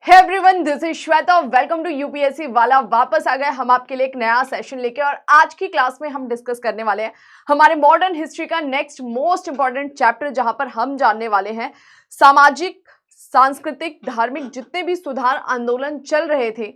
Hey everyone, this is Shweta. Welcome to UPSC वाला। वापस आ गए हम आपके लिए एक नया सेशन लेके और आज की क्लास में हम डिस्कस करने वाले हैं हमारे मॉडर्न हिस्ट्री का नेक्स्ट मोस्ट इंपॉर्टेंट चैप्टर, जहां पर हम जानने वाले हैं सामाजिक, सांस्कृतिक, धार्मिक जितने भी सुधार आंदोलन चल रहे थे,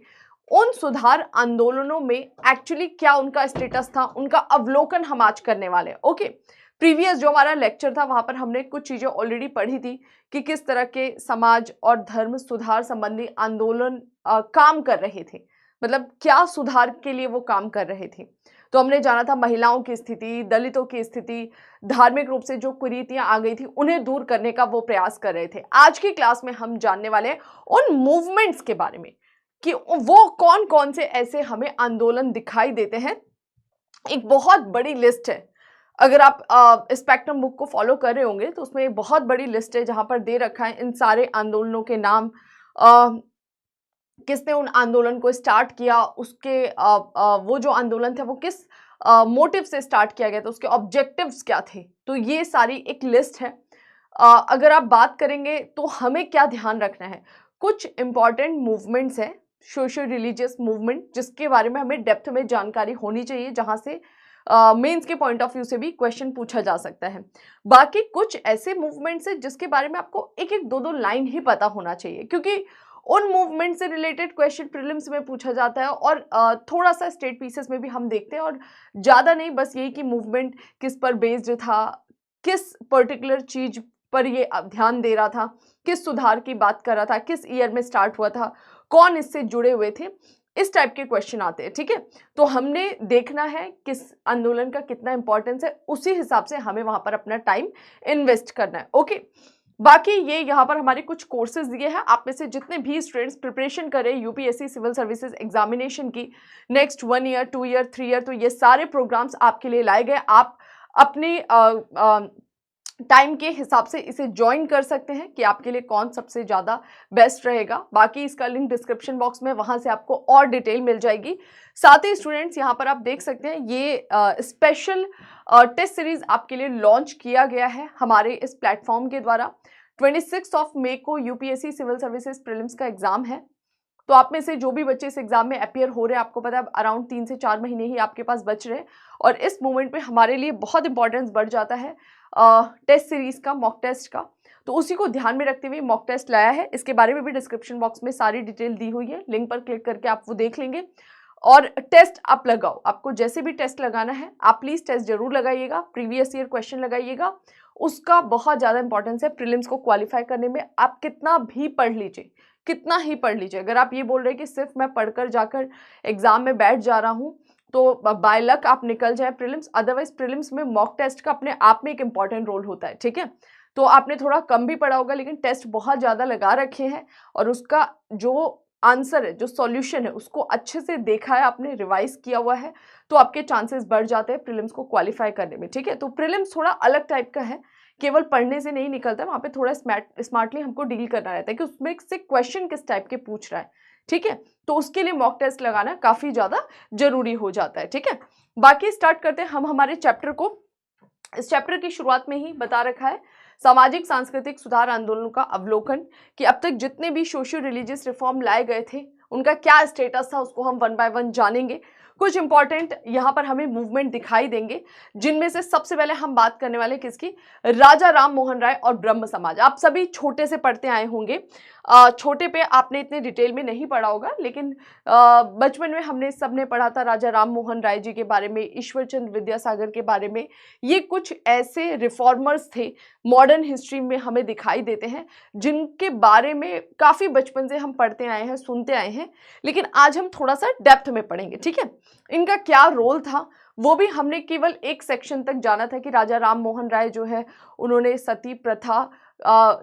उन सुधार आंदोलनों में एक्चुअली क्या उनका स्टेटस था, उनका अवलोकन हम आज करने वाले हैं। ओके, प्रीवियस जो हमारा लेक्चर था वहां पर हमने कुछ चीजें ऑलरेडी पढ़ी थी कि किस तरह के समाज और धर्म सुधार संबंधी आंदोलन काम कर रहे थे, मतलब क्या सुधार के लिए वो काम कर रहे थे। तो हमने जाना था महिलाओं की स्थिति, दलितों की स्थिति, धार्मिक रूप से जो कुरीतियां आ गई थी उन्हें दूर करने का वो प्रयास कर रहे थे। आज की क्लास में हम जानने वाले हैं उन मूवमेंट्स के बारे में कि वो कौन कौन से ऐसे हमें आंदोलन दिखाई देते हैं। एक बहुत बड़ी लिस्ट है, अगर आप स्पेक्ट्रम बुक को फॉलो कर रहे होंगे तो उसमें एक बहुत बड़ी लिस्ट है जहां पर दे रखा है इन सारे आंदोलनों के नाम, किसने उन आंदोलन को स्टार्ट किया, उसके वो जो आंदोलन था वो किस मोटिव से स्टार्ट किया गया था, उसके ऑब्जेक्टिव्स क्या थे। तो ये सारी एक लिस्ट है। अगर आप बात करेंगे तो हमें क्या ध्यान रखना है, कुछ इंपॉर्टेंट मूवमेंट्स है, सोशल रिलीजियस मूवमेंट, जिसके बारे में हमें डेप्थ में जानकारी होनी चाहिए, जहां से मेंस के पॉइंट ऑफ व्यू से भी क्वेश्चन पूछा जा सकता है। बाकी कुछ ऐसे मूवमेंट्स है जिसके बारे में आपको एक एक दो दो लाइन ही पता होना चाहिए, क्योंकि उन मूवमेंट से रिलेटेड क्वेश्चन प्रीलिम्स में पूछा जाता है और थोड़ा सा स्टेट पीसेस में भी हम देखते हैं, और ज़्यादा नहीं, बस यही कि मूवमेंट किस पर बेस्ड था, किस पर्टिकुलर चीज पर ये ध्यान दे रहा था, किस सुधार की बात कर रहा था, किस ईयर में स्टार्ट हुआ था, कौन इससे जुड़े हुए थे, इस टाइप के क्वेश्चन आते हैं। ठीक है, तो हमने देखना है किस आंदोलन का कितना इंपॉर्टेंस है, उसी हिसाब से हमें वहां पर अपना टाइम इन्वेस्ट करना है। ओके, बाकी ये यहाँ पर हमारे कुछ कोर्सेज दिए हैं। आप में से जितने भी स्टूडेंट्स प्रिपरेशन करें यूपीएससी सिविल सर्विसेज एग्जामिनेशन की नेक्स्ट 1 ईयर 2 ईयर 3 ईयर, तो ये सारे प्रोग्राम्स आपके लिए लाए गए। आप अपने टाइम के हिसाब से इसे ज्वाइन कर सकते हैं कि आपके लिए कौन सबसे ज़्यादा बेस्ट रहेगा। बाकी इसका लिंक डिस्क्रिप्शन बॉक्स में, वहां से आपको और डिटेल मिल जाएगी। साथ ही स्टूडेंट्स यहाँ पर आप देख सकते हैं ये स्पेशल टेस्ट सीरीज आपके लिए लॉन्च किया गया है हमारे इस प्लेटफॉर्म के द्वारा। 26 मई को यूपीएससी सिविल सर्विसेज प्रीलिम्स का एग्जाम है। तो आप में से जो भी बच्चे इस एग्जाम में अपियर हो रहे हैं, आपको पता है अराउंड 3 से 4 महीने ही आपके पास बच रहे हैं, और इस मोमेंट पे हमारे लिए बहुत इंपॉर्टेंस बढ़ जाता है टेस्ट सीरीज का, मॉक टेस्ट का। तो उसी को ध्यान में रखते हुए मॉक टेस्ट लाया है। इसके बारे में भी डिस्क्रिप्शन बॉक्स में सारी डिटेल दी हुई है, लिंक पर क्लिक करके आप वो देख लेंगे। और टेस्ट आप लगाओ, आपको जैसे भी टेस्ट लगाना है आप प्लीज टेस्ट जरूर लगाइएगा, प्रीवियस ईयर क्वेश्चन लगाइएगा, उसका बहुत ज़्यादा इंपॉर्टेंस है प्रीलिम्स को क्वालिफाई करने में। आप कितना भी पढ़ लीजिए, कितना ही पढ़ लीजिए, अगर आप ये बोल रहे हैं कि सिर्फ मैं पढ़कर जाकर एग्जाम में बैठ जा रहा हूँ तो बाय लक आप निकल जाए प्रीलिम्स, अदरवाइज प्रीलिम्स में मॉक टेस्ट का अपने आप में एक इंपॉर्टेंट रोल होता है। ठीक है, तो आपने थोड़ा कम भी पढ़ा होगा लेकिन टेस्ट बहुत ज़्यादा लगा रखे हैं, और उसका जो आंसर है, जो सॉल्यूशन है, उसको अच्छे से देखा है आपने, रिवाइज किया हुआ है, तो आपके चांसेस बढ़ जाते हैं प्रीलिम्स को क्वालिफाई करने में। ठीक है, तो प्रीलिम्स थोड़ा अलग टाइप का है, केवल पढ़ने से नहीं निकलता है, वहाँ पे थोड़ा स्मार्टली हमको डील करना रहता है कि उसमें से क्वेश्चन किस टाइप के पूछ रहा है। ठीक है, तो उसके लिए मॉक टेस्ट लगाना काफ़ी ज़्यादा जरूरी हो जाता है। ठीक है, बाकी स्टार्ट करते हैं हम हमारे चैप्टर को। इस चैप्टर की शुरुआत में ही बता रखा है सामाजिक सांस्कृतिक सुधार आंदोलनों का अवलोकन, कि अब तक जितने भी सोशल रिलीजियस रिफॉर्म लाए गए थे उनका क्या स्टेटस था, उसको हम 1 बाय 1 जानेंगे। कुछ इंपॉर्टेंट यहाँ पर हमें मूवमेंट दिखाई देंगे, जिनमें से सबसे पहले हम बात करने वाले किसकी, राजा राम मोहन राय और ब्रह्म समाज। आप सभी छोटे से पढ़ते आए होंगे, छोटे पे आपने इतने डिटेल में नहीं पढ़ा होगा, लेकिन बचपन में हमने सबने पढ़ा था राजा राम मोहन राय जी के बारे में, ईश्वर चंद्र विद्यासागर के बारे में। ये कुछ ऐसे रिफॉर्मर्स थे मॉडर्न हिस्ट्री में हमें दिखाई देते हैं, जिनके बारे में काफ़ी बचपन से हम पढ़ते आए हैं, सुनते आए हैं, लेकिन आज हम थोड़ा सा डेप्थ में पढ़ेंगे। ठीक है, इनका क्या रोल था वो भी हमने केवल एक सेक्शन तक जाना था कि राजा राम मोहन राय जो है उन्होंने सती प्रथा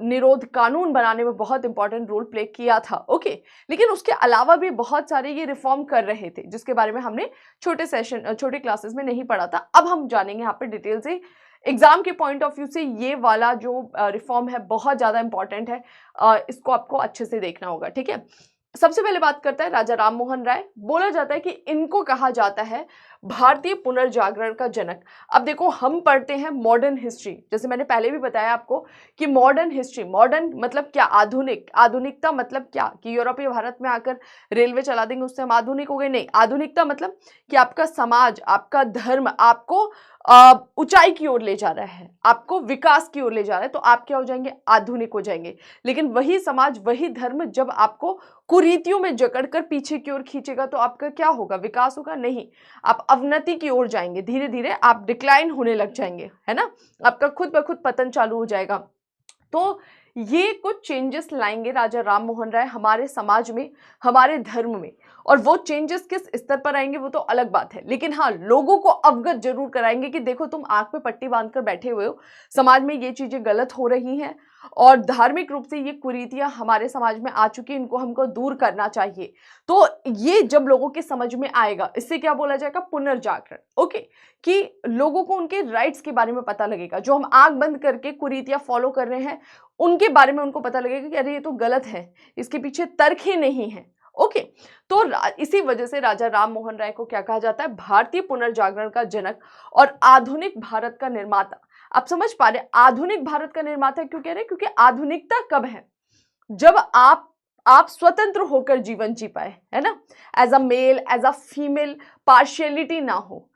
निरोध कानून बनाने में बहुत इंपॉर्टेंट रोल प्ले किया था। ओके, लेकिन उसके अलावा भी बहुत सारे ये रिफॉर्म कर रहे थे, जिसके बारे में हमने छोटे क्लासेस में नहीं पढ़ा था। अब हम जानेंगे यहाँ पे डिटेल से। एग्जाम के पॉइंट ऑफ व्यू से ये वाला जो रिफॉर्म है बहुत ज़्यादा इंपॉर्टेंट है, इसको आपको अच्छे से देखना होगा। ठीक है, सबसे पहले बात करता है राजा राम मोहन राय। बोला जाता है कि इनको कहा जाता है भारतीय पुनर्जागरण का जनक। अब देखो, हम पढ़ते हैं मॉडर्न हिस्ट्री, जैसे मैंने पहले भी बताया आपको कि मॉडर्न हिस्ट्री, मॉडर्न मतलब क्या, आधुनिक, आधुनिकता मतलब क्या कि यूरोपीय भारत में आकर रेलवे चला देंगे उससे हम आधुनिक हो गए, नहीं। आधुनिकता मतलब कि आपका समाज, आपका धर्म आपको ऊंचाई की ओर ले जा रहा है, आपको विकास की ओर ले जा रहा है, तो आप क्या हो जाएंगे, आधुनिक हो जाएंगे। लेकिन वही समाज, वही धर्म जब आपको कुरीतियों में जकड़कर पीछे की ओर खींचेगा तो आपका क्या होगा, विकास होगा, नहीं, आप अवनति की ओर जाएंगे, धीरे धीरे आप डिक्लाइन होने लग जाएंगे, है ना, आपका खुद ब खुद पतन चालू हो जाएगा। तो ये कुछ चेंजेस लाएंगे राजा राम मोहन राय हमारे समाज में, हमारे धर्म में, और वो चेंजेस किस स्तर पर आएंगे वो तो अलग बात है, लेकिन हाँ, लोगों को अवगत जरूर कराएंगे कि देखो, तुम आंख में पट्टी बांधकर बैठे हुए हो, समाज में ये चीजें गलत हो रही हैं और धार्मिक रूप से ये कुरीतियां हमारे समाज में आ चुकी, इनको हमको दूर करना चाहिए। तो ये जब लोगों के समझ में आएगा, इससे क्या बोला जाएगा, पुनर्जागरण। ओके, कि लोगों को उनके राइट्स के बारे में पता लगेगा, जो हम आंख बंद करके कुरीतियां फॉलो कर रहे हैं उनके बारे में उनको पता लगेगा कि अरे ये तो गलत है, इसके पीछे तर्क ही नहीं है। ओके, तो इसी वजह से राजा राम मोहन राय को क्या कहा जाता है, भारतीय पुनर्जागरण का जनक और आधुनिक भारत का निर्माता। आप समझ पा रहे, आधुनिक भारत का निर्माता क्यों कह रहे हैं, क्योंकि आधुनिकता कब है, जब आप स्वतंत्र होकर जीवन जी पाए, है ना, as a male, as a female, partiality ना हो,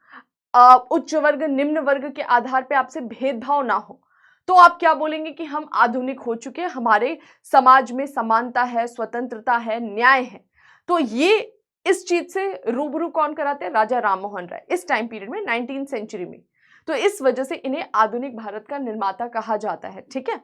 उच्च वर्ग निम्न वर्ग के आधार पे आपसे भेदभाव ना हो, तो आप क्या बोलेंगे कि हम आधुनिक हो चुके हैं, हमारे समाज में समानता है, स्वतंत्रता है, न्याय है। तो ये इस चीज से रूबरू कौन कराते हैं, राजा राम मोहन राय, इस टाइम पीरियड में 19th सेंचुरी में। तो इस वजह से इन्हें आधुनिक भारत का निर्माता कहा जाता है। ठीक है,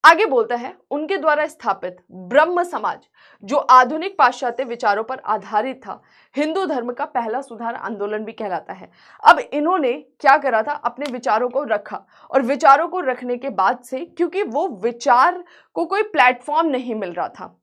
आगे बोलता है, उनके द्वारा स्थापित ब्रह्म समाज, जो आधुनिक पाश्चात्य विचारों पर आधारित था, हिंदू धर्म का पहला सुधार आंदोलन भी कहलाता है। अब इन्होंने क्या करा था, अपने विचारों को रखा, और विचारों को रखने के बाद से, क्योंकि वो विचार को कोई प्लेटफॉर्म नहीं मिल रहा था,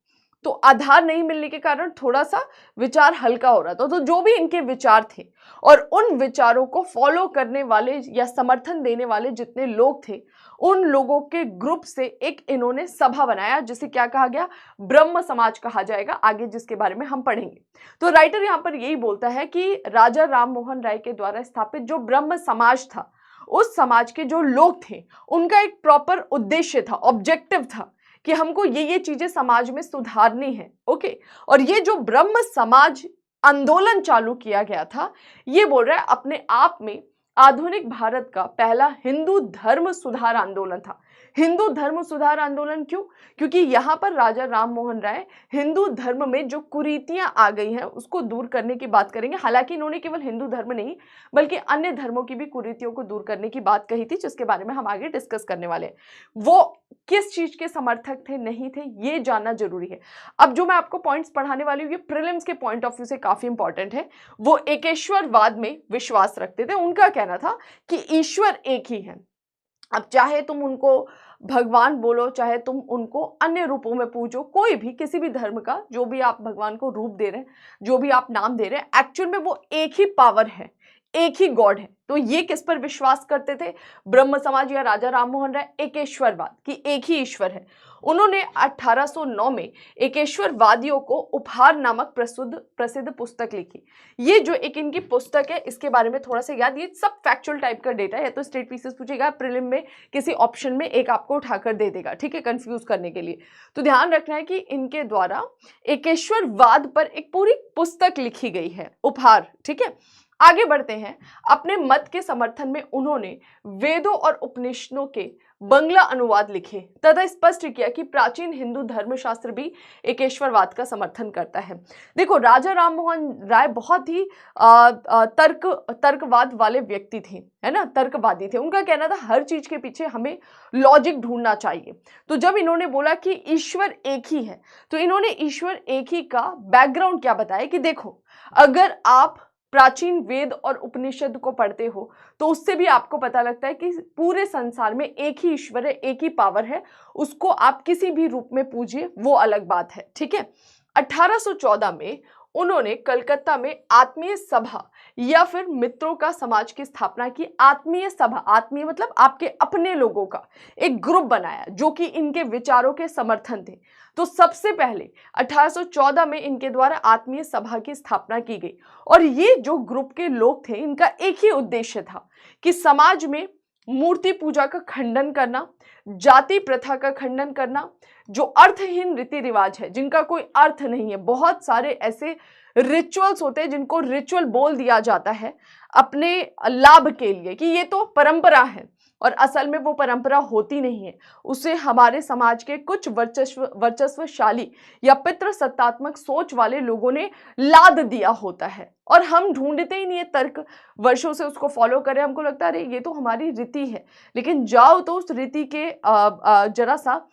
तो आधार नहीं मिलने के कारण थोड़ा सा विचार हल्का हो रहा था, तो जो भी इनके विचार थे और उन विचारों को फॉलो करने वाले या समर्थन देने वाले जितने लोग थे, उन लोगों के ग्रुप से एक इन्होंने सभा बनाया, जिसे क्या कहा गया, ब्रह्म समाज कहा जाएगा आगे, जिसके बारे में हम पढ़ेंगे। तो राइटर यहां पर यही बोलता है कि राजा राम मोहन राय के द्वारा स्थापित जो ब्रह्म समाज था, उस समाज के जो लोग थे, उनका एक प्रॉपर उद्देश्य था, ऑब्जेक्टिव था कि हमको ये चीजें समाज में सुधारनी है। ओके, और ये जो ब्रह्म समाज आंदोलन चालू किया गया था, ये बोल रहा है अपने आप में आधुनिक भारत का पहला हिंदू धर्म सुधार आंदोलन था। हिंदू धर्म सुधार आंदोलन क्यों, क्योंकि यहां पर राजा राम मोहन राय हिंदू धर्म में जो कुरीतियां आ गई हैं उसको दूर करने की बात करेंगे। हालांकि इन्होंने केवल हिंदू धर्म नहीं बल्कि अन्य धर्मों की भी कुरीतियों को दूर करने की बात कही थी, जिसके बारे में हम आगे डिस्कस करने वाले हैं। वो किस चीज के समर्थक थे, नहीं थे, ये जानना जरूरी है। अब जो मैं आपको पॉइंट्स पढ़ाने वाली हूँ, ये प्रीलिम्स के पॉइंट ऑफ व्यू से काफी इंपॉर्टेंट है। वो एकेश्वरवाद में विश्वास रखते थे। उनका कहना था कि ईश्वर एक ही है। अब चाहे तुम उनको भगवान बोलो, चाहे तुम उनको अन्य रूपों में पूजो, कोई भी किसी भी धर्म का जो भी आप भगवान को रूप दे रहे हैं, जो भी आप नाम दे रहे हैं, एक्चुअल में वो एक ही पावर है, एक ही गॉड है। तो ये किस पर विश्वास करते थे, ब्रह्म समाज या राजा राम मोहन राय, एकेश्वरवाद कि एक ही ईश्वर है। उन्होंने 1809 में एकेश्वरवादियों को उपहार नामक प्रसिद्ध पुस्तक लिखी। ये जो एक इनकी पुस्तक है, इसके बारे में थोड़ा सा याद, ये सब फैक्चुअल टाइप का डेटा है, तो स्टेट पीसेस पूछेगा, प्रीलिम में किसी ऑप्शन में एक आपको उठाकर दे देगा, ठीक है, कंफ्यूज करने के लिए। तो ध्यान रखना है कि इनके द्वारा एकेश्वरवाद पर एक पूरी पुस्तक लिखी गई है, उपहार। ठीक है, आगे बढ़ते हैं। अपने मत के समर्थन में उन्होंने वेदों और उपनिषदों के बंगला अनुवाद लिखे तथा स्पष्ट किया कि प्राचीन हिंदू धर्मशास्त्र भी एकेश्वरवाद का समर्थन करता है। देखो, राजा राम मोहन राय बहुत ही तर्कवाद वाले व्यक्ति थे, है ना, तर्कवादी थे। उनका कहना था हर चीज के पीछे हमें लॉजिक ढूंढना चाहिए। तो जब इन्होंने बोला कि ईश्वर एक ही है, तो इन्होंने ईश्वर एक ही का बैकग्राउंड क्या बताया कि देखो, अगर आप प्राचीन वेद और उपनिषद को पढ़ते हो तो उससे भी आपको पता लगता है कि पूरे संसार में एक ही ईश्वर है, एक ही पावर है, उसको आप किसी भी रूप में पूजिए, वो अलग बात है। ठीक है, 1814 में उन्होंने कलकत्ता में आत्मीय सभा या फिर मित्रों का समाज की स्थापना की। आत्मीय सभा, आत्मीय मतलब आपके अपने लोगों का एक ग्रुप बनाया जो कि इनके विचारों के समर्थन थे। तो सबसे पहले 1814 में इनके द्वारा आत्मीय सभा की स्थापना की गई और ये जो ग्रुप के लोग थे इनका एक ही उद्देश्य था कि समाज में मूर्ति पूजा का खंडन करना, जाति प्रथा का खंडन करना, जो अर्थहीन रीति रिवाज है जिनका कोई अर्थ नहीं है। बहुत सारे ऐसे रिचुअल्स होते हैं जिनको रिचुअल बोल दिया जाता है अपने लाभ के लिए कि ये तो परंपरा है और असल में वो परंपरा होती नहीं है। उसे हमारे समाज के कुछ वर्चस्वशाली या पितृसत्तात्मक सोच वाले लोगों ने लाद दिया होता है और हम ढूंढते ही नहीं है तर्क, वर्षों से उसको फॉलो करें। हमको लगता है अरे ये तो हमारी रीति है, लेकिन जाओ तो उस रीति के जरा सा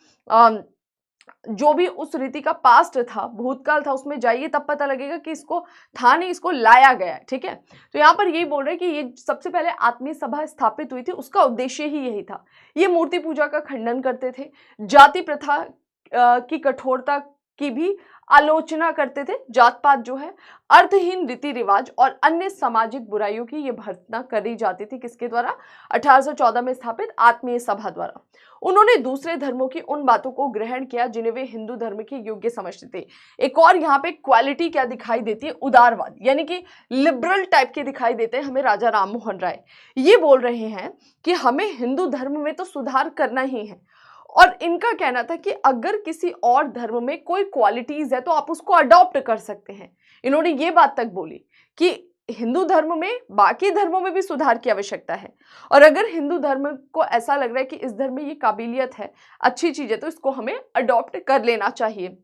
जो भी उस रीति का पास्ट था, भूतकाल था, उसमें जाइए तब पता लगेगा कि इसको था नहीं, इसको लाया गया है। ठीक है, तो यहाँ पर यही बोल रहे हैं कि ये सबसे पहले आत्मीय सभा स्थापित हुई थी, उसका उद्देश्य ही यही था। ये मूर्ति पूजा का खंडन करते थे, जाति प्रथा की कठोरता की भी आलोचना करते थे। जात पात जो है, अर्थहीन रीति रिवाज और अन्य सामाजिक बुराइयों की ये भर्त्सना करी जाती थी। किसके द्वारा? 1814 में स्थापित आत्मीय सभा द्वारा। उन्होंने दूसरे धर्मों की उन बातों को ग्रहण किया जिन्हें वे हिंदू धर्म के योग्य समझते थे। एक और यहाँ पे क्वालिटी क्या दिखाई देती है? उदारवाद, यानी कि लिबरल टाइप के दिखाई देते हैं हमें राजा राम मोहन राय। ये बोल रहे हैं कि हमें हिंदू धर्म में तो सुधार करना ही है और इनका कहना था कि अगर किसी और धर्म में कोई क्वालिटीज है तो आप उसको अडॉप्ट कर सकते हैं। इन्होंने ये बात तक बोली कि हिंदू धर्म में बाकी धर्मों में भी सुधार की आवश्यकता है और अगर हिंदू धर्म को ऐसा लग रहा है कि इस धर्म में ये काबिलियत है, अच्छी चीज है, तो इसको हमें अडॉप्ट कर लेना चाहिए।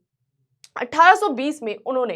1820 में उन्होंने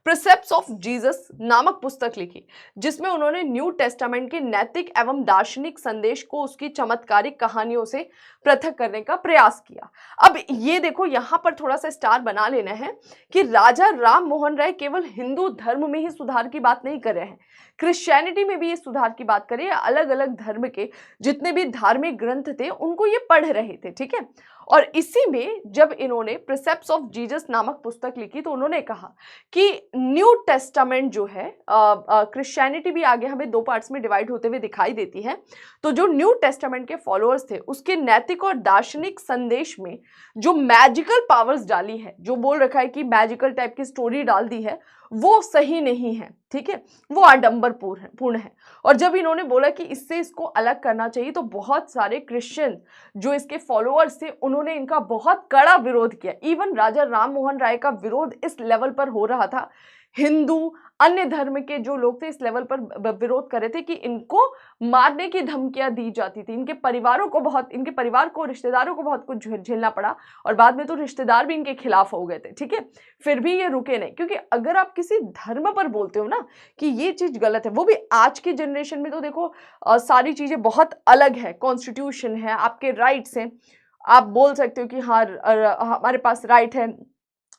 प्रिसेप्ट्स ऑफ जीसस नामक पुस्तक लिखी जिसमें उन्होंने न्यू टेस्टामेंट के नैतिक एवं दार्शनिक संदेश को उसकी चमत्कारिक कहानियों से पृथक करने का प्रयास किया। अब ये देखो, यहाँ पर थोड़ा सा स्टार बना लेना है कि राजा राम मोहन राय केवल हिंदू धर्म में ही सुधार की बात नहीं कर रहे हैं, क्रिश्चियनिटी में भी ये सुधार की बात करें। अलग अलग धर्म के जितने भी धार्मिक ग्रंथ थे उनको ये पढ़ रहे थे। ठीक है, और इसी में जब इन्होंने प्रिसेप्ट्स ऑफ जीसस नामक पुस्तक लिखी तो उन्होंने कहा कि न्यू टेस्टामेंट जो है, क्रिश्चियनिटी भी आगे हमें दो पार्ट्स में डिवाइड होते हुए दिखाई देती है, तो जो न्यू टेस्टामेंट के फॉलोअर्स थे उसके नैतिक और दार्शनिक संदेश में जो मैजिकल पावर्स डाली है, जो बोल रखा है कि मैजिकल टाइप की स्टोरी डाल दी है, वो सही नहीं है। ठीक है, वो आडंबर पूर्ण है। और जब इन्होंने बोला कि इससे इसको अलग करना चाहिए तो बहुत सारे क्रिश्चियन जो इसके फॉलोअर्स थे उन्होंने इनका बहुत कड़ा विरोध किया। इवन राजा राम मोहन राय का विरोध इस लेवल पर हो रहा था, हिंदू अन्य धर्म के जो लोग थे इस लेवल पर विरोध कर रहे थे कि इनको मारने की धमकियां दी जाती थी। इनके परिवार को, रिश्तेदारों को बहुत कुछ झेलना पड़ा और बाद में तो रिश्तेदार भी इनके खिलाफ हो गए थे। ठीक है, फिर भी ये रुके नहीं, क्योंकि अगर आप किसी धर्म पर बोलते हो ना कि ये चीज गलत है, वो भी आज की जनरेशन में, तो देखो सारी चीजें बहुत अलग है, कॉन्स्टिट्यूशन है, आपके राइट्स हैं, आप बोल सकते हो कि हाँ हमारे पास राइट है,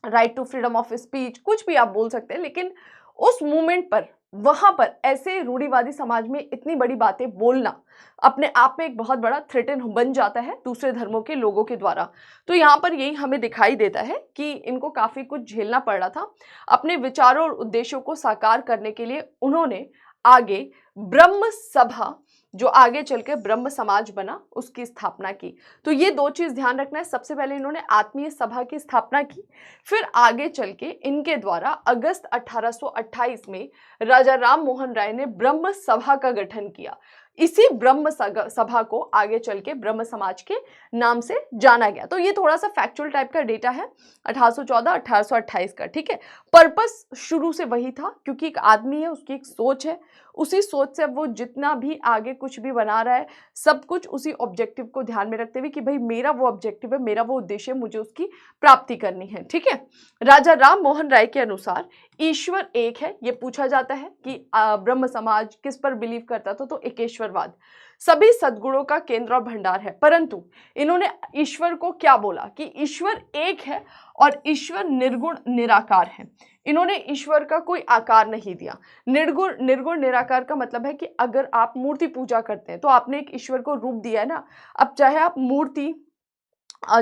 right to freedom of speech, कुछ भी आप बोल सकते हैं। लेकिन उस मूवमेंट पर, वहां पर ऐसे रूढ़िवादी समाज में इतनी बड़ी बातें बोलना अपने आप में एक बहुत बड़ा थ्रेटन बन जाता है दूसरे धर्मों के लोगों के द्वारा। तो यहाँ पर यही हमें दिखाई देता है कि इनको काफी कुछ झेलना पड़ रहा था। अपने विचारों और उद्देश्यों को साकार करने के लिए उन्होंने आगे ब्रह्म सभा, जो आगे चलकर ब्रह्म समाज बना, उसकी स्थापना की। तो ये दो चीज ध्यान रखना है। सबसे पहले इन्होंने आत्मीय सभा की स्थापना की, फिर आगे चल के इनके द्वारा अगस्त 1828 में राजा राम मोहन राय ने ब्रह्म सभा का गठन किया। इसी ब्रह्म सभा को आगे चल के ब्रह्म समाज के नाम से जाना गया। तो ये थोड़ा सा फैक्चुअल टाइप का डेटा है 1814 1828 का। ठीक है, पर्पस शुरू से वही था, क्योंकि एक आदमी है, उसकी एक सोच है, उसी सोच से वो जितना भी आगे कुछ भी बना रहा है, सब कुछ उसी ऑब्जेक्टिव को ध्यान में रखते हुए कि भाई मेरा वो ऑब्जेक्टिव है, मेरा वो उद्देश्य है, मुझे उसकी प्राप्ति करनी है। ठीक है, राजा राम मोहन राय के अनुसार ईश्वर एक है। ये पूछा जाता है कि ब्रह्म समाज किस पर बिलीव करता था, तो एकेश्वरवाद, सभी सद्गुणों का केंद्र और भंडार है। परंतु इन्होंने ईश्वर को क्या बोला कि ईश्वर एक है और ईश्वर निर्गुण निराकार है। इन्होंने ईश्वर का कोई आकार नहीं दिया। निर्गुण निराकार का मतलब है कि अगर आप मूर्ति पूजा करते हैं तो आपने एक ईश्वर को रूप दिया है ना। अब चाहे आप मूर्ति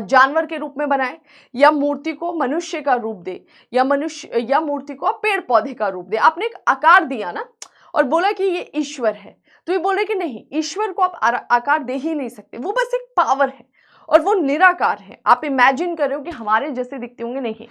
जानवर के रूप में बनाए, या मूर्ति को मनुष्य का रूप दे, या मूर्ति को पेड़ पौधे का रूप दे। आपने एक आकार दिया ना और बोला कि ये ईश्वर है, तो ये बोल रहे कि नहीं, ईश्वर को आप आकार दे ही नहीं सकते, वो बस एक पावर है और वो निराकार है। आप इमेजिन कर रहे हो कि हमारे जैसे दिखते होंगे, नहीं।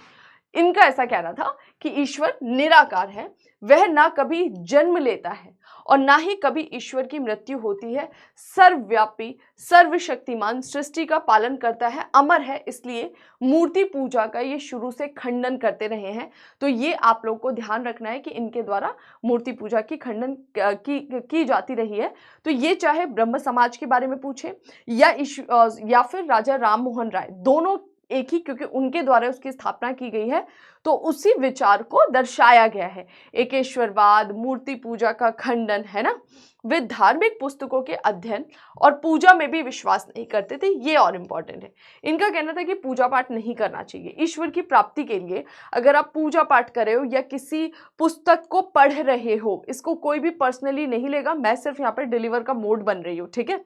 इनका ऐसा कहना था कि ईश्वर निराकार है, वह ना कभी जन्म लेता है और ना ही कभी ईश्वर की मृत्यु होती है। सर्वव्यापी, सर्वशक्तिमान, सृष्टि का पालन करता है, अमर है, इसलिए मूर्ति पूजा का ये शुरू से खंडन करते रहे हैं। तो ये आप लोगों को ध्यान रखना है कि इनके द्वारा मूर्ति पूजा की खंडन की जाती रही है। तो ये चाहे ब्रह्म समाज के बारे में पूछे या फिर राजा राम मोहन राय, दोनों एक ही, क्योंकि उनके द्वारा उसकी स्थापना की गई है, तो उसी विचार को दर्शाया गया है। एकेश्वरवाद, मूर्ति पूजा का खंडन, है ना। वे धार्मिक पुस्तकों के अध्ययन और पूजा में भी विश्वास नहीं करते थे, ये और इम्पोर्टेंट है। इनका कहना था कि पूजा पाठ नहीं करना चाहिए। ईश्वर की प्राप्ति के लिए अगर आप पूजा पाठ कर रहे हो या किसी पुस्तक को पढ़ रहे हो, इसको कोई भी पर्सनली नहीं लेगा, मैं सिर्फ यहाँ पर डिलीवर का मोड बन रही हूँ, ठीक है,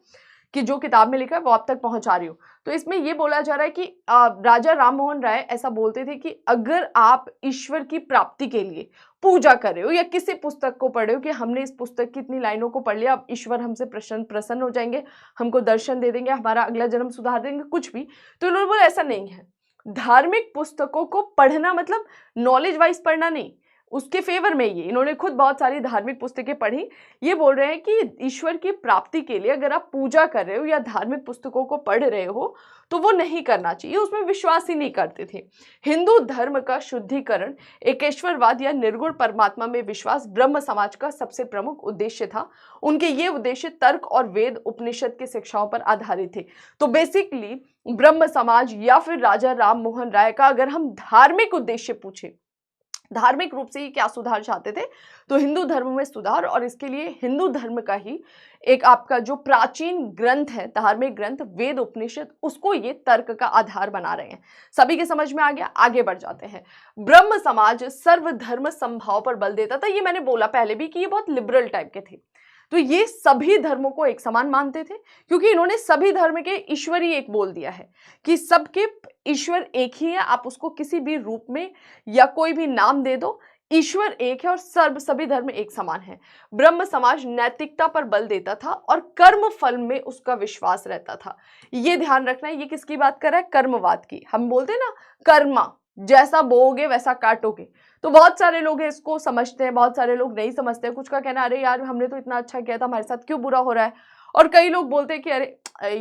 कि जो किताब में लिखा है वो आप तक पहुंचा रही हूँ। तो इसमें ये बोला जा रहा है कि राजा राम मोहन राय ऐसा बोलते थे कि अगर आप ईश्वर की प्राप्ति के लिए पूजा कर रहे हो या किसी पुस्तक को पढ़ रहे हो कि हमने इस पुस्तक की इतनी लाइनों को पढ़ लिया, अब ईश्वर हमसे प्रसन्न हो जाएंगे, हमको दर्शन दे देंगे, हमारा अगला जन्म सुधार देंगे, कुछ भी, तो इन्होंने बोला ऐसा नहीं है। धार्मिक पुस्तकों को पढ़ना मतलब नॉलेज वाइज पढ़ना नहीं, उसके फेवर में ये इन्होंने खुद बहुत सारी धार्मिक पुस्तकें पढ़ी। ये बोल रहे हैं कि ईश्वर की प्राप्ति के लिए अगर आप पूजा कर रहे हो या धार्मिक पुस्तकों को पढ़ रहे हो तो वो नहीं करना चाहिए, उसमें विश्वास ही नहीं करते थे। हिंदू धर्म का शुद्धिकरण, एकेश्वरवाद या निर्गुण परमात्मा में विश्वास ब्रह्म समाज का सबसे प्रमुख उद्देश्य था। उनके ये उद्देश्य तर्क और वेद उपनिषद की शिक्षाओं पर आधारित थे। तो बेसिकली ब्रह्म समाज या फिर राजा राम मोहन राय का अगर हम धार्मिक उद्देश्य पूछे, धार्मिक रूप से ये क्या सुधार चाहते थे, तो हिंदू धर्म में सुधार, और इसके लिए हिंदू धर्म का ही एक आपका जो प्राचीन ग्रंथ है, धार्मिक ग्रंथ वेद उपनिषद, उसको ये तर्क का आधार बना रहे हैं। सभी के समझ में आ गया, आगे बढ़ जाते हैं। ब्रह्म समाज सर्वधर्म समभाव पर बल देता था। ये मैंने बोला पहले भी कि ये बहुत लिबरल टाइप के थे, तो ये सभी धर्मों को एक समान मानते थे, क्योंकि इन्होंने सभी धर्म के ईश्वर ही एक बोल दिया है कि सबके ईश्वर एक ही है, आप उसको किसी भी रूप में या कोई भी नाम दे दो, ईश्वर एक है और सभी धर्म एक समान है। ब्रह्म समाज नैतिकता पर बल देता था और कर्म फल में उसका विश्वास रहता था। ये ध्यान रखना है, ये किसकी बात कर रहा है, कर्मवाद की। हम बोलते हैं ना, कर्मा, जैसा बोओगे वैसा काटोगे। तो बहुत सारे लोग इसको समझते हैं, बहुत सारे लोग नहीं समझते हैं। कुछ का कहना, अरे यार हमने तो इतना अच्छा किया था, हमारे साथ क्यों बुरा हो रहा है। और कई लोग बोलते हैं कि अरे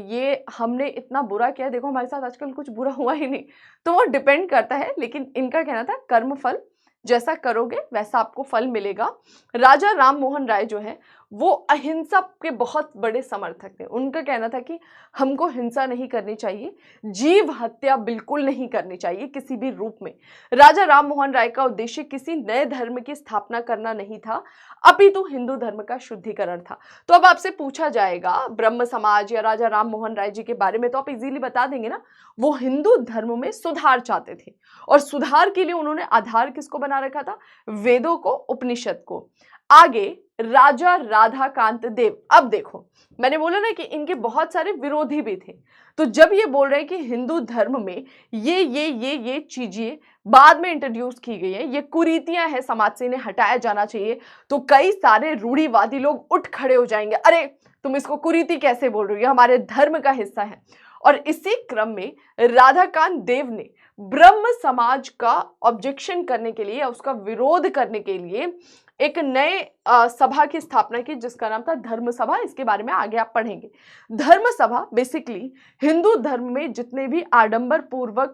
ये हमने इतना बुरा किया, देखो हमारे साथ आजकल कुछ बुरा हुआ ही नहीं। तो वो डिपेंड करता है, लेकिन इनका कहना था कर्म फल, जैसा करोगे वैसा आपको फल मिलेगा। राजा राम मोहन राय जो है वो अहिंसा के बहुत बड़े समर्थक थे। उनका कहना था कि हमको हिंसा नहीं करनी चाहिए, जीव हत्या बिल्कुल नहीं करनी चाहिए किसी भी रूप में। राजा राम मोहन राय का उद्देश्य किसी नए धर्म की स्थापना करना नहीं था, अपितु हिंदू धर्म का शुद्धिकरण था। तो अब आपसे पूछा जाएगा ब्रह्म समाज या राजा राम मोहन राय जी के बारे में, तो आप इजीली बता देंगे ना, वो हिंदू धर्म में सुधार चाहते थे। और सुधार के लिए उन्होंने आधार किसको बना रखा था, वेदों को, उपनिषद को। आगे राजा राधाकांत देव। अब देखो मैंने बोला ना कि इनके बहुत सारे विरोधी भी थे। तो जब ये बोल रहे हैं कि हिंदू धर्म में ये चीजें बाद में इंट्रोड्यूस की गई है, ये कुरीतियां हैं, समाज से इन्हें हटाया जाना चाहिए, तो कई सारे रूढ़िवादी लोग उठ खड़े हो जाएंगे, अरे तुम इसको कुरीति कैसे बोल रही हो, ये हमारे धर्म का हिस्सा है। और इसी क्रम में राधाकांत देव ने ब्रह्म समाज का ऑब्जेक्शन करने के लिए, उसका विरोध करने के लिए एक नए सभा की स्थापना की, जिसका नाम था धर्म सभा। इसके बारे में आगे आप पढ़ेंगे। धर्म सभा बेसिकली हिंदू धर्म में जितने भी आडंबरपूर्ण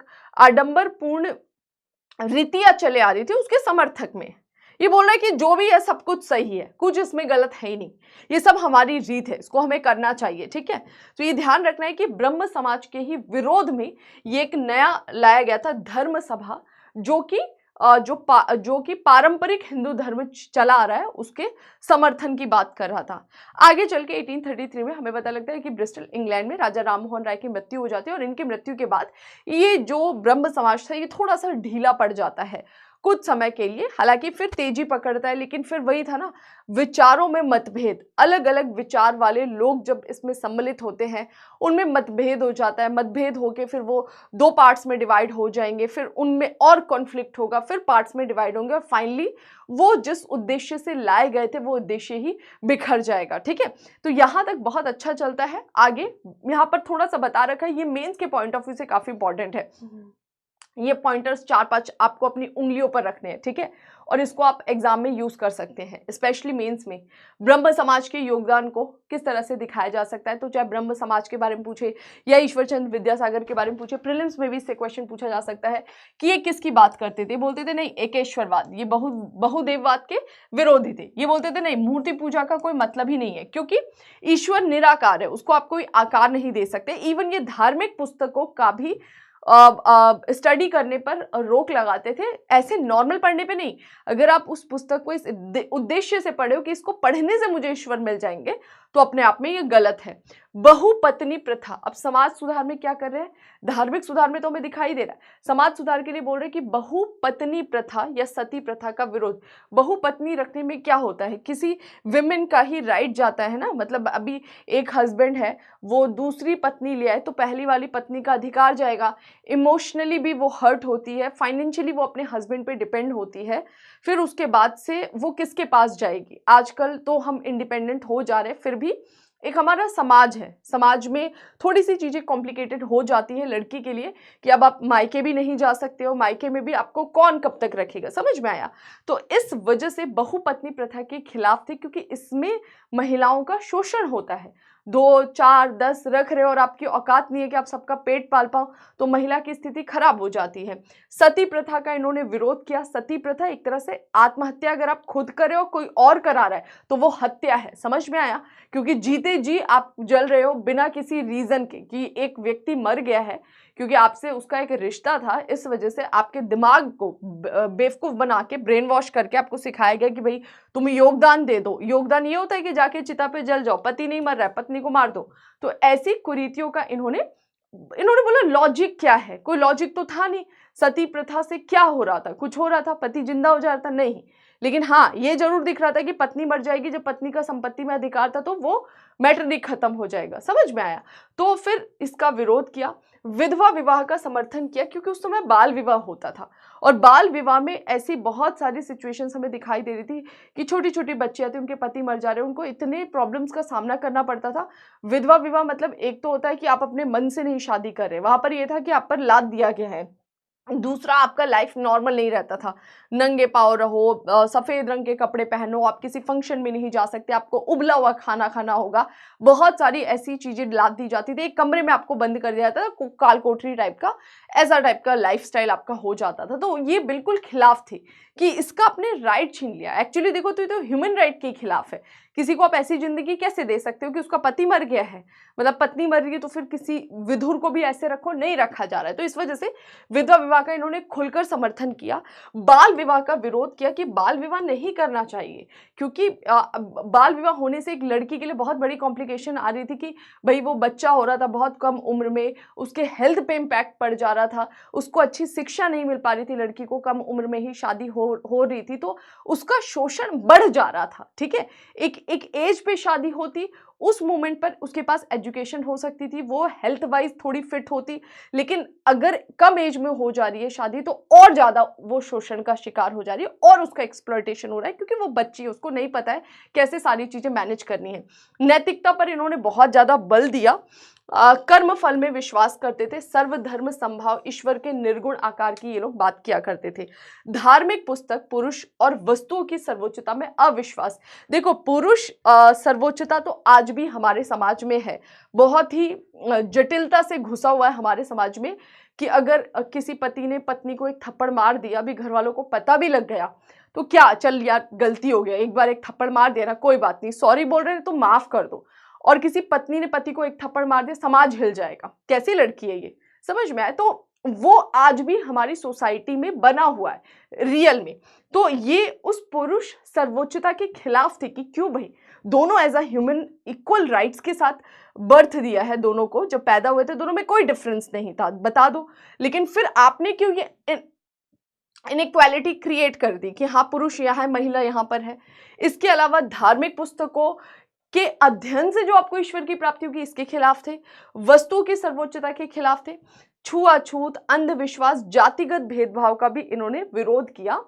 रीतियां चले आ रही थी उसके समर्थक में। ये बोल रहा है कि जो भी है सब कुछ सही है, कुछ इसमें गलत है ही नहीं, ये सब हमारी रीत है, इसको हमें करना चाहिए, ठीक है। तो ये ध्यान रखना है कि ब्रह्म समाज के ही विरोध में ये एक नया लाया गया था धर्म सभा, जो कि पारंपरिक हिंदू धर्म चला आ रहा है उसके समर्थन की बात कर रहा था। आगे चल के 1833 में हमें पता लगता है कि ब्रिस्टल इंग्लैंड में राजा राम मोहन राय की मृत्यु हो जाती है, और इनकी मृत्यु के बाद ये जो ब्रह्म समाज था ये थोड़ा सा ढीला पड़ जाता है। कुछ समय के लिए, हालांकि फिर तेजी पकड़ता है, लेकिन फिर वही था ना, विचारों में मतभेद, अलग अलग विचार वाले लोग जब इसमें सम्मिलित होते हैं उनमें मतभेद हो जाता है, मतभेद होके फिर वो दो पार्ट्स में डिवाइड हो जाएंगे, फिर उनमें और कॉन्फ्लिक्ट होगा, फिर पार्ट्स में डिवाइड होंगे और फाइनली वो जिस उद्देश्य से लाए गए थे वो उद्देश्य ही बिखर जाएगा। ठीक है, तो यहां तक बहुत अच्छा चलता है। आगे यहाँ पर थोड़ा सा बता रखा है, ये मेंस के पॉइंट ऑफ व्यू से काफी इंपॉर्टेंट है। ये पॉइंटर्स 4-5 आपको अपनी उंगलियों पर रखने हैं, ठीक है, और इसको आप एग्जाम में यूज कर सकते हैं, स्पेशली मेंस में। ब्रह्म समाज के योगदान को किस तरह से दिखाया जा सकता है, तो चाहे ब्रह्म समाज के बारे में पूछे या ईश्वरचंद विद्यासागर के बारे में पूछे, प्रीलिम्स में भी इससे क्वेश्चन पूछा जा सकता है कि ये किसकी बात करते थे। बोलते थे नहीं एकेश्वरवाद, ये बहुदेववाद के विरोधी थे। ये बोलते थे नहीं, मूर्ति पूजा का कोई मतलब ही नहीं है, क्योंकि ईश्वर निराकार है, उसको आप कोई आकार नहीं दे सकते। इवन ये धार्मिक पुस्तकों का भी स्टडी करने पर रोक लगाते थे, ऐसे नॉर्मल पढ़ने पे नहीं। अगर आप उस पुस्तक को इस उद्देश्य से पढ़े हो कि इसको पढ़ने से मुझे ईश्वर मिल जाएंगे, तो अपने आप में ये गलत है। बहुपत्नी प्रथा, अब समाज सुधार में क्या कर रहे हैं, धार्मिक सुधार में तो हमें दिखाई दे रहा है, समाज सुधार के लिए बोल रहे हैं कि बहुपत्नी प्रथा या सती प्रथा का विरोध। बहुपत्नी रखने में क्या होता है, किसी विमेन का ही राइट जाता है ना, मतलब अभी एक हस्बैंड है, वो दूसरी पत्नी ले आए तो पहली वाली पत्नी का अधिकार जाएगा, इमोशनली भी वो हर्ट होती है, फाइनेंशियली वो अपने हस्बैंड पे डिपेंड होती है, फिर उसके बाद से वो किसके पास जाएगी। आजकल तो हम इंडिपेंडेंट हो जा रहे हैं, फिर भी एक हमारा समाज है, समाज में थोड़ी सी चीजें कॉम्प्लिकेटेड हो जाती है लड़की के लिए, कि अब आप मायके भी नहीं जा सकते हो, मायके में भी आपको कौन कब तक रखेगा, समझ में आया। तो इस वजह से बहुपत्नी प्रथा के खिलाफ थे, क्योंकि इसमें महिलाओं का शोषण होता है। 2, 4, 10 रख रहे हो और आपकी औकात नहीं है कि आप सबका पेट पाल पाओ, तो महिला की स्थिति खराब हो जाती है। सती प्रथा का इन्होंने विरोध किया। सती प्रथा एक तरह से आत्महत्या, अगर आप खुद करे हो कोई और करा रहा है तो वो हत्या है, समझ में आया, क्योंकि जीते जी आप जल रहे हो बिना किसी रीजन के, कि एक व्यक्ति मर गया है क्योंकि आपसे उसका एक रिश्ता था, इस वजह से आपके दिमाग को बेवकूफ बना के, ब्रेन वॉश करके आपको सिखाया गया कि भाई तुम योगदान दे दो। योगदान ये होता है कि जाके चिता पे जल जाओ, पति नहीं मर रहा है पत्नी को मार दो। तो ऐसी कुरीतियों का इन्होंने बोला लॉजिक क्या है, कोई लॉजिक तो था नहीं। सती प्रथा से क्या हो रहा था, कुछ हो रहा था, पति जिंदा हो जा रहा था, नहीं। लेकिन हाँ, ये जरूर दिख रहा था कि पत्नी मर जाएगी, जब पत्नी का संपत्ति में अधिकार था तो वो मैटर नहीं खत्म हो जाएगा, समझ में आया। तो फिर इसका विरोध किया, विधवा विवाह का समर्थन किया, क्योंकि उस समय बाल विवाह होता था, और बाल विवाह में ऐसी बहुत सारी सिचुएशंस हमें दिखाई दे रही थी कि छोटी छोटी बच्चियां थी, उनके पति मर जा रहे, उनको इतने प्रॉब्लम्स का सामना करना पड़ता था। विधवा विवाह मतलब एक तो होता है कि आप अपने मन से नहीं शादी कर रहे, वहां पर यह था कि आप पर लाद दिया गया है। दूसरा, आपका लाइफ नॉर्मल नहीं रहता था, नंगे पाँव रहो, सफेद रंग के कपड़े पहनो, आप किसी फंक्शन में नहीं जा सकते, आपको उबला हुआ खाना खाना होगा, बहुत सारी ऐसी चीजें लाद दी जाती थी। एक कमरे में आपको बंद कर दिया जाता था, काल कोठरी टाइप का, ऐसा टाइप का लाइफस्टाइल आपका हो जाता था। तो ये बिल्कुल खिलाफ थी कि इसका आपने राइट छीन लिया। एक्चुअली देखो तो ये तो ह्यूमन राइट के खिलाफ है। किसी को आप ऐसी जिंदगी कैसे दे सकते हो कि उसका पति मर गया है, मतलब पत्नी मर गई, तो फिर किसी विधुर को भी ऐसे रखो, नहीं रखा जा रहा है। तो इस वजह से विधवा विवाह का इन्होंने खुलकर समर्थन किया। बाल विवाह का विरोध किया कि बाल विवाह नहीं करना चाहिए, क्योंकि बाल विवाह होने से एक लड़की के लिए बहुत बड़ी कॉम्प्लिकेशन आ रही थी कि भाई वो बच्चा हो रहा था बहुत कम उम्र में, उसके हेल्थ पे इम्पैक्ट पड़ जा रहा था, उसको अच्छी शिक्षा नहीं मिल पा रही थी, लड़की को कम उम्र में ही शादी हो रही थी, तो उसका शोषण बढ़ जा रहा था। ठीक है, एक एज पे शादी होती, उस मोमेंट पर उसके पास एजुकेशन हो सकती थी, वो हेल्थ वाइज थोड़ी फिट होती, लेकिन अगर कम एज में हो जा रही है शादी तो और ज्यादा वो शोषण का शिकार हो जा रही है और उसका एक्सप्लॉयटेशन हो रहा है, क्योंकि वो बच्ची है, उसको नहीं पता है कैसे सारी चीजें मैनेज करनी है। नैतिकता पर इन्होंने बहुत ज्यादा बल दिया। कर्म फल में विश्वास करते थे, सर्वधर्म संभाव, ईश्वर के निर्गुण आकार की ये लोग बात किया करते थे। धार्मिक पुस्तक, पुरुष और वस्तुओं की सर्वोच्चता में अविश्वास। देखो, पुरुष सर्वोच्चता तो आज भी हमारे समाज में है, बहुत ही जटिलता से घुसा हुआ है हमारे समाज में, कि अगर किसी पति ने पत्नी को एक थप्पड़ मार दिया, अभी घर वालों को पता भी लग गया, तो क्या, चल यार गलती हो गया, एक बार एक थप्पड़ मार दिया ना, कोई बात नहीं, सॉरी बोल रहे हैं तो माफ कर दो। और किसी पत्नी ने पति को एक थप्पड़ मार दिया, समाज हिल जाएगा, कैसी लड़की है ये, समझ में आए। तो वो आज भी हमारी सोसाइटी में बना हुआ है रियल में। तो ये उस पुरुष सर्वोच्चता के खिलाफ थे कि क्यों भाई, दोनों as a human equal rights के साथ बर्थ दिया है, दोनों को जब पैदा हुए थे दोनों में कोई डिफरेंस नहीं था, बता दो, लेकिन फिर आपने क्यों ये इनइक्वालिटी क्रिएट कर दी कि हाँ पुरुष यहाँ है, महिला यहाँ पर है। इसके अलावा धार्मिक पुस्तकों के अध्ययन से जो आपको ईश्वर की प्राप्ति होगी, इसके खिलाफ थे। वस्तुओं की सर्वोच्चता के खिलाफ थे। छुआछूत, अंधविश्वास, जातिगत भेदभाव का भी इन्होंने विरोध किया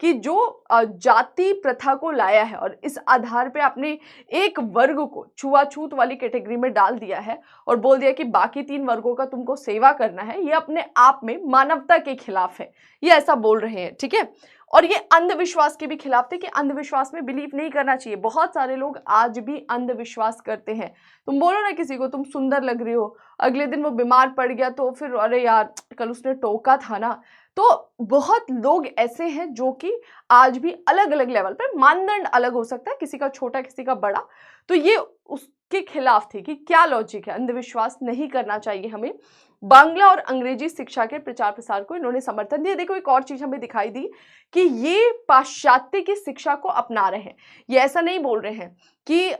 कि जो जाति प्रथा को लाया है और इस आधार पे आपने एक वर्ग को छुआछूत वाली कैटेगरी में डाल दिया है और बोल दिया कि बाकी 3 वर्गों का तुमको सेवा करना है, ये अपने आप में मानवता के खिलाफ है, ये ऐसा बोल रहे हैं, ठीक है। और ये अंधविश्वास के भी खिलाफ थे कि अंधविश्वास में बिलीव नहीं करना चाहिए। बहुत सारे लोग आज भी अंधविश्वास करते हैं। तुम बोलो ना किसी को तुम सुंदर लग रही हो, अगले दिन वो बीमार पड़ गया तो फिर अरे यार कल उसने टोका था ना। तो बहुत लोग ऐसे हैं जो कि आज भी अलग अलग लेवल पर, मानदंड अलग हो सकता है, किसी का छोटा किसी का बड़ा, तो ये उसके खिलाफ थी कि क्या लॉजिक है, अंधविश्वास नहीं करना चाहिए हमें। बांग्ला और अंग्रेजी शिक्षा के प्रचार प्रसार को इन्होंने समर्थन दिया। देखो एक और चीज हमें दिखाई दी कि ये पाश्चात्य की शिक्षा को अपना रहे हैं। ये ऐसा नहीं बोल रहे हैं कि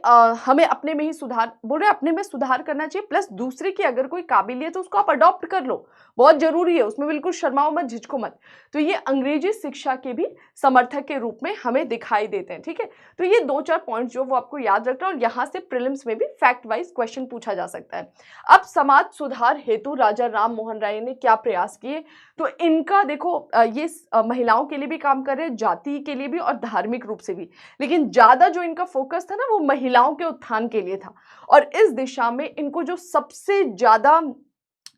हमें अपने में ही सुधार, बोल रहे अपने में सुधार करना चाहिए, प्लस दूसरे की अगर कोई काबिलियत है उसको आप अडॉप्ट कर लो, बहुत जरूरी है, उसमें बिल्कुल शर्माओ मत, झिझको मत। तो ये अंग्रेजी शिक्षा के भी समर्थक के रूप में हमें दिखाई देते हैं, ठीक है। तो ये 2-4 पॉइंट जो वो आपको याद रखना, और यहाँ से प्रीलिम्स में भी फैक्ट वाइज क्वेश्चन पूछा जा सकता है। अब समाज सुधार हेतु राजा राम मोहन राय ने क्या प्रयास किए, तो इनका देखो ये महिलाओं के लिए भी काम कर रहे हैं, जाति के लिए भी और धार्मिक रूप से भी, लेकिन ज्यादा जो इनका फोकस था ना वो महिलाओं के उत्थान के लिए था। और इस दिशा में इनको जो सबसे ज्यादा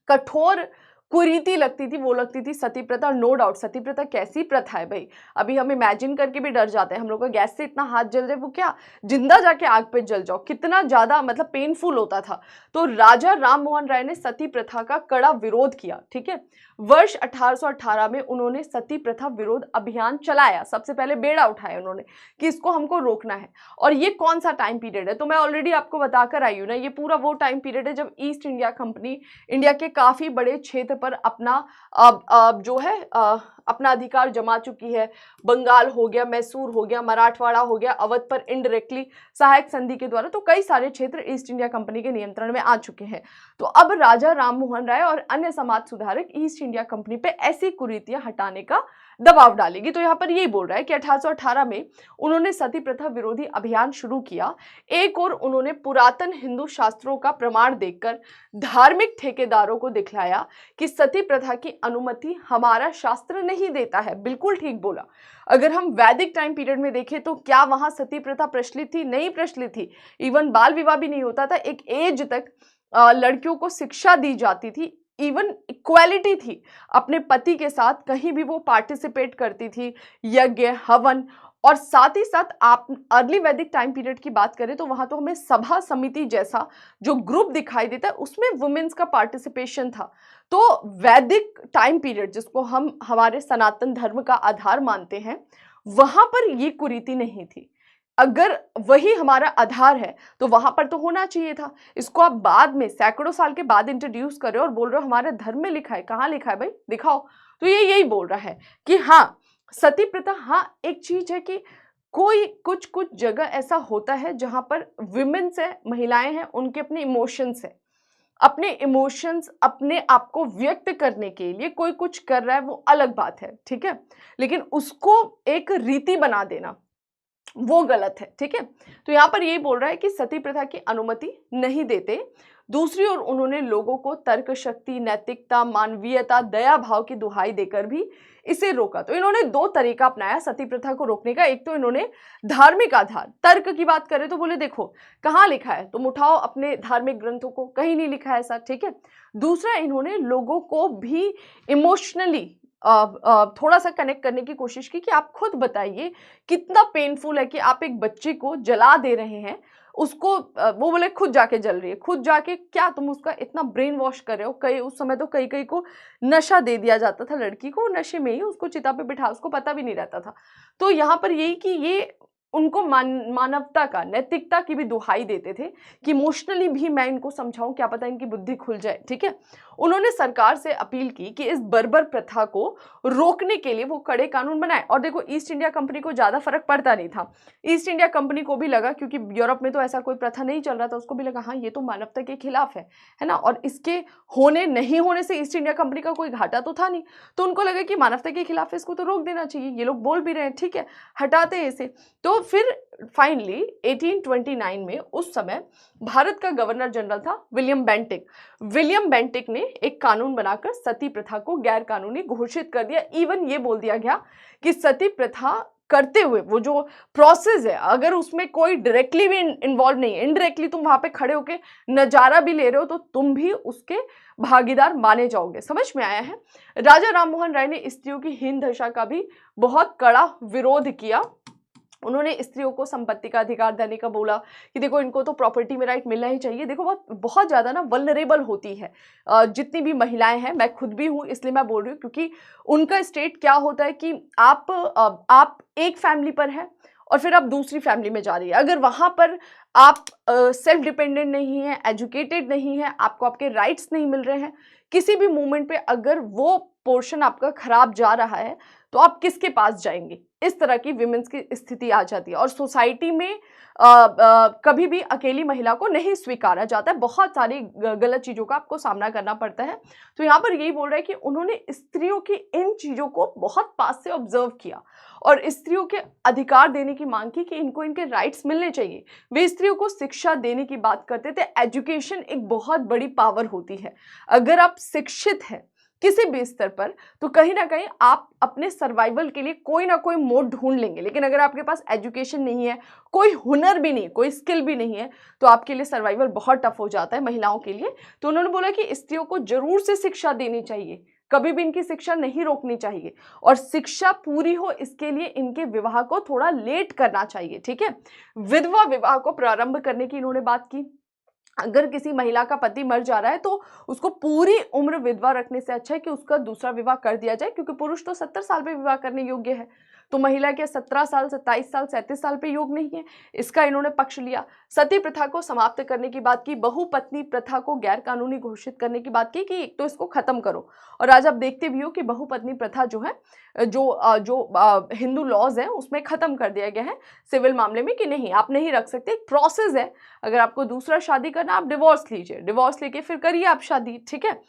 कठोर कुरीति लगती थी वो लगती थी सती प्रथा। नो डाउट सती प्रथा कैसी प्रथा है भाई, अभी हम इमेजिन करके भी डर जाते हैं। हम लोग का गैस से इतना हाथ जल जाए, वो क्या जिंदा जाके आग पे जल जाओ, कितना ज्यादा मतलब पेनफुल होता था। तो राजा राम मोहन राय ने सती प्रथा का कड़ा विरोध किया, ठीक है। वर्ष 1818 में उन्होंने सती प्रथा विरोध अभियान चलाया, सबसे पहले बेड़ा उठाया उन्होंने कि इसको हमको रोकना है। और ये कौन सा टाइम पीरियड है, तो मैं ऑलरेडी आपको बताकर आई हूँ ना, ये पूरा वो टाइम पीरियड है जब ईस्ट इंडिया कंपनी इंडिया के काफी बड़े क्षेत्र पर अपना जो है अपना अधिकार जमा चुकी है। बंगाल हो गया, मैसूर हो गया, मराठवाड़ा हो गया, अवध पर इनडायरेक्टली सहायक संधि के द्वारा, तो कई सारे क्षेत्र ईस्ट इंडिया कंपनी के नियंत्रण में आ चुके हैं। तो अब राजा राम मोहन राय और अन्य समाज सुधारक ईस्ट इंडिया कंपनी पे ऐसी कुरीतियां हटाने का दबाव डालेगी। तो यहाँ पर यही बोल रहा है कि 1818 में उन्होंने सती प्रथा विरोधी अभियान शुरू किया। एक और उन्होंने पुरातन हिंदू शास्त्रों का प्रमाण देखकर धार्मिक ठेकेदारों को दिखलाया कि सती प्रथा की अनुमति हमारा शास्त्र नहीं देता है। बिल्कुल ठीक बोला। अगर हम वैदिक टाइम पीरियड में देखें तो क्या वहां सती प्रथा प्रचलित थी? नहीं प्रचलित थी। इवन बाल विवाह भी नहीं होता था। एक एज तक लड़कियों को शिक्षा दी जाती थी, इवन इक्वालिटी थी, अपने पति के साथ कहीं भी वो पार्टिसिपेट करती थी, यज्ञ हवन। और साथ ही साथ आप अर्ली वैदिक टाइम पीरियड की बात करें तो वहां तो हमें सभा समिति जैसा जो ग्रुप दिखाई देता है उसमें वुमेन्स का पार्टिसिपेशन था। तो वैदिक टाइम पीरियड जिसको हम हमारे सनातन धर्म का आधार मानते हैं, वहां पर ये कुरीति नहीं थी। अगर वही हमारा आधार है तो वहां पर तो होना चाहिए था। इसको आप बाद में सैकड़ों साल के बाद इंट्रोड्यूस कर रहे हो और बोल रहे हो हमारे धर्म में लिखा है। कहाँ लिखा है भाई, दिखाओ। तो ये यही बोल रहा है कि हाँ सती प्रथा, हाँ एक चीज है कि कोई कुछ कुछ जगह ऐसा होता है जहां पर विमेन्स है, महिलाएं हैं, उनके अपने इमोशंस है, अपने इमोशंस अपने आप को व्यक्त करने के लिए कोई कुछ कर रहा है, वो अलग बात है, ठीक है। लेकिन उसको एक रीति बना देना वो गलत है, ठीक है। तो यहां पर यही बोल रहा है कि सती प्रथा की अनुमति नहीं देते। दूसरी ओर उन्होंने लोगों को तर्क शक्ति, नैतिकता, मानवीयता, दया भाव की दुहाई देकर भी इसे रोका। तो इन्होंने 2 तरीका अपनाया सती प्रथा को रोकने का। एक तो इन्होंने धार्मिक आधार, तर्क की बात करें तो बोले देखो कहाँ लिखा है, तुम उठाओ अपने धार्मिक ग्रंथों को, कहीं नहीं लिखा है ऐसा, ठीक है। दूसरा इन्होंने लोगों को भी इमोशनली थोड़ा सा कनेक्ट करने की कोशिश की कि आप खुद बताइए कितना पेनफुल है कि आप एक बच्चे को जला दे रहे हैं, उसको वो बोले खुद जाके जल रही है, खुद जाके क्या तुम उसका इतना ब्रेन वॉश कर रहे हो। कई उस समय तो कई कई को नशा दे दिया जाता था, लड़की को नशे में ही उसको चिता पे बिठा, उसको पता भी नहीं रहता था। तो यहाँ पर यही कि ये उनको मानवता का, नैतिकता की भी दुहाई देते थे कि इमोशनली भी मैं इनको समझाऊं, क्या पता इनकी बुद्धि खुल जाए। ठीक है, उन्होंने सरकार से अपील की कि इस बर्बर प्रथा को रोकने के लिए वो कड़े कानून बनाए। और देखो, ईस्ट इंडिया कंपनी को ज्यादा फर्क पड़ता नहीं था। ईस्ट इंडिया कंपनी को भी लगा, क्योंकि यूरोप में तो ऐसा कोई प्रथा नहीं चल रहा था, उसको भी लगा हाँ ये तो मानवता के खिलाफ है ना, और इसके होने नहीं होने से ईस्ट इंडिया कंपनी का कोई घाटा तो था नहीं। तो उनको लगा कि मानवता के खिलाफ है, इसको तो रोक देना चाहिए, ये लोग बोल भी रहे हैं, ठीक है हटाते हैं इसे। तो फिर फाइनली 1829 में उस समय भारत का गवर्नर जनरल था विलियम बेंटिक। विलियम बेंटिक ने एक कानून बनाकर सती प्रथा को गैर कानूनी घोषित कर दिया। इवन ये बोल दिया गया कि सती प्रथा करते हुए वो जो प्रोसेस है, अगर उसमें कोई डायरेक्टली भी इन्वॉल्व नहीं है, इनडायरेक्टली तुम वहां पे खड़े होके नजारा भी ले रहे हो, तो तुम भी उसके भागीदार माने जाओगे। समझ में आया है। राजा राममोहन राय ने स्त्रियों की हीन दशा का भी बहुत कड़ा विरोध किया। उन्होंने स्त्रियों को संपत्ति का अधिकार देने का बोला कि देखो इनको तो प्रॉपर्टी में राइट मिलना ही चाहिए। देखो बहुत ज्यादा ना वल्नरेबल होती है जितनी भी महिलाएं हैं, मैं खुद भी हूं इसलिए मैं बोल रही हूँ, क्योंकि उनका स्टेट क्या होता है कि आप एक फैमिली पर है और फिर आप दूसरी फैमिली में जा रही है। अगर वहां पर आप सेल्फ डिपेंडेंट नहीं है, एजुकेटेड नहीं है, आपको आपके राइट्स नहीं मिल रहे हैं, किसी भी मोमेंट पे अगर वो पोर्शन आपका खराब जा रहा है तो आप किसके पास जाएंगे। इस तरह की विमेंस की स्थिति आ जाती है और सोसाइटी में कभी भी अकेली महिला को नहीं स्वीकारा जाता है। बहुत सारी गलत चीजों का आपको सामना करना पड़ता है। तो यहाँ पर यही बोल रहा है कि उन्होंने स्त्रियों की इन चीजों को बहुत पास से ऑब्जर्व किया और स्त्रियों के अधिकार देने की मांग की कि इनको इनके राइट्स मिलने चाहिए। वे स्त्रियों को शिक्षा देने की बात करते थे। एजुकेशन एक बहुत बड़ी पावर होती है। अगर आप शिक्षित हैं किसी भी स्तर पर, तो कहीं ना कहीं आप अपने सर्वाइवल के लिए कोई ना कोई मोड ढूंढ लेंगे। लेकिन अगर आपके पास एजुकेशन नहीं है, कोई हुनर भी नहीं, कोई स्किल भी नहीं है, तो आपके लिए सर्वाइवल बहुत टफ हो जाता है महिलाओं के लिए। तो उन्होंने बोला कि स्त्रियों को जरूर से शिक्षा देनी चाहिए, कभी भी इनकी शिक्षा नहीं रोकनी चाहिए और शिक्षा पूरी हो इसके लिए इनके विवाह को थोड़ा लेट करना चाहिए। ठीक है, विधवा विवाह को प्रारंभ करने की इन्होंने बात की। अगर किसी महिला का पति मर जा रहा है तो उसको पूरी उम्र विधवा रखने से अच्छा है कि उसका दूसरा विवाह कर दिया जाए, क्योंकि पुरुष तो 70 साल पे विवाह करने योग्य है, तो महिला के 17 साल, 27 साल, 37 साल पे योग नहीं है। इसका इन्होंने पक्ष लिया। सती प्रथा को समाप्त करने की बात की। बहुपत्नी प्रथा को गैर कानूनी घोषित करने की बात की कि एक तो इसको खत्म करो। और आज आप देखते भी हो कि बहुपत्नी प्रथा जो है, जो हिंदू लॉज है उसमें खत्म कर दिया गया है सिविल मामले में कि नहीं, आप नहीं रख सकते। एक प्रोसेस है, अगर आपको दूसरा शादी करना आप डिवोर्स लीजिए, डिवोर्स लेके फिर करिए आप शादी। ठीक है,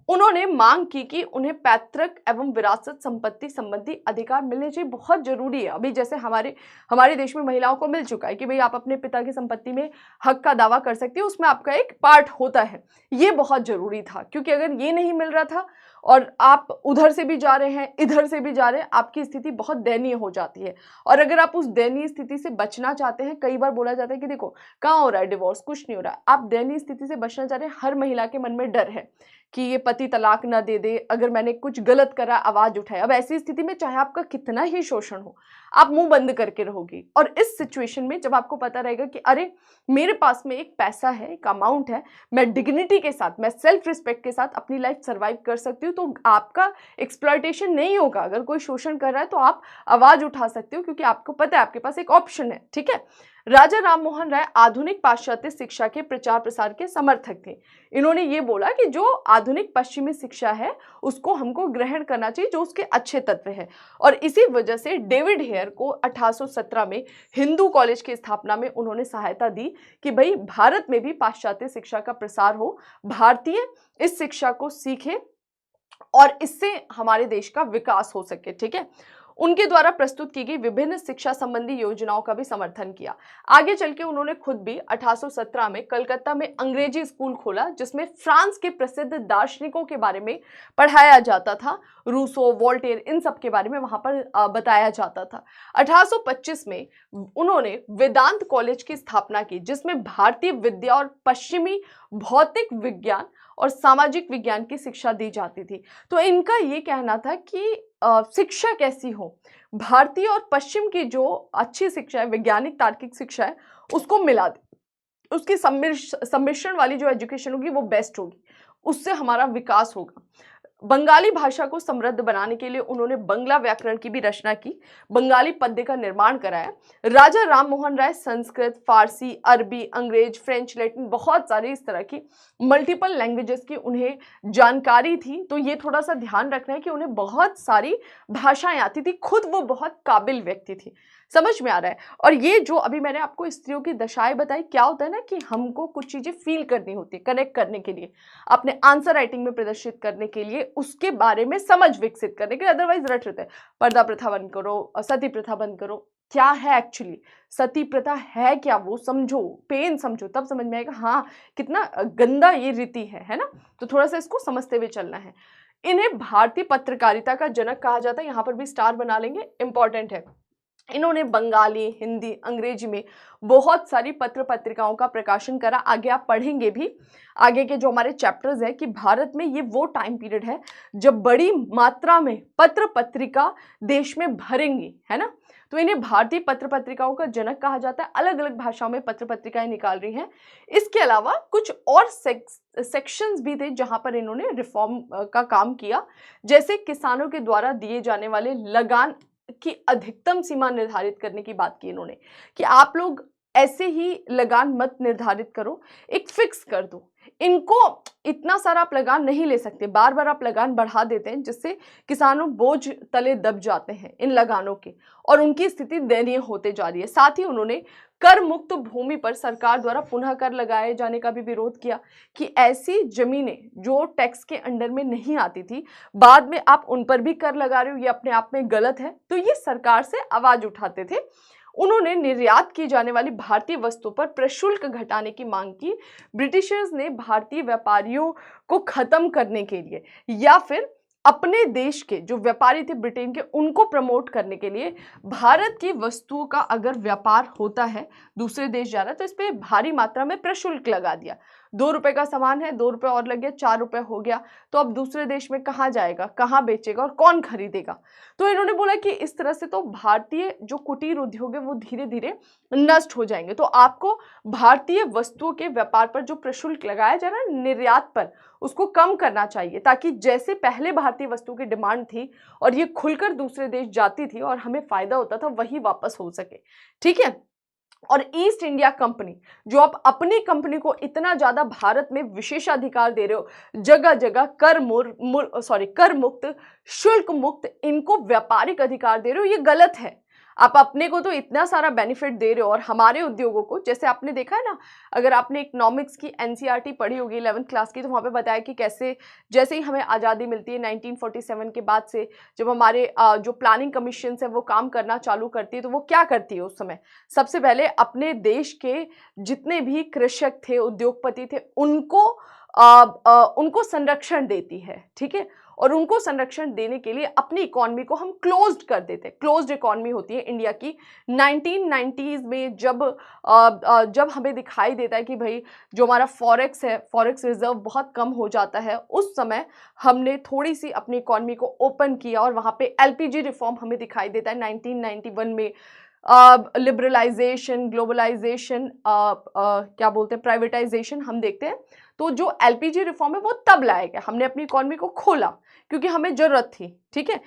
उन्होंने मांग की कि उन्हें पैतृक एवं विरासत संपत्ति संबंधी अधिकार मिलने चाहिए। बहुत जरूरी है। अभी जैसे हमारे देश में महिलाओं को मिल चुका है कि भाई आप अपने पिता की संपत्ति में हक का दावा कर सकती हो, उसमें आपका एक पार्ट होता है। ये बहुत जरूरी था, क्योंकि अगर ये नहीं मिल रहा था और आप उधर से भी जा रहे हैं, इधर से भी जा रहे हैं, आपकी स्थिति बहुत दयनीय हो जाती है। और अगर आप उस दयनीय स्थिति से बचना चाहते हैं, कई बार बोला जाता है कि देखो कहाँ हो रहा है डिवोर्स, कुछ नहीं हो रहा, आप दयनीय स्थिति से बचना चाह रहे हैं। हर महिला के मन में डर है कि ये पति तलाक ना दे दे, अगर मैंने कुछ गलत करा, आवाज उठाए। अब ऐसी स्थिति में चाहे आपका कितना ही शोषण हो, आप मुंह बंद करके रहोगी। और इस सिचुएशन में जब आपको पता रहेगा कि अरे मेरे पास में एक पैसा है, एक अमाउंट है, मैं डिग्निटी के साथ, मैं सेल्फ रिस्पेक्ट के साथ अपनी लाइफ सर्वाइव कर सकती हूँ, तो आपका एक्सप्लॉयटेशन नहीं होगा। अगर कोई शोषण कर रहा है तो आप आवाज उठा सकते हो, क्योंकि आपको पता है आपके पास एक ऑप्शन है। ठीक है, राजा राममोहन राय आधुनिक पाश्चात्य शिक्षा के प्रचार प्रसार के समर्थक थे। इन्होंने ये बोला कि जो आधुनिक पश्चिमी शिक्षा है उसको हमको ग्रहण करना चाहिए, जो उसके अच्छे तत्व है। और इसी वजह से डेविड हेयर को 1817 में हिंदू कॉलेज की स्थापना में उन्होंने सहायता दी कि भाई भारत में भी पाश्चात्य शिक्षा का प्रसार हो, भारतीय इस शिक्षा को सीखे और इससे हमारे देश का विकास हो सके। ठीक है, उनके द्वारा प्रस्तुत की गई विभिन्न शिक्षा संबंधी योजनाओं का भी समर्थन किया। आगे चल के उन्होंने खुद भी 1817 में कलकत्ता में अंग्रेजी स्कूल खोला, जिसमें फ्रांस के प्रसिद्ध दार्शनिकों के बारे में पढ़ाया जाता था। रूसो, वोल्टेयर, इन सब के बारे में वहां पर बताया जाता था। 1825 में उन्होंने वेदांत कॉलेज की स्थापना की, जिसमें भारतीय विद्या और पश्चिमी भौतिक विज्ञान और सामाजिक विज्ञान की शिक्षा दी जाती थी। तो इनका ये कहना था कि शिक्षा कैसी हो, भारतीय और पश्चिम की जो अच्छी शिक्षा है, वैज्ञानिक तार्किक शिक्षा है, उसको मिला दे, उसकी सम्मिश्रण वाली जो एजुकेशन होगी वो बेस्ट होगी, उससे हमारा विकास होगा। बंगाली भाषा को समृद्ध बनाने के लिए उन्होंने बंगला व्याकरण की भी रचना की, बंगाली पद्य का निर्माण कराया। राजा राम मोहन राय संस्कृत, फारसी, अरबी, अंग्रेज, फ्रेंच, लैटिन, बहुत सारी इस तरह की मल्टीपल लैंग्वेजेस की उन्हें जानकारी थी। तो ये थोड़ा सा ध्यान रखना है कि उन्हें बहुत सारी भाषाएं आती थी, खुद वो बहुत काबिल व्यक्ति थी। समझ में आ रहा है। और ये जो अभी मैंने आपको स्त्रियों की दशाएं बताई, क्या होता है ना कि हमको कुछ चीजें फील करनी होती है, कनेक्ट करने के लिए, अपने आंसर राइटिंग में प्रदर्शित करने के लिए, उसके बारे में समझ विकसित करने के लिए। अदरवाइज रट रहते हैं, पर्दा प्रथा बंद करो, सती प्रथा बंद करो, क्या है एक्चुअली सती प्रथा है क्या, वो समझो, पेन समझो, तब समझ में आएगा हाँ कितना गंदा ये रीति है ना। तो थोड़ा सा इसको समझते हुए चलना है। इन्हें भारतीय पत्रकारिता का जनक कहा जाता है, यहां पर भी स्टार बना लेंगे, इंपॉर्टेंट है। इन्होंने बंगाली, हिंदी, अंग्रेजी में बहुत सारी पत्र पत्रिकाओं का प्रकाशन करा। आगे आप पढ़ेंगे भी, आगे के जो हमारे चैप्टर्स हैं, कि भारत में ये वो टाइम पीरियड है जब बड़ी मात्रा में पत्र पत्रिका देश में भरेंगी, है ना। तो इन्हें भारतीय पत्र पत्रिकाओं का जनक कहा जाता है। अलग अलग भाषाओं में पत्र पत्रिकाएं निकाल रही हैं। इसके अलावा कुछ और सेक्शंस भी थे जहां पर इन्होंने रिफॉर्म का काम किया, जैसे किसानों के द्वारा दिए जाने वाले लगान की अधिकतम सीमा निर्धारित करने की बात की इन्होंने, कि आप लोग ऐसे ही लगान मत निर्धारित करो, एक फिक्स कर दो। इनको इतना सारा आप लगान नहीं ले सकते, बार बार आप लगान बढ़ा देते हैं, जिससे किसानों बोझ तले दब जाते हैं इन लगानों के, और उनकी स्थिति दयनीय होते जा रही है। साथ ही उन्होंने कर मुक्त भूमि पर सरकार द्वारा पुनः कर लगाए जाने का भी विरोध किया, कि ऐसी जमीनें जो टैक्स के अंडर में नहीं आती थी, बाद में आप उन पर भी कर लगा रहे हो, ये अपने आप में गलत है। तो ये सरकार से आवाज उठाते थे। उन्होंने निर्यात की जाने वाली भारतीय वस्तुओं पर प्रशुल्क घटाने की मांग की। ब्रिटिशर्स ने भारतीय व्यापारियों को खत्म करने के लिए, या फिर अपने देश के जो व्यापारी थे ब्रिटेन के, उनको प्रमोट करने के लिए, भारत की वस्तुओं का अगर व्यापार होता है, दूसरे देश जा रहा है, तो इस पे भारी मात्रा में प्रशुल्क लगा दिया। 2 रुपए का सामान है, 2 रुपए और लग गया, 4 रुपए हो गया। तो अब दूसरे देश में कहाँ जाएगा, कहाँ बेचेगा और कौन खरीदेगा। तो इन्होंने बोला कि इस तरह से तो भारतीय जो कुटीर उद्योग है वो धीरे धीरे नष्ट हो जाएंगे। तो आपको भारतीय वस्तुओं के व्यापार पर जो प्रशुल्क लगाया जा रहा है निर्यात पर, उसको कम करना चाहिए, ताकि जैसे पहले भारतीय वस्तुओं की डिमांड थी और ये खुलकर दूसरे देश जाती थी और हमें फायदा होता था, वही वापस हो सके। ठीक है। और ईस्ट इंडिया कंपनी, जो आप अपनी कंपनी को इतना ज्यादा भारत में विशेषाधिकार दे रहे हो, जगह जगह कर मुक्त, शुल्क मुक्त इनको व्यापारिक अधिकार दे रहे हो, ये गलत है। आप अपने को तो इतना सारा बेनिफिट दे रहे हो, और हमारे उद्योगों को, जैसे आपने देखा है ना, अगर आपने इकोनॉमिक्स की एनसीईआरटी पढ़ी होगी 11th क्लास की, तो वहां पे बताया कि कैसे जैसे ही हमें आज़ादी मिलती है 1947 के बाद से, जब हमारे जो प्लानिंग कमीशन है वो काम करना चालू करती है, तो वो क्या करती है उस समय, सबसे पहले अपने देश के जितने भी कृषक थे, उद्योगपति थे, उनको संरक्षण देती है। ठीक है। और उनको संरक्षण देने के लिए अपनी इकोनॉमी को हम क्लोज्ड कर देते हैं। क्लोज्ड इकोनॉमी होती है इंडिया की। 1990s में जब हमें दिखाई देता है कि भाई जो हमारा फॉरेक्स है, फॉरेक्स रिजर्व बहुत कम हो जाता है, उस समय हमने थोड़ी सी अपनी इकोनॉमी को ओपन किया, और वहां पे एलपीजी रिफॉर्म हमें दिखाई देता है 1991 में। लिबरलाइजेशन, ग्लोबलाइजेशन, क्या बोलते हैं, प्राइवेटाइजेशन हम देखते हैं। तो जो एलपीजी रिफॉर्म है वो तब लाया गया, हमने अपनी इकोनॉमी को खोला क्योंकि हमें जरूरत थी। ठीक है।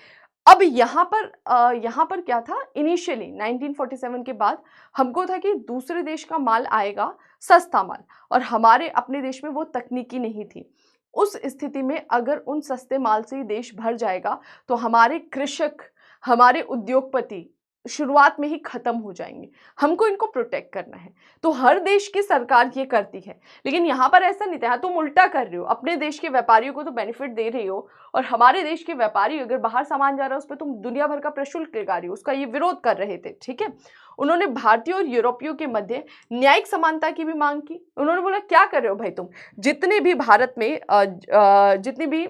अब यहाँ पर क्या था, इनिशियली 1947 के बाद हमको था कि दूसरे देश का माल आएगा, सस्ता माल, और हमारे अपने देश में वो तकनीकी नहीं थी। उस स्थिति में अगर उन सस्ते माल से ही देश भर जाएगा, तो हमारे कृषक, हमारे उद्योगपति शुरुआत में ही खत्म हो जाएंगे। हमको इनको प्रोटेक्ट करना है। तो हर देश की सरकार ये करती है, लेकिन यहाँ पर ऐसा नहीं था, तुम उल्टा कर रहे हो। अपने देश के व्यापारियों को तो बेनिफिट दे रही हो, और हमारे देश के व्यापारी अगर बाहर सामान जा रहा है उस पर तुम दुनिया भर का प्रशुल्क लगा रही हो, उसका ये विरोध कर रहे थे। ठीक है। उन्होंने भारतीय और यूरोपियों के मध्य न्यायिक समानता की भी मांग की। उन्होंने बोला क्या कर रहे हो भाई तुम, जितने भी भारत में जितने भी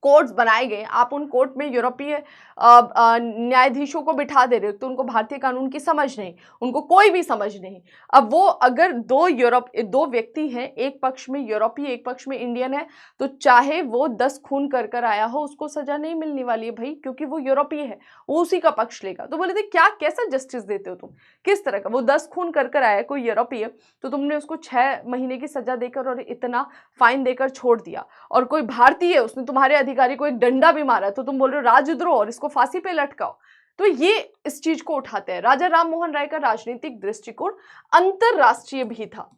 कोर्ट्स बनाए गए, आप उन कोर्ट में यूरोपीय न्यायाधीशों को बिठा दे रहे हो, तो उनको भारतीय कानून की समझ नहीं, उनको कोई भी समझ नहीं। अब वो अगर दो व्यक्ति हैं, एक पक्ष में यूरोपीय एक पक्ष में इंडियन है, तो चाहे वो 10 खून कर आया हो, उसको सजा नहीं मिलने वाली है भाई, क्योंकि वो यूरोपीय है, वो उसी का पक्ष लेगा। तो बोले थे क्या, कैसा जस्टिस देते हो तुम, किस तरह का। वो 10 खून कर आया कोई यूरोपीय, तो तुमने उसको 6 महीने की सजा देकर और इतना फाइन देकर छोड़ दिया, और कोई भारतीय उसने तुम्हारे अधिकारी को एक डंडा भी मारा तो तुम बोल रहे हो राजद्रोह और इसको फांसी पे लटकाओ। तो ये इस चीज को उठाते हैं। राजा राम मोहन राय का राजनीतिक दृष्टिकोण अंतरराष्ट्रीय भी था।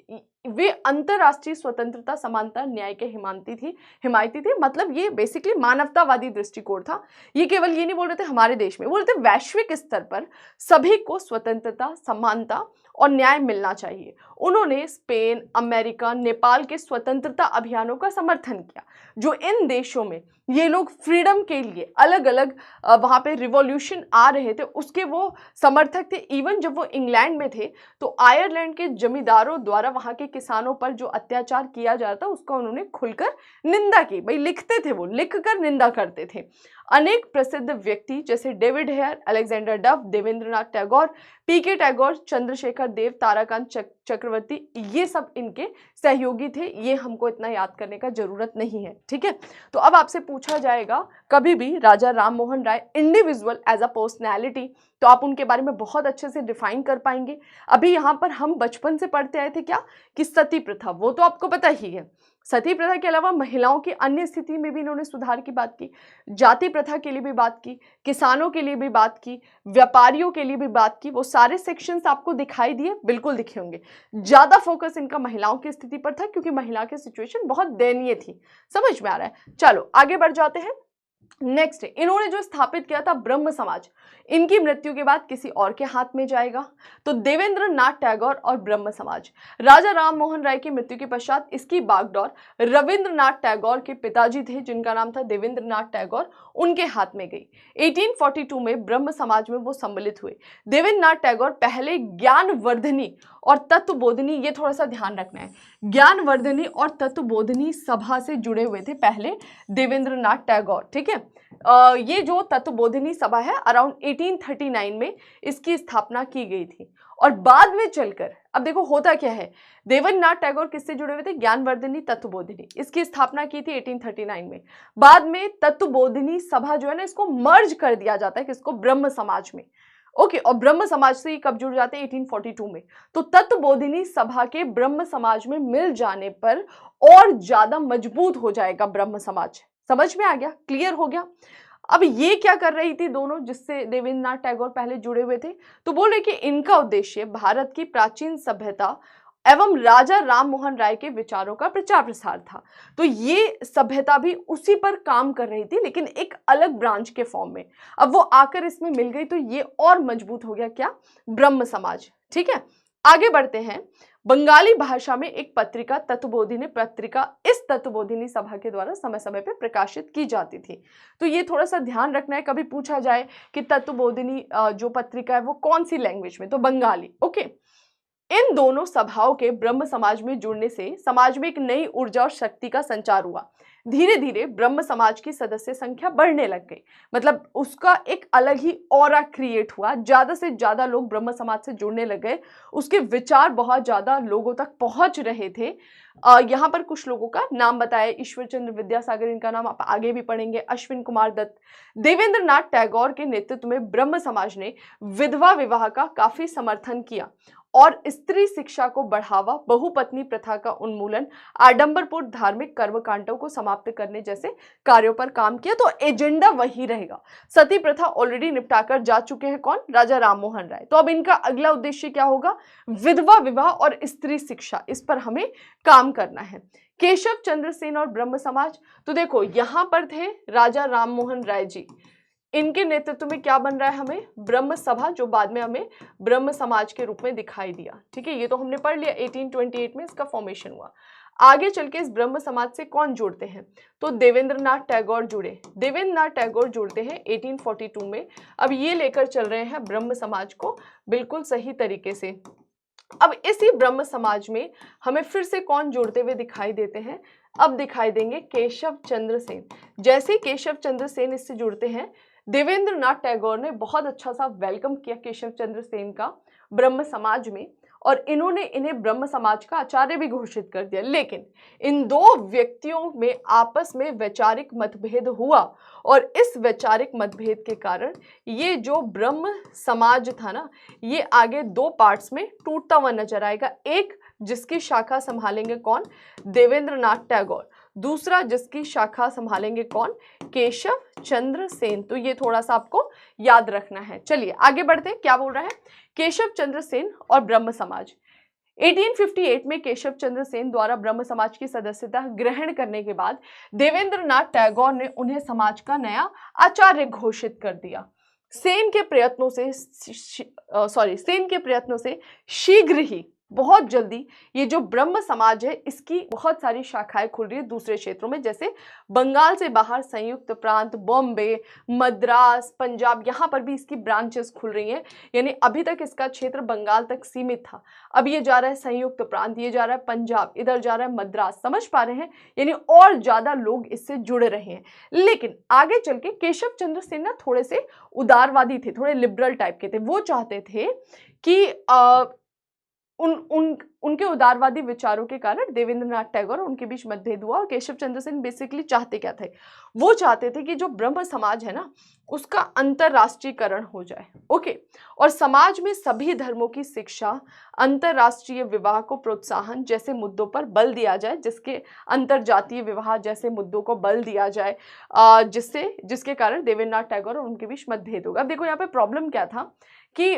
वे अंतरराष्ट्रीय स्वतंत्रता, समानता, न्याय के हिमायती थे। मतलब ये बेसिकली मानवतावादी दृष्टिकोण था। ये केवल ये नहीं बोल रहे थे हमारे देश में, बोल रहे थे वैश्विक स्तर पर सभी को स्वतंत्रता, समानता और न्याय मिलना चाहिए। उन्होंने स्पेन, अमेरिका, नेपाल के स्वतंत्रता अभियानों का समर्थन किया। जो इन देशों में ये लोग फ्रीडम के लिए अलग अलग वहां पे रिवॉल्यूशन आ रहे थे, उसके वो समर्थक थे। इवन जब वो इंग्लैंड में थे तो आयरलैंड के जमींदारों द्वारा वहां के किसानों पर जो अत्याचार किया जा रहा था उसका उन्होंने खुलकर निंदा की। भाई लिखते थे, वो लिखकर निंदा करते थे। अनेक प्रसिद्ध व्यक्ति जैसे डेविड हेयर, अलेक्जेंडर डफ, देवेंद्रनाथ टैगोर, पीके टैगोर, चंद्रशेखर देव, ताराकांत चक्रवर्ती, ये सब इनके सहयोगी थे। ये हमको इतना याद करने का जरूरत नहीं है, ठीक है। तो अब आपसे पूछा जाएगा कभी भी राजा Ram Mohan Roy individual as a personality, तो आप उनके बारे में बहुत अच्छे से डिफाइन कर पाएंगे। अभी यहाँ पर हम बचपन से पढ़ते आए थे क्या कि सती प्रथा, वो तो आपको पता ही है। सती प्रथा के अलावा महिलाओं की अन्य स्थिति में भी इन्होंने सुधार की बात की, जाति प्रथा के लिए भी बात की, किसानों के लिए भी बात की, व्यापारियों के लिए भी बात की। वो सारे सेक्शंस आपको दिखाई दिए, बिल्कुल दिखे होंगे। ज्यादा फोकस इनका महिलाओं की स्थिति पर था क्योंकि महिला की सिचुएशन बहुत दयनीय थी। समझ में आ रहा है? चलो आगे बढ़ जाते हैं। नेक्स्ट, इन्होंने जो स्थापित किया था ब्रह्म समाज, इनकी मृत्यु के बाद किसी और के हाथ में जाएगा। तो देवेंद्र नाथ टैगोर और ब्रह्म समाज। राजा राम मोहन राय की मृत्यु के पश्चात इसकी बागडोर रविंद्रनाथ टैगोर के पिताजी थे, जिनका नाम था देवेंद्रनाथ टैगोर, उनके हाथ में गई। 1842 में ब्रह्म समाज में वो सम्मिलित हुए। देवेंद्रनाथ टैगोर पहले ज्ञानवर्धनी और तत्वबोधिनी, ये थोड़ा सा ध्यान रखना है, ज्ञानवर्धनी और तत्वबोधिनी सभा से जुड़े हुए थे पहले देवेंद्रनाथ टैगोर, ठीक है। ये जो तत्वबोधिनी सभा है अराउंड 1839 में इसकी स्थापना की गई थी। और बाद में चलकर अब देखो होता क्या है, देवेंद्रनाथ टैगोर किससे जुड़े हुए थे? ज्ञानवर्धनी, तत्वबोधिनी, इसकी स्थापना की थी 1839 में। बाद में तत्वबोधिनी सभा जो है ना, इसको मर्ज कर दिया जाता है किसको? ब्रह्म समाज में। ओके, और ब्रह्म समाज से कब जुड़ जाते हैं? 1842 में। तो तत्वबोधिनी सभा के ब्रह्म समाज में मिल जाने पर और ज्यादा मजबूत हो जाएगा ब्रह्म समाज। समझ में आ गया? क्लियर हो गया? अब ये क्या कर रही थी दोनों, जिससे देवेंद्रनाथ टैगोर पहले जुड़े हुए थे? तो बोल रहे कि इनका उद्देश्य भारत की प्राचीन सभ्यता एवं राजा राम मोहन राय के विचारों का प्रचार प्रसार था। तो ये सभ्यता भी उसी पर काम कर रही थी, लेकिन एक अलग ब्रांच के फॉर्म में। अब वो आकर इसमें मिल गई तो ये और मजबूत हो गया क्या? ब्रह्म समाज, ठीक है। आगे बढ़ते हैं। बंगाली भाषा में एक पत्रिका तत्वबोधिनी पत्रिका इस तत्वबोधिनी सभा के द्वारा समय समय पर प्रकाशित की जाती थी। तो ये थोड़ा सा ध्यान रखना है, कभी पूछा जाए कि तत्वबोधिनी जो पत्रिका है वो कौन सी लैंग्वेज में, तो बंगाली। ओके, इन दोनों सभाओं के ब्रह्म समाज में जुड़ने से समाज में एक नई ऊर्जा और शक्ति का संचार हुआ। धीरे धीरे ब्रह्म समाज की सदस्य संख्या बढ़ने लग गई, मतलब उसका एक अलग ही ऑरा क्रिएट हुआ। ज्यादा से ज्यादा लोग ब्रह्म समाज से जुड़ने लग गए, उसके विचार बहुत ज्यादा लोगों तक पहुंच रहे थे। यहाँ पर कुछ लोगों का नाम बताया, ईश्वर चंद्र विद्यासागर, इनका नाम आप आगे भी पढ़ेंगे, अश्विन कुमार दत्त। देवेंद्रनाथ टैगोर के नेतृत्व में ब्रह्म समाज ने विधवा विवाह का काफी समर्थन किया और स्त्री शिक्षा को बढ़ावा, बहुपत्नी प्रथा का उन्मूलन, आडंबरपूर्ण धार्मिक कर्मकांडों को समाप्त करने जैसे कार्यों पर काम किया। तो एजेंडा वही रहेगा। सती प्रथा ऑलरेडी निपटाकर जा चुके हैं कौन? राजा राम मोहन राय। तो अब इनका अगला उद्देश्य क्या होगा? विधवा विवाह और स्त्री शिक्षा, इस पर हमें काम करना है। केशव चंद्र सेन और ब्रह्म समाज, तो देखो यहां पर थे राजा राम मोहन राय जी, इनके नेतृत्व में क्या बन रहा है? हमें ब्रह्म सभा, जो बाद में हमें ब्रह्म समाज के रूप में दिखाई दिया, ठीक है। ये तो हमने पढ़ लिया, 1828 में इसका फॉर्मेशन हुआ। आगे चल के इस ब्रह्म समाज से कौन जुड़ते हैं? तो देवेंद्रनाथ टैगोर जुड़े। देवेंद्रनाथ टैगोर जुड़ते हैं 1842 में। अब ये लेकर चल रहे हैं ब्रह्म समाज को बिल्कुल सही तरीके से। अब इसी ब्रह्म समाज में हमें फिर से कौन जुड़ते हुए दिखाई देते हैं? अब दिखाई देंगे केशव चंद्र सेन। जैसे ही केशव चंद्र सेन इससे जुड़ते हैं, देवेंद्रनाथ टैगोर ने बहुत अच्छा सा वेलकम किया केशव चंद्र सेन का ब्रह्म समाज में, और इन्होंने इन्हें ब्रह्म समाज का आचार्य भी घोषित कर दिया। लेकिन इन दो व्यक्तियों में आपस में वैचारिक मतभेद हुआ, और इस वैचारिक मतभेद के कारण ये जो ब्रह्म समाज था ना, ये आगे दो पार्ट्स में टूटता हुआ नजर आएगा। एक जिसकी शाखा संभालेंगे कौन? देवेंद्रनाथ टैगोर। दूसरा जिसकी शाखा संभालेंगे कौन, केशव चंद्र सेन। तो ये थोड़ा सा आपको याद रखना है। चलिए आगे बढ़ते हैं, क्या बोल रहा है, केशव चंद्र सेन और ब्रह्म समाज। 1858 में केशव चंद्र सेन द्वारा ब्रह्म समाज की सदस्यता ग्रहण करने के बाद देवेंद्रनाथ टैगोर ने उन्हें समाज का नया आचार्य घोषित कर दिया। सेन के प्रयत्नों से शीघ्र ही, बहुत जल्दी, ये जो ब्रह्म समाज है इसकी बहुत सारी शाखाएं खुल रही है दूसरे क्षेत्रों में, जैसे बंगाल से बाहर संयुक्त प्रांत, बॉम्बे, मद्रास, पंजाब, यहाँ पर भी इसकी ब्रांचेस खुल रही हैं। यानी अभी तक इसका क्षेत्र बंगाल तक सीमित था, अब ये जा रहा है संयुक्त प्रांत, ये जा रहा है पंजाब, इधर जा रहा है मद्रास। समझ पा रहे हैं, यानी और ज्यादा लोग इससे जुड़े रहे हैं। लेकिन आगे चल के केशव चंद्र सेन ना थोड़े से उदारवादी थे, थोड़े लिबरल टाइप के थे। वो चाहते थे कि उनके उदारवादी विचारों के कारण देवेंद्रनाथ टैगोर और उनके बीच मतभेद हुआ। और केशव चंद्र सेन बेसिकली चाहते क्या थे, वो चाहते थे कि जो ब्रह्म समाज है ना उसका अंतरराष्ट्रीयकरण हो जाए। ओके, और समाज में सभी धर्मों की शिक्षा, अंतरराष्ट्रीय विवाह को प्रोत्साहन जैसे मुद्दों पर बल दिया जाए, जिसके अंतरजातीय विवाह जैसे मुद्दों को बल दिया जाए, जिसके कारण देवेंद्रनाथ टैगोर और उनके बीच मतभेद होगा। अब देखो यहाँ पे प्रॉब्लम क्या था कि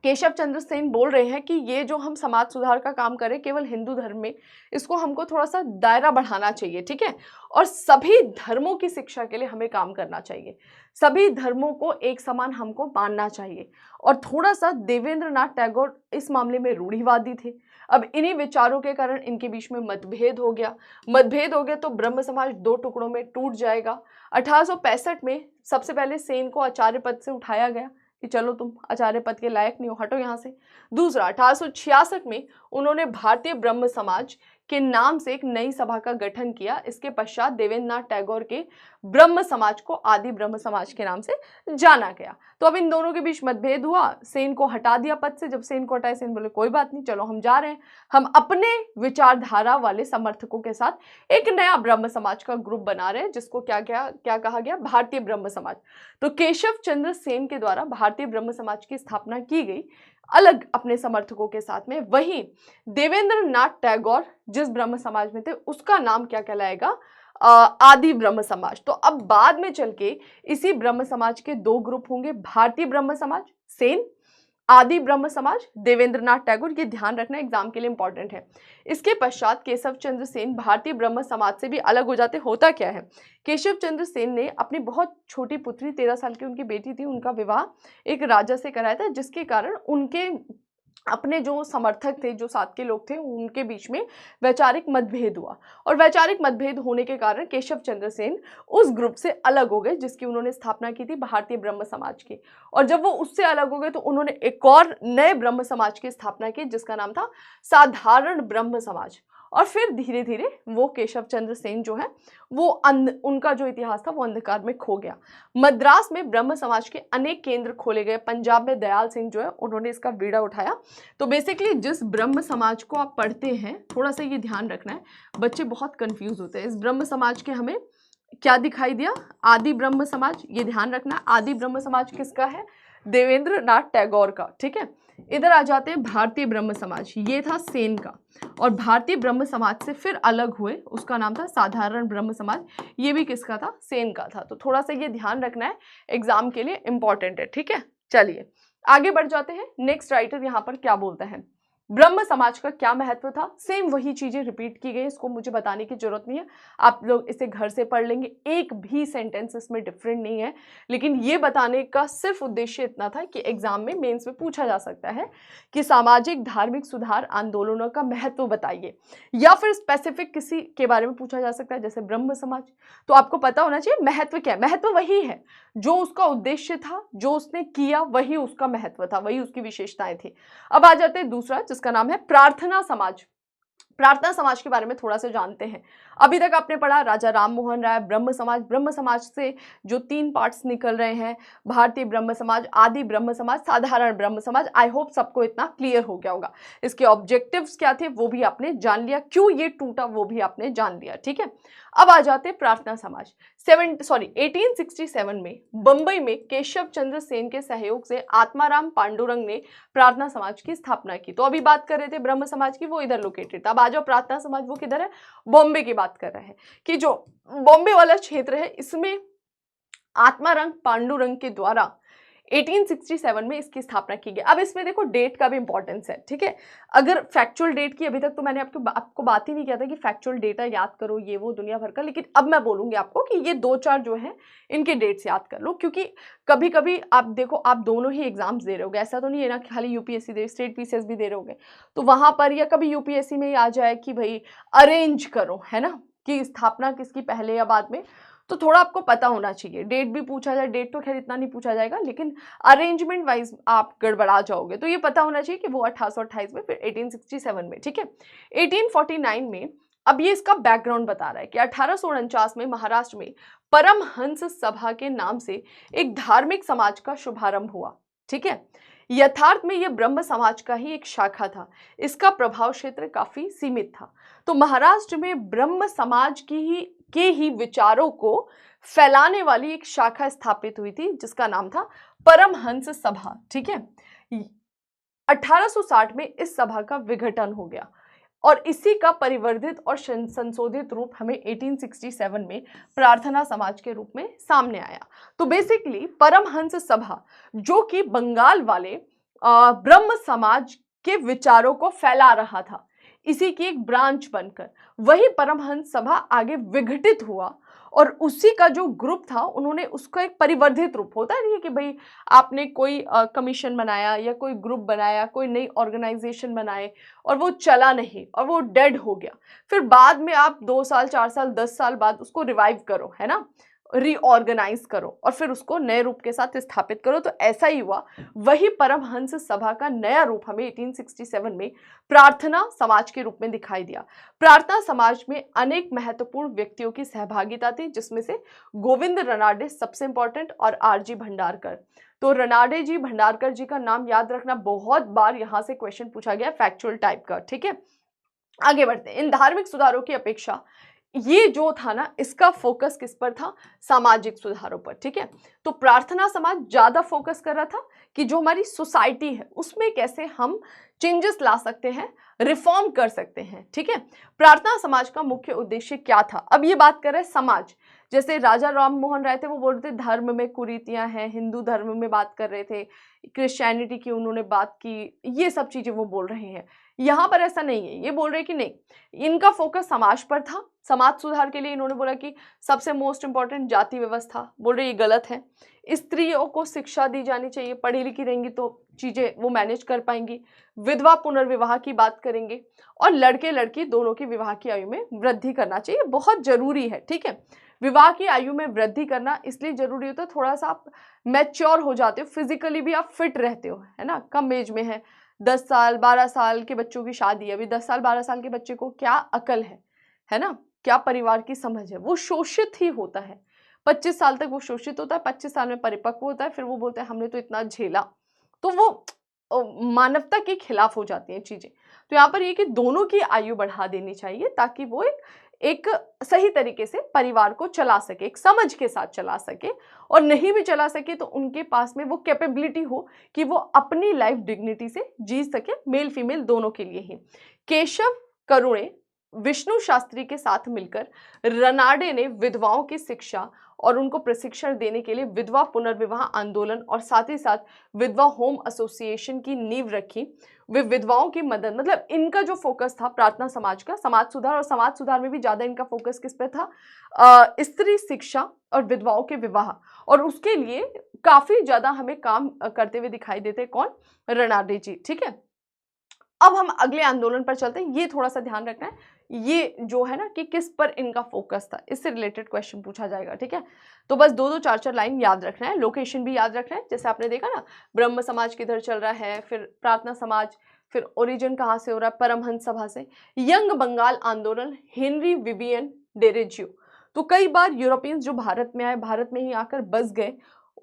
केशव चंद्र सेन बोल रहे हैं कि ये जो हम समाज सुधार का काम करें केवल हिंदू धर्म में, इसको हमको थोड़ा सा दायरा बढ़ाना चाहिए, ठीक है, और सभी धर्मों की शिक्षा के लिए हमें काम करना चाहिए, सभी धर्मों को एक समान हमको मानना चाहिए। और थोड़ा सा देवेंद्रनाथ टैगोर इस मामले में रूढ़िवादी थे। अब इन्हीं विचारों के कारण इनके बीच में मतभेद हो गया तो ब्रह्म समाज दो टुकड़ों में टूट जाएगा। 1865 में सबसे पहले सेन को आचार्य पद से उठाया गया कि चलो तुम आचार्य पद के लायक नहीं हो, हटो यहाँ से। दूसरा, 1866 में उन्होंने भारतीय ब्रह्म समाज के नाम से एक नई सभा का गठन किया। इसके पश्चात देवेंद्रनाथ टैगोर के ब्रह्म समाज को आदि ब्रह्म समाज के नाम से जाना गया। तो अब इन दोनों के बीच मतभेद हुआ, सेन को हटा दिया पद से। जब सेन को हटाए, सेन बोले कोई बात नहीं, चलो हम जा रहे हैं, हम अपने विचारधारा वाले समर्थकों के साथ एक नया ब्रह्म समाज का ग्रुप बना रहे हैं, जिसको क्या कहा गया, भारतीय ब्रह्म समाज। तो केशव चंद्र सेन के द्वारा भारतीय ब्रह्म समाज की स्थापना की गई, अलग अपने समर्थकों के साथ में। वहीं देवेंद्रनाथ टैगोर जिस ब्रह्म समाज में थे उसका नाम क्या कहलाएगा, आदि ब्रह्म समाज। तो अब बाद में चल के इसी ब्रह्म समाज के दो ग्रुप होंगे, भारतीय ब्रह्म समाज सेन, आदि ब्रह्म समाज देवेंद्रनाथ टैगोर। ये ध्यान रखना, एग्जाम के लिए इंपॉर्टेंट है। इसके पश्चात केशव चंद्र सेन भारतीय ब्रह्म समाज से भी अलग हो जाते। होता क्या है, केशव चंद्र सेन ने अपनी बहुत छोटी पुत्री, 13 साल की उनकी बेटी थी, उनका विवाह एक राजा से कराया था, जिसके कारण उनके अपने जो समर्थक थे, जो साथ के लोग थे, उनके बीच में वैचारिक मतभेद हुआ। और वैचारिक मतभेद होने के कारण केशव चंद्र सेन उस ग्रुप से अलग हो गए जिसकी उन्होंने स्थापना की थी, भारतीय ब्रह्म समाज की। और जब वो उससे अलग हो गए तो उन्होंने एक और नए ब्रह्म समाज की स्थापना की, जिसका नाम था साधारण ब्रह्म समाज। और फिर धीरे धीरे वो केशव चंद्र सेन जो है वो उनका जो इतिहास था वो अंधकार में खो गया। मद्रास में ब्रह्म समाज के अनेक केंद्र खोले गए। पंजाब में दयाल सिंह जो है उन्होंने इसका बीड़ा उठाया। तो बेसिकली जिस ब्रह्म समाज को आप पढ़ते हैं, थोड़ा सा ये ध्यान रखना है, बच्चे बहुत कंफ्यूज होते हैं। इस ब्रह्म समाज के हमें क्या दिखाई दिया, आदि ब्रह्म समाज, ये ध्यान रखना। आदि ब्रह्म समाज किसका है, देवेंद्रनाथ टैगोर का, ठीक है। इधर आ जाते हैं भारतीय ब्रह्म समाज, ये था सेन का। और भारतीय ब्रह्म समाज से फिर अलग हुए, उसका नाम था साधारण ब्रह्म समाज, ये भी किसका था, सेन का था। तो थोड़ा सा ये ध्यान रखना है, एग्जाम के लिए इंपॉर्टेंट है, ठीक है। चलिए आगे बढ़ जाते हैं। नेक्स्ट राइटर यहाँ पर क्या बोलता है, ब्रह्म समाज का क्या महत्व था। सेम वही चीजें रिपीट की गई, इसको मुझे बताने की जरूरत नहीं है, आप लोग इसे घर से पढ़ लेंगे, एक भी सेंटेंस इसमें डिफरेंट नहीं है। लेकिन ये बताने का सिर्फ उद्देश्य इतना था कि एग्जाम में, मेंस में पूछा जा सकता है कि सामाजिक धार्मिक सुधार आंदोलनों का महत्व बताइए, या फिर स्पेसिफिक किसी के बारे में पूछा जा सकता है जैसे ब्रह्म समाज। तो आपको पता होना चाहिए महत्व क्या है। महत्व वही है जो उसका उद्देश्य था, जो उसने किया वही उसका महत्व था, वही उसकी विशेषताएं थी। अब आ जाते हैं दूसरा, जिसका नाम है प्रार्थना समाज। प्रार्थना समाज के बारे में थोड़ा सा जानते हैं। अभी तक आपने पढ़ा राजा राम मोहन राय, ब्रह्म समाज। ब्रह्म समाज से जो 3 पार्ट्स निकल रहे हैं, भारतीय ब्रह्म समाज, आदि ब्रह्म समाज, साधारण ब्रह्म समाज। आई होप सबको इतना क्लियर हो गया होगा। इसके ऑब्जेक्टिव्स क्या थे वो भी आपने जान लिया, क्यों ये टूटा वो भी आपने जान लिया, ठीक है। अब आ जाते हैं प्रार्थना समाज। 1867 में बंबई में केशव चंद्र सेन के सहयोग से आत्माराम पांडुरंग ने प्रार्थना समाज की स्थापना की। तो अभी बात कर रहे थे ब्रह्म समाज की, वो इधर लोकेटेड था। अब आ जाओ प्रार्थना समाज, वो किधर है? बॉम्बे की बात कर रहे हैं कि जो बॉम्बे वाला क्षेत्र है इसमें आत्माराम पांडुरंग के द्वारा 1867 में इसकी स्थापना की गई। अब इसमें देखो डेट का भी इंपॉर्टेंस है, ठीक है। अगर फैक्चुअल डेट की, अभी तक तो मैंने आपको बात ही नहीं किया था कि फैक्चुअल डेटा याद करो ये वो दुनिया भर का, लेकिन अब मैं बोलूंगी आपको कि ये 2-4 जो है इनके डेट्स याद कर लो, क्योंकि कभी कभी आप देखो आप दोनों ही एग्जाम्स दे रहे होगे, ऐसा तो नहीं है ना खाली यूपीएससी दे, स्टेट पीसीएस भी दे रहे होगे, तो वहां पर या कभी यूपीएससी में आ जाए कि भाई अरेंज करो, है ना, कि स्थापना किसकी पहले या बाद में, तो थोड़ा आपको पता होना चाहिए। डेट भी पूछा जाए, डेट तो खैर इतना नहीं पूछा जाएगा, लेकिन अरेंजमेंट वाइज आप गड़बड़ा जाओगे, तो ये पता होना चाहिए कि वो 1828 में, फिर 1867 में, ठीक है। 1849 में, अब ये इसका बैकग्राउंड बता रहा है कि 1849 में महाराष्ट्र में परमहंस सभा के नाम से एक धार्मिक समाज का शुभारंभ हुआ, ठीक है। यथार्थ में यह ब्रह्म समाज का ही एक शाखा था, इसका प्रभाव क्षेत्र काफी सीमित था। तो महाराष्ट्र में ब्रह्म समाज के ही विचारों को फैलाने वाली एक शाखा स्थापित हुई थी जिसका नाम था परमहंस सभा, ठीक है। 1860 में इस सभा का विघटन हो गया और इसी का परिवर्धित और संशोधित रूप हमें 1867 में प्रार्थना समाज के रूप में सामने आया। तो बेसिकली परमहंस सभा जो कि बंगाल वाले ब्रह्म समाज के विचारों को फैला रहा था, इसी की एक ब्रांच बनकर वही परमहंस सभा आगे विघटित हुआ और उसी का जो ग्रुप था उन्होंने उसका एक परिवर्धित रूप, होता नहीं है कि भाई आपने कोई कमीशन बनाया या कोई ग्रुप बनाया, कोई नई ऑर्गेनाइजेशन बनाए और वो चला नहीं और वो डेड हो गया, फिर बाद में आप 2 साल 4 साल 10 साल बाद उसको रिवाइव करो, है ना, रीऑर्गेनाइज करो और फिर उसको नए रूप के साथ स्थापित करो। तो ऐसा ही हुआ, वही परमहंस सभा का नया रूप हमें 1867 में प्रार्थना समाज के रूप में दिखाई दिया। प्रार्थना समाज में अनेक महत्वपूर्ण व्यक्तियों की सहभागिता थी, जिसमें से गोविंद रनाडे सबसे इंपॉर्टेंट और आरजी भंडारकर। तो रनाडे जी भंडारकर जी का नाम याद रखना, बहुत बार यहां से क्वेश्चन पूछा गया फैक्चुअल टाइप का, ठीक है। आगे बढ़ते हैं। इन धार्मिक सुधारों की अपेक्षा ये जो था ना, इसका फोकस किस पर था? सामाजिक सुधारों पर, ठीक है। तो प्रार्थना समाज ज्यादा फोकस कर रहा था कि जो हमारी सोसाइटी है उसमें कैसे हम चेंजेस ला सकते हैं, रिफॉर्म कर सकते हैं, ठीक है। प्रार्थना समाज का मुख्य उद्देश्य क्या था? अब ये बात कर रहे हैं समाज, जैसे राजा राम मोहन राय थे, वो बोल रहे थे धर्म में कुरीतियां हैं, हिंदू धर्म में बात कर रहे थे, क्रिश्चियनिटी की उन्होंने बात की, ये सब चीजें वो बोल रहे हैं। यहाँ पर ऐसा नहीं है, ये बोल रहे कि नहीं, इनका फोकस समाज पर था। समाज सुधार के लिए इन्होंने बोला कि सबसे मोस्ट इंपॉर्टेंट जाति व्यवस्था, बोल रहे ये गलत है। स्त्रियों को शिक्षा दी जानी चाहिए, पढ़ी लिखी रहेंगी तो चीजें वो मैनेज कर पाएंगी। विधवा पुनर्विवाह की बात करेंगे और लड़के लड़की दोनों की विवाह की आयु में वृद्धि करना चाहिए, बहुत जरूरी है, ठीक है। विवाह की आयु में वृद्धि करना इसलिए जरूरी होता है, थोड़ा सा आप मैच्योर हो जाते हो, फिजिकली भी आप फिट रहते हो, है ना। कम एज में है, 10 साल 12 साल के बच्चों की शादी है, अभी 10 साल 12 साल के बच्चे को क्या अकल है ना, क्या परिवार की समझ है, वो शोषित ही होता है। 25 साल तक वो शोषित होता है, 25 साल में परिपक्व होता है, फिर वो बोलता है हमने तो इतना झेला, तो वो मानवता के खिलाफ हो जाती हैं चीजें। तो यहाँ पर ये कि दोनों की आयु बढ़ा देनी चाहिए ताकि वो एक सही तरीके से परिवार को चला सके, एक समझ के साथ चला सके, और नहीं भी चला सके तो उनके पास में वो कैपेबिलिटी हो कि वो अपनी लाइफ डिग्निटी से जी सके, मेल फीमेल दोनों के लिए ही। केशव करुणे विष्णु शास्त्री के साथ मिलकर रनाडे ने विधवाओं की शिक्षा और उनको प्रशिक्षण देने के लिए विधवा पुनर्विवाह आंदोलन और साथ ही साथ विधवा होम एसोसिएशन की नींव रखी। वे विधवाओं की मदद, मतलब इनका जो फोकस था प्रार्थना समाज का, समाज सुधार, और समाज सुधार में भी ज्यादा इनका फोकस किस पे था? स्त्री शिक्षा और विधवाओं के विवाह, और उसके लिए काफी ज्यादा हमें काम करते हुए दिखाई देते कौन? रनाडे जी, ठीक है। अब हम अगले आंदोलन पर चलते हैं, ये थोड़ा सा ध्यान रखना है, ये जो है ना कि किस पर इनका फोकस था, इससे रिलेटेड क्वेश्चन पूछा जाएगा, ठीक है। तो बस 2-2 4-4 लाइन याद रखना है, लोकेशन भी याद रखना है। जैसे आपने देखा ना, ब्रह्म समाज किधर चल रहा है, फिर प्रार्थना समाज, फिर ओरिजिन कहाँ से हो रहा है? परमहंस सभा से। यंग बंगाल आंदोलन, हेनरी विवियन डेरेजियो। तो कई बार यूरोपियंस जो भारत में आए, भारत में ही आकर बस गए,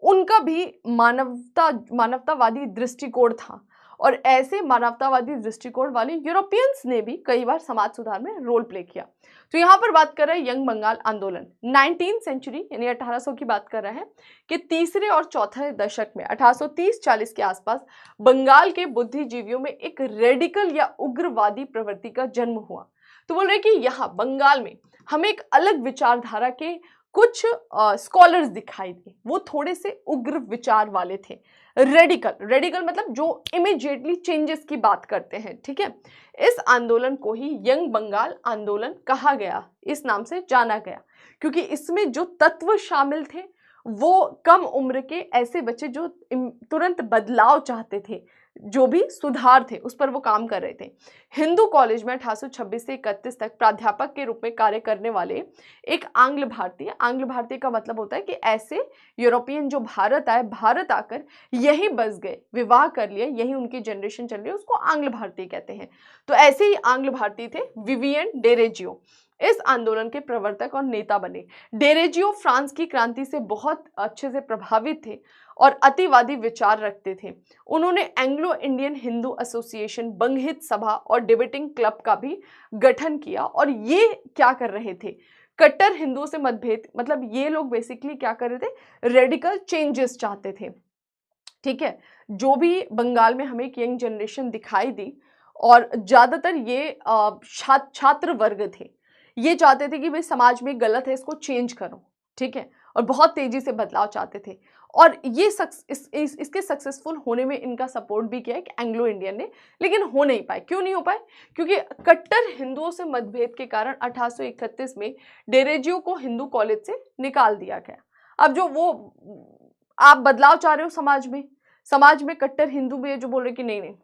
उनका भी मानवतावादी दृष्टिकोण था और ऐसे मानवतावादी दृष्टिकोण वाले यूरोपियंस ने भी कई बार समाज सुधार में रोल प्ले किया। तो यहाँ पर बात कर रहे हैं यंग बंगाल आंदोलन 19th सेंचुरी यानी 1800 की बात कर रहे हैं कि तीसरे और चौथे दशक में 1830-40 के आसपास बंगाल के बुद्धिजीवियों में एक रेडिकल या उग्रवादी प्रवृत्ति का जन्म हुआ। तो बोल रहे कि यहाँ बंगाल में हमें एक अलग विचारधारा के कुछ स्कॉलर्स दिखाई दिए, वो थोड़े से उग्र विचार वाले थे। रेडिकल मतलब जो इमीडिएटली चेंजेस की बात करते हैं, ठीक है। इस आंदोलन को ही यंग बंगाल आंदोलन कहा गया, इस नाम से जाना गया, क्योंकि इसमें जो तत्व शामिल थे वो कम उम्र के ऐसे बच्चे जो तुरंत बदलाव चाहते थे, जो भी सुधार थे उस पर वो काम कर रहे थे। हिंदू कॉलेज में 1826 से 31 तक प्राध्यापक के रूप में कार्य करने वाले एक आंग्ल भारतीय का मतलब होता है कि ऐसे यूरोपियन जो भारत आए, भारत आकर यहीं बस गए, विवाह कर लिए, यहीं उनकी जनरेशन चल रही है, उसको आंग्ल भारतीय कहते हैं। तो ऐसे ही आंग्ल भारतीय थे विवियन डेरेजियो, इस आंदोलन के प्रवर्तक और नेता बने। डेरेजियो फ्रांस की क्रांति से बहुत अच्छे से प्रभावित थे और अतिवादी विचार रखते थे। उन्होंने एंग्लो इंडियन हिंदू एसोसिएशन, बंगहित सभा और डिबेटिंग क्लब का भी गठन किया। और ये क्या कर रहे थे, कट्टर हिंदुओं से मतभेद, मतलब ये लोग बेसिकली क्या कर रहे थे, रेडिकल चेंजेस चाहते थे, ठीक है। जो भी बंगाल में हमें एक यंग जनरेशन दिखाई दी और ज्यादातर ये छात्र वर्ग थे, ये चाहते थे कि भाई समाज में गलत है, इसको चेंज करो, ठीक है, और बहुत तेजी से बदलाव चाहते थे। और ये इसके सक्सेसफुल होने में इनका सपोर्ट भी किया है कि एंग्लो इंडियन ने, लेकिन हो नहीं पाए। क्यों नहीं हो पाए? क्योंकि कट्टर हिंदुओं से मतभेद के कारण 1831 में डेरेजियो को हिंदू कॉलेज से निकाल दिया गया। अब जो वो आप बदलाव चाह रहे हो समाज में कट्टर हिंदू भी है जो बोल रहे कि नहीं,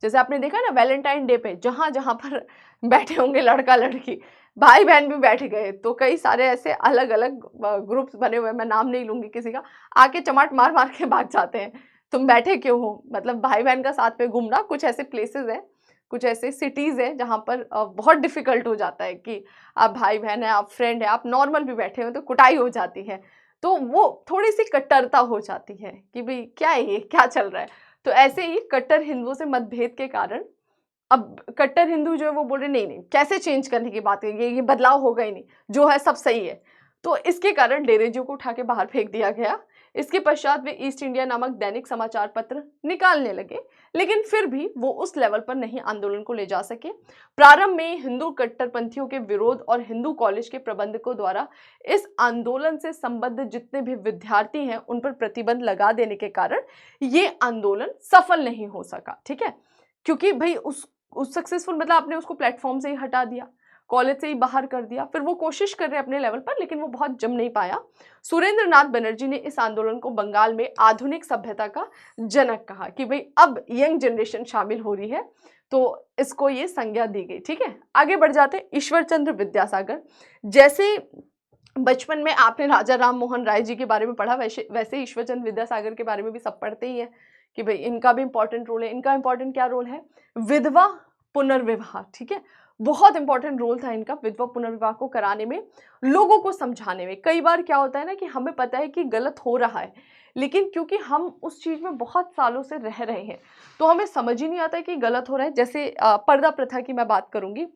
जैसे आपने देखा ना वैलेंटाइन डे पे जहां जहां पर बैठे होंगे लड़का लड़की, भाई बहन भी बैठ गए, तो कई सारे ऐसे अलग अलग ग्रुप्स बने हुए हैं, मैं नाम नहीं लूंगी किसी का, आके चमाट मार मार के भाग जाते हैं। तुम बैठे क्यों हो? मतलब भाई बहन का साथ में घूमना, कुछ ऐसे प्लेसेस हैं, कुछ ऐसे सिटीज हैं जहां पर बहुत डिफिकल्ट हो जाता है कि आप भाई बहन है, आप फ्रेंड है, आप नॉर्मल भी बैठे हो तो कुटाई हो जाती है, तो वो थोड़ी सी कट्टरता हो जाती है कि भाई क्या है ये, क्या चल रहा है। तो ऐसे ही कट्टर हिंदुओं से मतभेद के कारण अब कट्टर हिंदू जो है वो बोल रहे नहीं, कैसे चेंज करने की बात है, ये बदलाव होगा ही नहीं, जो है सब सही है। तो इसके कारण डेरेजियो को उठा के बाहर फेंक दिया गया। इसके पश्चात वे ईस्ट इंडिया नामक दैनिक समाचार पत्र निकालने लगे, लेकिन फिर भी वो उस लेवल पर नहीं आंदोलन को ले जा सके। प्रारंभ में हिंदू कट्टरपंथियों के विरोध और हिंदू कॉलेज के प्रबंधकों द्वारा इस आंदोलन से संबद्ध जितने भी विद्यार्थी हैं उन पर प्रतिबंध लगा देने के कारण ये आंदोलन सफल नहीं हो सका, ठीक है। क्योंकि भाई उस सक्सेसफुल मतलब आपने उसको प्लेटफॉर्म से ही हटा दिया, कॉलेज से ही बाहर कर दिया, फिर वो कोशिश कर रहे हैं अपने लेवल पर, लेकिन वो बहुत जम नहीं पाया। सुरेंद्र नाथ बनर्जी ने इस आंदोलन को बंगाल में आधुनिक सभ्यता का जनक कहा कि भाई अब यंग जनरेशन शामिल हो रही है, तो इसको ये संज्ञा दी गई, ठीक है। आगे बढ़ जाते। ईश्वर चंद्र विद्यासागर, जैसे बचपन में आपने राजा राम मोहन राय जी के बारे में पढ़ा, वैसे ईश्वर चंद्र विद्यासागर के बारे में भी सब पढ़ते ही है कि भाई इनका भी इंपॉर्टेंट रोल है। इनका इंपॉर्टेंट क्या रोल है? विधवा पुनर्विवाह, ठीक है, बहुत इंपॉर्टेंट रोल था इनका विधवा पुनर्विवाह को कराने में, लोगों को समझाने में। कई बार क्या होता है ना कि हमें पता है कि गलत हो रहा है, लेकिन क्योंकि हम उस चीज में बहुत सालों से रह रहे हैं तो हमें समझ ही नहीं आता है कि गलत हो रहा है। जैसे पर्दा प्रथा की मैं बात करूंगी,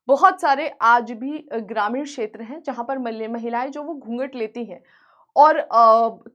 बहुत सारे आज भी ग्रामीण क्षेत्र हैं जहां पर महिलाएं जो वो घूंघट लेती हैं, और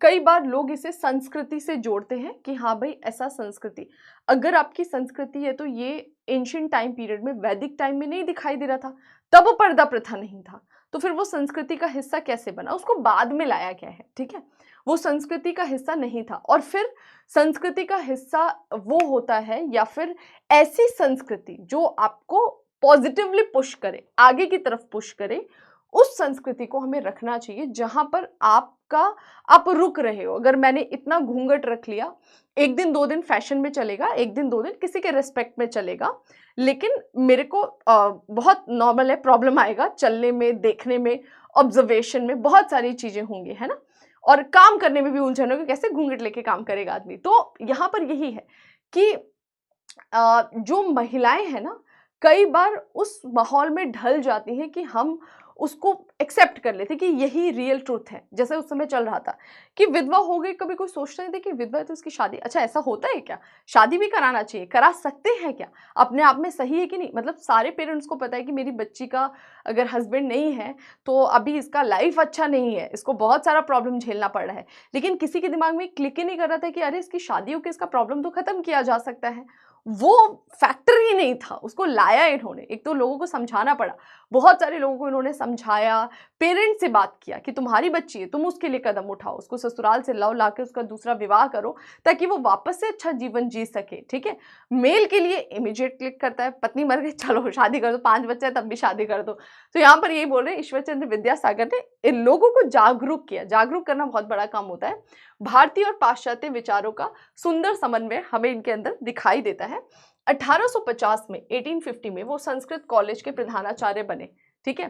कई बार लोग इसे संस्कृति से जोड़ते हैं कि हाँ भाई ऐसा संस्कृति, अगर आपकी संस्कृति है तो ये एंशिएंट टाइम पीरियड में, वैदिक टाइम में नहीं दिखाई दे रहा था, तब पर्दा प्रथा नहीं था, तो फिर वो संस्कृति का हिस्सा कैसे बना? उसको बाद में लाया गया है, ठीक है, वो संस्कृति का हिस्सा नहीं था। और फिर संस्कृति का हिस्सा वो होता है या फिर ऐसी संस्कृति जो आपको पॉजिटिवली पुश करे, आगे की तरफ पुश करे, उस संस्कृति को हमें रखना चाहिए जहां पर आप रुक रहे हो। अगर मैंने इतना घूंघट रख लिया, एक दिन दो दिन फैशन में चलेगा, एक दिन दो दिन किसी के रिस्पेक्ट में चलेगा, लेकिन मेरे को बहुत नॉर्मल है, प्रॉब्लम आएगा चलने में, देखने में, ऑब्जर्वेशन में, बहुत सारी चीजें होंगी, है ना, और काम करने में भी उलझन होगी, कैसे घूंघट लेके काम करेगा आदमी। तो यहाँ पर यही है कि जो महिलाएं हैं ना, कई बार उस माहौल में ढल जाती हैं कि हम उसको एक्सेप्ट कर लेते कि यही रियल ट्रूथ है। जैसे उस समय चल रहा था कि विधवा हो गई, कभी कोई सोचता नहीं था कि विधवा है तो उसकी शादी, अच्छा ऐसा होता है क्या, शादी भी कराना चाहिए, करा सकते हैं क्या, अपने आप में सही है कि नहीं। मतलब सारे पेरेंट्स को पता है कि मेरी बच्ची का अगर हस्बैंड नहीं है तो अभी इसका लाइफ अच्छा नहीं है, इसको बहुत सारा प्रॉब्लम झेलना पड़ रहा है, लेकिन किसी के दिमाग में क्लिक ही नहीं कर रहा था कि अरे इसकी शादी होकर इसका प्रॉब्लम तो खत्म किया जा सकता है। वो फैक्टर ही नहीं था, उसको लाया इन्होंने। एक तो लोगों को समझाना पड़ा, बहुत सारे लोगों को इन्होंने समझाया, पेरेंट्स से बात किया कि तुम्हारी बच्ची है, तुम उसके लिए कदम उठाओ, उसको ससुराल से लव ला के उसका दूसरा विवाह करो ताकि वो वापस से अच्छा जीवन जी सके। ठीक है, मेल के लिए इमीडिएट क्लिक करता है, पत्नी मर गई चलो शादी कर दो, 5 बच्चे हैं तब भी शादी कर दो। तो यहाँ पर यही बोल रहे हैं ईश्वर चंद्र विद्यासागर ने इन लोगों को जागरूक किया। जागरूक करना बहुत बड़ा काम होता है। भारतीय और पाश्चात्य विचारों का सुंदर समन्वय हमें इनके अंदर दिखाई देता है। 1850 में 1850 में वो संस्कृत कॉलेज के प्रधानाचार्य बने। ठीक है,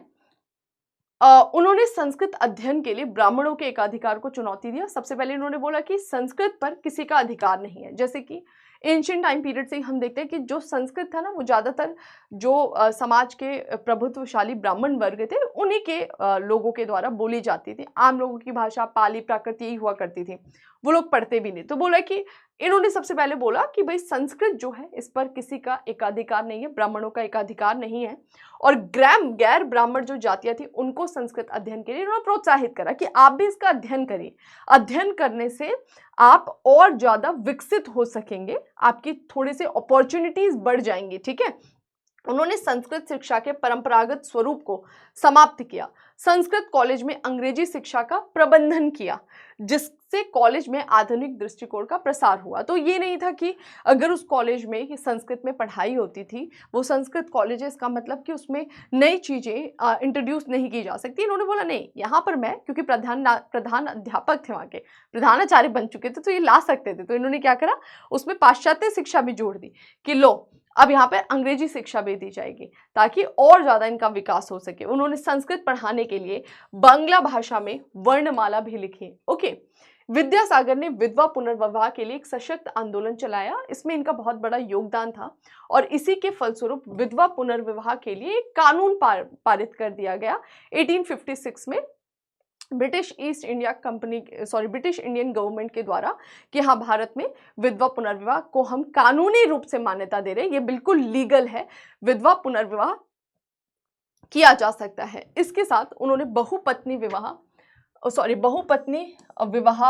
उन्होंने संस्कृत अध्ययन के लिए ब्राह्मणों के एकाधिकार को चुनौती दिया। सबसे पहले उन्होंने बोला कि संस्कृत पर किसी का अधिकार नहीं है। जैसे कि एंशिएंट टाइम पीरियड से ही हम देखते हैं कि जो संस्कृत था ना वो ज़्यादातर जो समाज के प्रभुत्वशाली ब्राह्मण वर्ग थे उन्हीं के लोगों के द्वारा बोली जाती थी। आम लोगों की भाषा पाली प्राकृत यही हुआ करती थी, वो लोग पढ़ते भी नहीं। तो बोला कि इन्होंने सबसे पहले बोला कि भाई संस्कृत जो है इस पर किसी का एकाधिकार नहीं है, ब्राह्मणों का एकाधिकार नहीं है। और गैर ब्राह्मण जो जातियां थी उनको संस्कृत अध्ययन के लिए उन्होंने प्रोत्साहित करा कि आप भी इसका अध्ययन करिए, अध्ययन करने से आप और ज्यादा विकसित हो सकेंगे, आपकी थोड़ी सी अपॉर्चुनिटीज बढ़ जाएंगी। ठीक है, उन्होंने संस्कृत शिक्षा के परंपरागत स्वरूप को समाप्त किया। संस्कृत कॉलेज में अंग्रेजी शिक्षा का प्रबंधन किया, जिससे कॉलेज में आधुनिक दृष्टिकोण का प्रसार हुआ। तो ये नहीं था कि अगर उस कॉलेज में संस्कृत में पढ़ाई होती थी, वो संस्कृत कॉलेज है इसका मतलब कि उसमें नई चीज़ें इंट्रोड्यूस नहीं की जा सकती। इन्होंने बोला नहीं, यहाँ पर मैं क्योंकि प्रधान अध्यापक थे, वहाँ के प्रधानाचार्य बन चुके थे, तो ये ला सकते थे। तो इन्होंने क्या करा, उसमें पाश्चात्य शिक्षा भी जोड़ दी कि लो अब यहाँ पे अंग्रेजी शिक्षा भी दी जाएगी ताकि और ज्यादा इनका विकास हो सके। उन्होंने संस्कृत पढ़ाने के लिए बांग्ला भाषा में वर्णमाला भी लिखी। ओके, विद्यासागर ने विधवा पुनर्विवाह के लिए एक सशक्त आंदोलन चलाया, इसमें इनका बहुत बड़ा योगदान था और इसी के फलस्वरूप विधवा पुनर्विवाह के लिए एक कानून पारित कर दिया गया 1856 में ब्रिटिश इंडियन गवर्नमेंट के द्वारा कि हाँ भारत में विधवा पुनर्विवाह को हम कानूनी रूप से मान्यता दे रहे हैं, ये बिल्कुल लीगल है, विधवा पुनर्विवाह किया जा सकता है। इसके साथ उन्होंने बहुपत्नी विवाह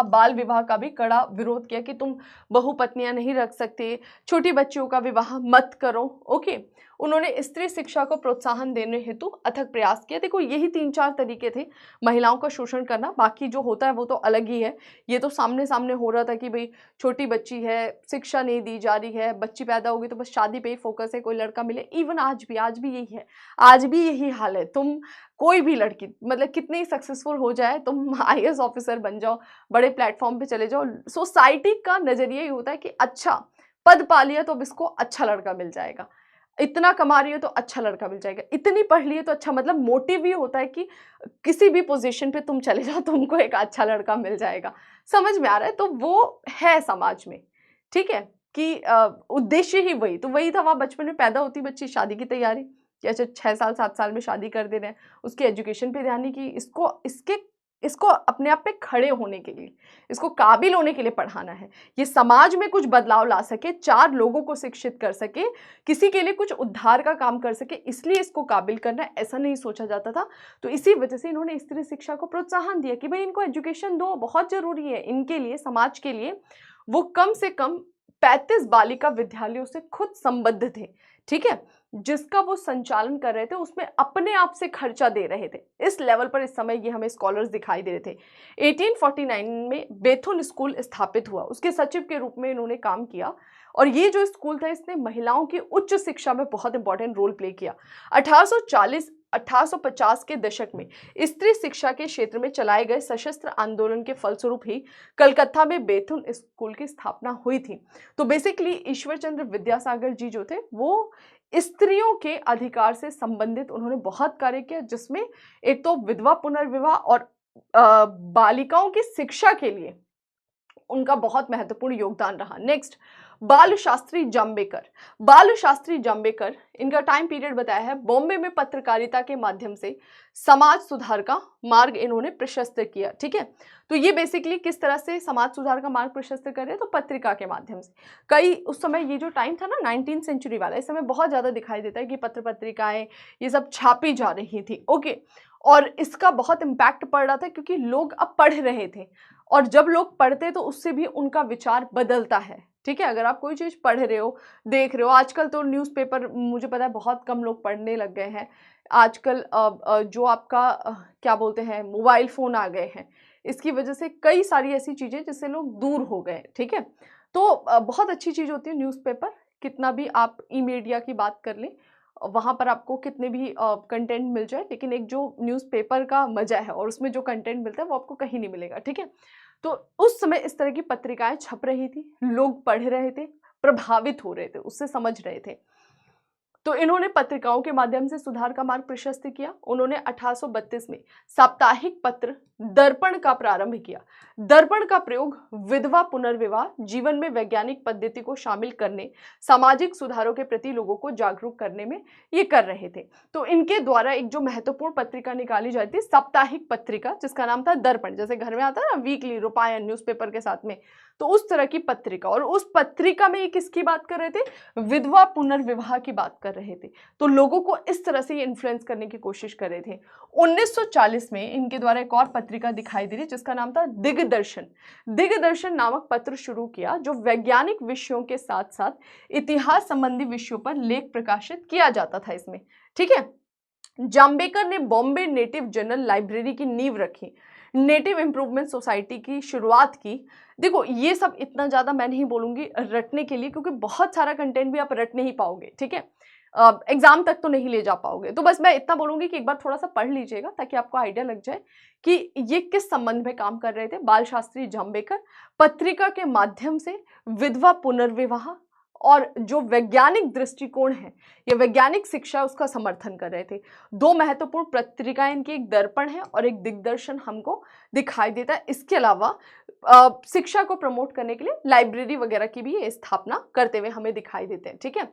बाल विवाह का भी कड़ा विरोध किया कि तुम बहुपत्नियां नहीं रख सकते, छोटी बच्चियों का विवाह मत करो। ओके, उन्होंने स्त्री शिक्षा को प्रोत्साहन देने हेतु अथक प्रयास किया। देखो यही 3-4 तरीके थे महिलाओं का शोषण करना, बाकी जो होता है वो तो अलग ही है। ये तो सामने सामने हो रहा था कि भाई छोटी बच्ची है, शिक्षा नहीं दी जा रही है, बच्ची पैदा होगी तो बस शादी पे ही फोकस है, कोई लड़का मिले। इवन आज भी यही है, आज भी यही हाल है। तुम कोई भी लड़की मतलब कितनी सक्सेसफुल हो जाए, तुम IAS ऑफिसर बन जाओ, बड़े प्लेटफॉर्म पे चले जाओ, सोसाइटी का नजरिया ये होता है कि अच्छा पद पा लिया तो अब इसको अच्छा लड़का मिल जाएगा, इतना कमा रही हो तो अच्छा लड़का मिल जाएगा, इतनी पढ़ ली है तो अच्छा, मतलब मोटिव ये होता है कि किसी भी पोजीशन पे तुम चले जाओ तुमको एक अच्छा लड़का मिल जाएगा। समझ में आ रहा है? तो वो है समाज में, ठीक है, कि उद्देश्य ही वही तो वही था। वहाँ बचपन में पैदा होती बच्ची, शादी की तैयारी कि अच्छा 6 साल 7 साल में शादी कर दे रहे हैं, उसकी एजुकेशन पे ध्यान नहीं कि इसको अपने आप पे खड़े होने के लिए, इसको काबिल होने के लिए पढ़ाना है, ये समाज में कुछ बदलाव ला सके, 4 लोगों को शिक्षित कर सके, किसी के लिए कुछ उद्धार का काम कर सके, इसलिए इसको काबिल करना है, ऐसा नहीं सोचा जाता था। तो इसी वजह से इन्होंने स्त्री शिक्षा को प्रोत्साहन दिया कि भाई इनको एजुकेशन दो, बहुत जरूरी है इनके लिए, समाज के लिए। वो कम से कम 35 बालिका विद्यालयों से खुद संबद्ध थे, ठीक है, जिसका वो संचालन कर रहे थे, उसमें अपने आप से खर्चा दे रहे थे। इस लेवल पर इस समय ये हमें स्कॉलर्स दिखाई दे रहे थे। 1849 में बेथुन स्कूल स्थापित हुआ, उसके सचिव के रूप में इन्होंने काम किया और ये जो स्कूल था इसने महिलाओं की उच्च शिक्षा में बहुत इंपॉर्टेंट रोल प्ले किया। 1850 के दशक में स्त्री शिक्षा के क्षेत्र में चलाए गए सशस्त्र आंदोलन के फलस्वरूप ही कलकत्ता में बेथुन स्कूल की स्थापना हुई थी। तो बेसिकली ईश्वर चंद्र विद्यासागर जी जो थे वो स्त्रियों के अधिकार से संबंधित उन्होंने बहुत कार्य किया, जिसमें एक तो विधवा पुनर्विवाह और बालिकाओं की शिक्षा के लिए उनका बहुत महत्वपूर्ण योगदान रहा। नेक्स्ट, बाल शास्त्री जाम्बेकर। बाल शास्त्री जाम्बेकर, इनका टाइम पीरियड बताया है, बॉम्बे में पत्रकारिता के माध्यम से समाज सुधार का मार्ग इन्होंने प्रशस्त किया। ठीक है, तो ये बेसिकली किस तरह से समाज सुधार का मार्ग प्रशस्त कर रहे हैं, तो पत्रिका के माध्यम से। कई उस समय ये जो टाइम था ना 19th सेंचुरी वाला, इस समय बहुत ज्यादा दिखाई देता है कि पत्र पत्रिकाएं ये सब छापी जा रही थी। ओके, और इसका बहुत इम्पैक्ट पड़ रहा था क्योंकि लोग अब पढ़ रहे थे, और जब लोग पढ़ते तो उससे भी उनका विचार बदलता है। ठीक है, अगर आप कोई चीज़ पढ़ रहे हो, देख रहे हो, आजकल तो न्यूज़पेपर मुझे पता है बहुत कम लोग पढ़ने लग गए हैं। आजकल जो आपका क्या बोलते हैं, मोबाइल फ़ोन आ गए हैं, इसकी वजह से कई सारी ऐसी चीज़ें जिससे लोग दूर हो गए। ठीक है, तो बहुत अच्छी चीज़ होती है न्यूज़पेपर। कितना भी आप ई मीडिया की बात कर लें, वहाँ पर आपको कितने भी कंटेंट मिल जाए, लेकिन एक जो न्यूज़पेपर का मज़ा है और उसमें जो कंटेंट मिलता है वो आपको कहीं नहीं मिलेगा। ठीक है, तो उस समय इस तरह की पत्रिकाएं छप रही थी, लोग पढ़ रहे थे, प्रभावित हो रहे थे, उससे समझ रहे थे। तो इन्होंने पत्रिकाओं के माध्यम से सुधार का मार्ग प्रशस्त किया। उन्होंने 1832 में साप्ताहिक पत्र दर्पण का प्रारंभ किया। दर्पण का प्रयोग विधवा पुनर्विवाह, जीवन में वैज्ञानिक पद्धति को शामिल करने, सामाजिक सुधारों के प्रति लोगों को जागरूक करने में ये कर रहे थे। तो इनके द्वारा एक जो महत्वपूर्ण पत्रिका निकाली जाती है, साप्ताहिक पत्रिका, जिसका नाम था दर्पण, जैसे घर में आता है ना वीकली रूपायन न्यूज़पेपर के साथ में, तो उस तरह की पत्रिका। और उस पत्रिका में ये किसकी बात कर रहे थे, विधवा पुनर्विवाह की बात कर रहे थे। तो लोगों को इस तरह से इन्फ्लुएंस करने की कोशिश कर रहे थे। 1940 में इनके द्वारा एक और पत्रिका दिखाई दे रही जिसका नाम था दिग्दर्शन। दिग्दर्शन नामक पत्र शुरू किया, जो वैज्ञानिक विषयों के साथ साथ इतिहास संबंधी विषयों पर लेख प्रकाशित किया जाता था इसमें। ठीक है, जाम्बेकर ने बॉम्बे नेटिव जनरल लाइब्रेरी की नींव रखी, नेटिव इंप्रूवमेंट सोसाइटी की शुरुआत की। देखो ये सब इतना ज़्यादा मैं नहीं बोलूँगी रटने के लिए, क्योंकि बहुत सारा कंटेंट भी आप रट नहीं पाओगे। ठीक है, एग्जाम तक तो नहीं ले जा पाओगे, तो बस मैं इतना बोलूँगी कि एक बार थोड़ा सा पढ़ लीजिएगा ताकि आपको आइडिया लग जाए कि ये किस संबंध में काम कर रहे थे। बाल शास्त्री जाम्बेकर पत्रिका के माध्यम से विधवा पुनर्विवाह और जो वैज्ञानिक दृष्टिकोण है या वैज्ञानिक शिक्षा, उसका समर्थन कर रहे थे। दो महत्वपूर्ण पत्रिकाएं इनकी, एक दर्पण है और एक दिग्दर्शन हमको दिखाई देता है। इसके अलावा शिक्षा को प्रमोट करने के लिए लाइब्रेरी वगैरह की भी ये स्थापना करते हुए हमें दिखाई देते हैं। ठीक है,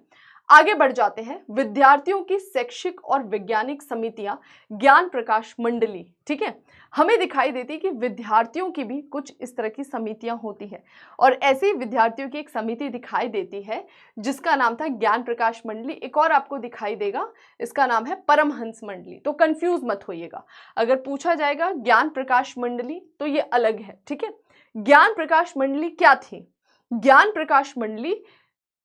आगे बढ़ जाते हैं। विद्यार्थियों की शैक्षिक और वैज्ञानिक समितियां, ज्ञान प्रकाश मंडली। ठीक है, हमें दिखाई देती है कि विद्यार्थियों की भी कुछ इस तरह की समितियां होती है, और ऐसे ही विद्यार्थियों की एक समिति दिखाई देती है जिसका नाम था ज्ञान प्रकाश मंडली। एक और आपको दिखाई देगा, इसका नाम है परमहंस मंडली। तो कंफ्यूज मत होइएगा, अगर पूछा जाएगा ज्ञान प्रकाश मंडली तो ये अलग है। ठीक है, ज्ञान प्रकाश मंडली क्या थी? ज्ञान प्रकाश मंडली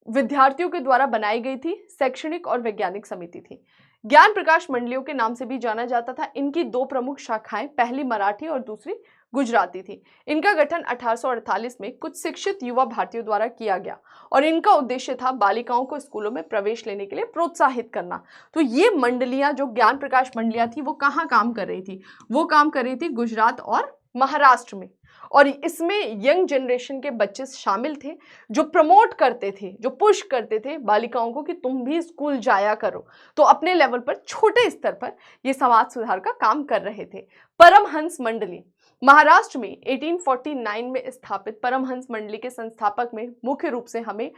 विद्यार्थियों के द्वारा बनाई गई थी, शैक्षणिक और वैज्ञानिक समिति थी। ज्ञान प्रकाश मंडलियों के नाम से भी जाना जाता था। इनकी दो प्रमुख शाखाएं, पहली मराठी और दूसरी गुजराती थी। इनका गठन 1848 में कुछ शिक्षित युवा भारतीयों द्वारा किया गया, और इनका उद्देश्य था बालिकाओं को स्कूलों में प्रवेश लेने के लिए प्रोत्साहित करना। तो ये मंडलियां, जो ज्ञान प्रकाश मंडलियां थी, वो कहाँ काम कर रही थी? वो काम कर रही थी गुजरात और महाराष्ट्र में। और इसमें यंग जनरेशन के बच्चे शामिल थे, जो प्रमोट करते थे, जो पुश करते थे बालिकाओं को कि तुम भी स्कूल जाया करो। तो अपने लेवल पर, छोटे स्तर पर ये समाज सुधार का काम कर रहे थे। परमहंस मंडली महाराष्ट्र में 1849 में स्थापित परमहंस मंडली के संस्थापक में मुख्य रूप से हमें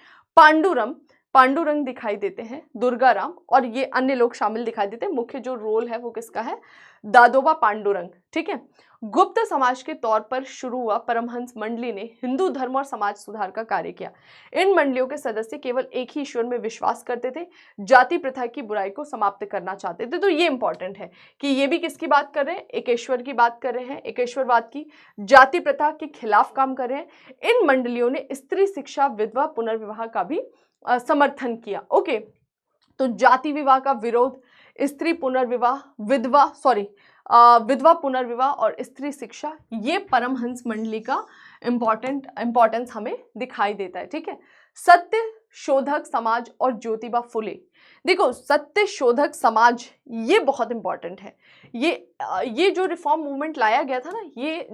पांडुरंग दिखाई देते हैं, दुर्गाराम और ये अन्य लोग शामिल दिखाई देते हैं। मुख्य जो रोल है वो किसका है? दादोबा पांडुरंग। ठीक है, गुप्त समाज के तौर पर शुरू हुआ परमहंस मंडली ने हिंदू धर्म और समाज सुधार का कार्य किया। इन मंडलियों के सदस्य केवल एक ही ईश्वर में विश्वास करते थे, जाति प्रथा की बुराई को समाप्त करना चाहते थे। तो ये इंपॉर्टेंट है कि ये भी किसकी बात कर रहे हैं? एक ईश्वर की बात कर रहे हैं, एक ईश्वरवाद की, जाति प्रथा के खिलाफ काम कर रहे हैं। इन मंडलियों ने स्त्री शिक्षा, विधवा पुनर्विवाह का भी समर्थन किया। ओके, तो जाति विवाह का विरोध, स्त्री पुनर्विवाह, विधवा पुनर्विवाह और स्त्री शिक्षा, ये परमहंस मंडली का इंपॉर्टेंस हमें दिखाई देता है। ठीक है, सत्य शोधक समाज और ज्योतिबा फुले। देखो, सत्य शोधक समाज ये बहुत इंपॉर्टेंट है। ये जो रिफॉर्म मूवमेंट लाया गया था ना, ये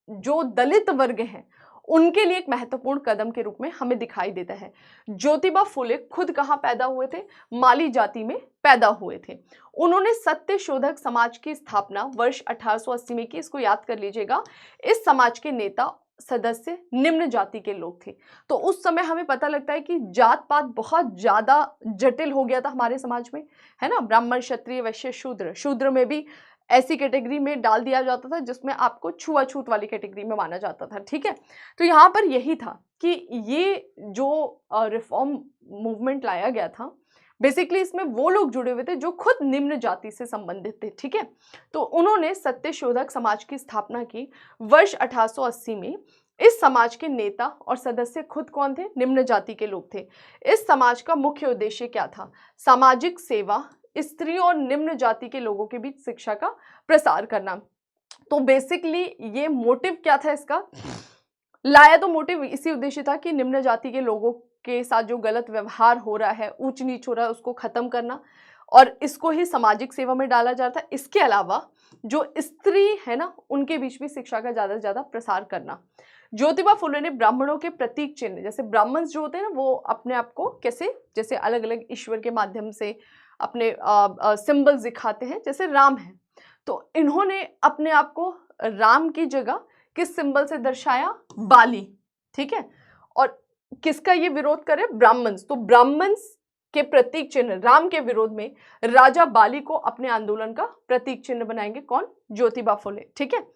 जो दलित वर्ग हैं उनके लिए एक महत्वपूर्ण कदम के रूप में हमें दिखाई देता है। ज्योतिबा फुले खुद कहाँ पैदा हुए थे? माली जाति में पैदा हुए थे। उन्होंने सत्य शोधक समाज की स्थापना वर्ष 1880 में की। इसको याद कर लीजिएगा। इस समाज के नेता सदस्य निम्न जाति के लोग थे। तो उस समय हमें पता लगता है कि जात पात बहुत ज्यादा जटिल हो गया था हमारे समाज में, है ना। ब्राह्मण, क्षत्रिय, वैश्य, शूद्र, शूद्र में भी ऐसी कैटेगरी में डाल दिया जाता था जिसमें आपको छुआछूत वाली कैटेगरी में माना जाता था, ठीक है। तो यहाँ पर यही था कि ये जो रिफॉर्म मूवमेंट लाया गया था, बेसिकली इसमें वो लोग जुड़े हुए थे जो खुद निम्न जाति से संबंधित थे, ठीक है। तो उन्होंने सत्यशोधक समाज की स्थापना की वर्ष 1880 में। इस समाज के नेता और सदस्य खुद कौन थे? निम्न जाति के लोग थे। इस समाज का मुख्य उद्देश्य क्या था? सामाजिक सेवा, स्त्रियों और निम्न जाति के लोगों के बीच शिक्षा का प्रसार करना। तो बेसिकली ये मोटिव क्या था इसका? लाया तो मोटिव इसी उद्देश्य था कि निम्न जाति के लोगों के साथ जो गलत व्यवहार हो रहा है, ऊंच नीच हो रहा है, उसको खत्म करना, और इसको ही सामाजिक सेवा में डाला जाता है। इसके अलावा जो स्त्री है ना, उनके बीच भी शिक्षा का ज्यादा से ज्यादा प्रसार करना। ज्योतिबा फुले ने ब्राह्मणों के प्रतीक चिन्ह, जैसे ब्राह्मण जो होते हैं ना, वो अपने आप को कैसे, जैसे अलग अलग ईश्वर के माध्यम से अपने सिंबल्स दिखाते हैं, जैसे राम है, तो इन्होंने अपने आप को राम की जगह किस सिंबल से दर्शाया? बाली, ठीक है। और किसका ये विरोध करे? ब्राह्मण्स। तो ब्राह्मण्स के प्रतीक चिन्ह राम के विरोध में राजा बाली को अपने आंदोलन का प्रतीक चिन्ह बनाएंगे। कौन? ज्योतिबा फुले, ठीक है।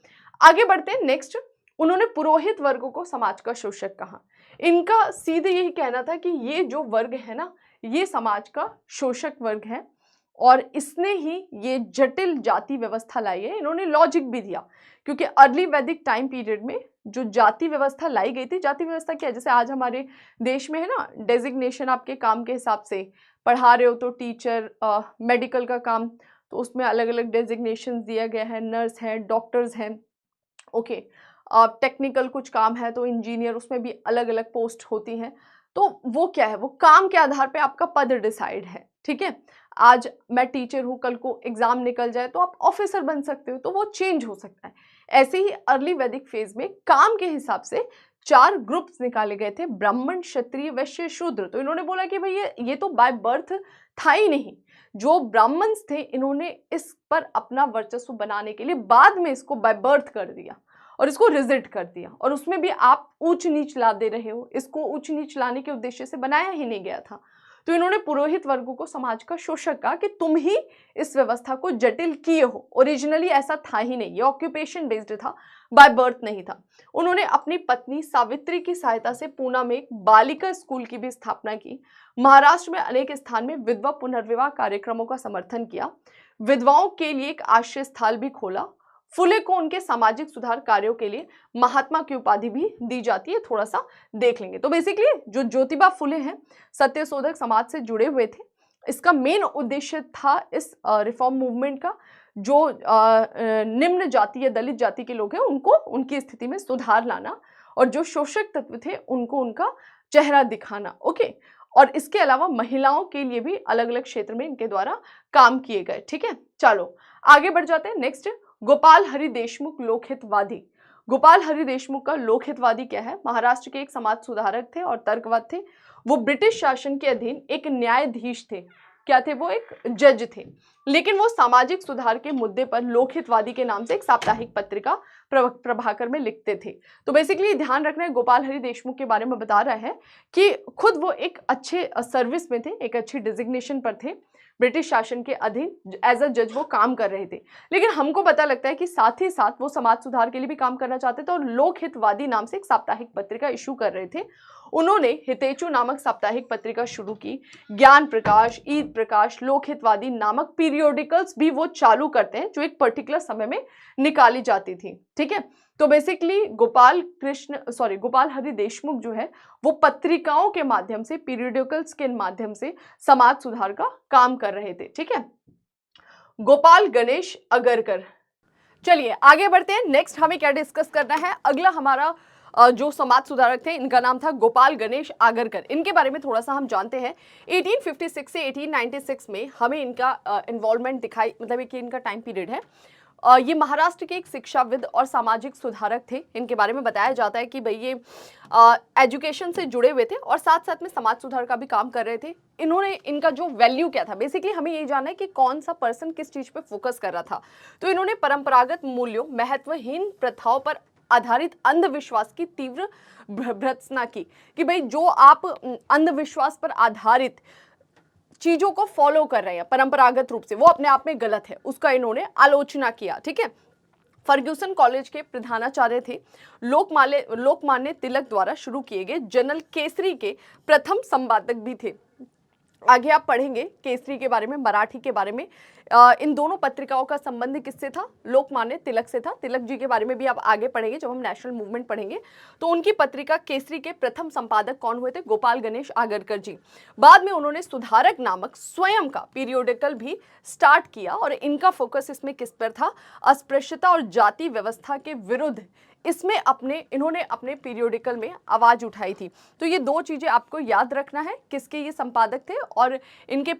आगे बढ़ते हैं नेक्स्ट। उन्होंने पुरोहित वर्ग को समाज का शोषक कहा। इनका सीधे यही कहना था कि ये जो वर्ग है ना, ये समाज का शोषक वर्ग है और इसने ही ये जटिल जाति व्यवस्था लाई है। इन्होंने लॉजिक भी दिया, क्योंकि अर्ली वैदिक टाइम पीरियड में जो जाति व्यवस्था लाई गई थी, जाति व्यवस्था क्या है, जैसे आज हमारे देश में है ना, डेजिग्नेशन आपके काम के हिसाब से, पढ़ा रहे हो तो टीचर, मेडिकल का काम तो उसमें अलग अलग डेजिग्नेशन दिया गया है, नर्स है, डॉक्टर्स हैं, ओके। टेक्निकल कुछ काम है तो इंजीनियर, उसमें भी अलग अलग पोस्ट होती हैं। तो वो क्या है, वो काम के आधार पे आपका पद डिसाइड है, ठीक है। आज मैं टीचर हूँ, कल को एग्जाम निकल जाए तो आप ऑफिसर बन सकते हो, तो वो चेंज हो सकता है। ऐसे ही अर्ली वैदिक फेज में काम के हिसाब से 4 ग्रुप्स निकाले गए थे, ब्राह्मण, क्षत्रिय, वैश्य, शूद्र। तो इन्होंने बोला कि भाई ये तो बाय बर्थ था ही नहीं। जो ब्राह्मण्स थे, इन्होंने इस पर अपना वर्चस्व बनाने के लिए बाद में इसको बाय बर्थ कर दिया और इसको रिजेक्ट कर दिया, और उसमें भी आप ऊंच नीच ला दे रहे हो। इसको ऊंच नीच लाने के उद्देश्य से बनाया ही नहीं गया था। तो इन्होंने पुरोहित वर्ग को समाज का शोषक कहा कि तुम ही इस व्यवस्था को जटिल किए हो। ओरिजिनली ऐसा था ही नहीं, ये ऑक्यूपेशन बेस्ड था, बाय बर्थ नहीं था। उन्होंने अपनी पत्नी सावित्री की सहायता से पूना में एक बालिका स्कूल की भी स्थापना की। महाराष्ट्र में अनेक स्थान में विधवा पुनर्विवाह कार्यक्रमों का समर्थन किया। विधवाओं के लिए एक आश्रय स्थल भी खोला। फुले को उनके सामाजिक सुधार कार्यों के लिए महात्मा की उपाधि भी दी जाती है, थोड़ा सा देख लेंगे। तो बेसिकली जो ज्योतिबा फुले हैं, सत्यशोधक समाज से जुड़े हुए थे। इसका मेन उद्देश्य था इस रिफॉर्म मूवमेंट का, जो निम्न जाति या दलित जाति के लोग हैं उनको उनकी स्थिति में सुधार लाना, और जो शोषक तत्व थे उनको उनका चेहरा दिखाना, ओके। और इसके अलावा महिलाओं के लिए भी अलग अलग क्षेत्र में इनके द्वारा काम किए गए, ठीक है। चलो आगे बढ़ जाते हैं नेक्स्ट। गोपाल हरि देशमुख लोकहितवादी। गोपाल हरि देशमुख का लोकहितवादी क्या है? महाराष्ट्र के एक समाज सुधारक थे और तर्कवाद थे। वो ब्रिटिश शासन के अधीन एक न्यायाधीश थे। क्या थे वो? एक जज थे। लेकिन वो सामाजिक सुधार के मुद्दे पर लोकहितवादी के नाम से एक साप्ताहिक पत्रिका प्रभाकर में लिखते थे। तो बेसिकली ध्यान रखना है, गोपाल हरि देशमुख के बारे में बता रहा है कि खुद वो एक अच्छे सर्विस में थे, एक अच्छी डिजिग्नेशन पर थे, ब्रिटिश शासन के अधीन एज अ जज वो काम कर रहे थे। लेकिन हमको पता लगता है कि साथ ही साथ वो समाज सुधार के लिए भी काम करना चाहते थे और लोकहितवादी नाम से एक साप्ताहिक पत्रिका इशू कर रहे थे। उन्होंने हितेचु नामक साप्ताहिक पत्रिका शुरू की। ज्ञान प्रकाश, ईद प्रकाश, लोकहितवादी नामक पीरियोडिकल्स भी वो चालू करते हैं, जो एक पर्टिकुलर समय में निकाली जाती थी, ठीक है। तो बेसिकली गोपाल हरि देशमुख जो है वो पत्रिकाओं के माध्यम से, पीरियोडिकल्स के माध्यम से समाज सुधार का काम कर रहे थे, ठीक है। गोपाल गणेश अगरकर। चलिए आगे बढ़ते हैं। नेक्स्ट हमें क्या डिस्कस करना है? अगला हमारा जो समाज सुधारक थे, इनका नाम था गोपाल गणेश आगरकर। इनके बारे में थोड़ा सा हम जानते हैं। 1856 से 1896 में हमें इनका इन्वॉल्वमेंट दिखाई, मतलब कि इनका टाइम पीरियड है। ये महाराष्ट्र के एक शिक्षाविद और सामाजिक सुधारक थे। इनके बारे में बताया जाता है कि भाई ये एजुकेशन से जुड़े हुए थे और साथ साथ में समाज सुधार का भी काम कर रहे थे। इन्होंने, इनका जो वैल्यू क्या था, बेसिकली हमें ये जानना है कि कौन सा पर्सन किस चीज पे फोकस कर रहा था। तो इन्होंने परंपरागत मूल्यों, महत्वहीन प्रथाओं पर आधारित अंधविश्वास की तीव्र भर्त्सना की कि भाई जो आप अंधविश्वास पर आधारित चीजों को फॉलो कर रहे हैं परंपरागत रूप से, वो अपने आप में गलत है, उसका इन्होंने आलोचना किया। ठीक है, फर्ग्यूसन कॉलेज के प्रधानाचार्य थे, लोकमान्य तिलक द्वारा शुरू किए गए जनरल केसरी के प्रथम संपादक भी थे। आगे आप पढ़ेंगे केसरी के बारे में, मराठी के बारे में। इन दोनों पत्रिकाओं का संबंध किससे था? लोकमान्य तिलक से था। तिलक जी के बारे में भी आप आगे पढ़ेंगे जब हम नेशनल मूवमेंट पढ़ेंगे। तो उनकी पत्रिका केसरी के प्रथम संपादक कौन हुए थे? गोपाल गणेश आगरकर जी। बाद में उन्होंने सुधारक नामक स्वयं का पीरियोडिकल भी स्टार्ट किया और इनका फोकस इसमें किस पर था? अस्पृश्यता और जाति व्यवस्था के विरुद्ध इसमें इन्होंने अपने पीरियोडिकल में आवाज उठाई थी। तो ये दो चीजें आपको याद रखना है, किसके ये संपादक थे और इनके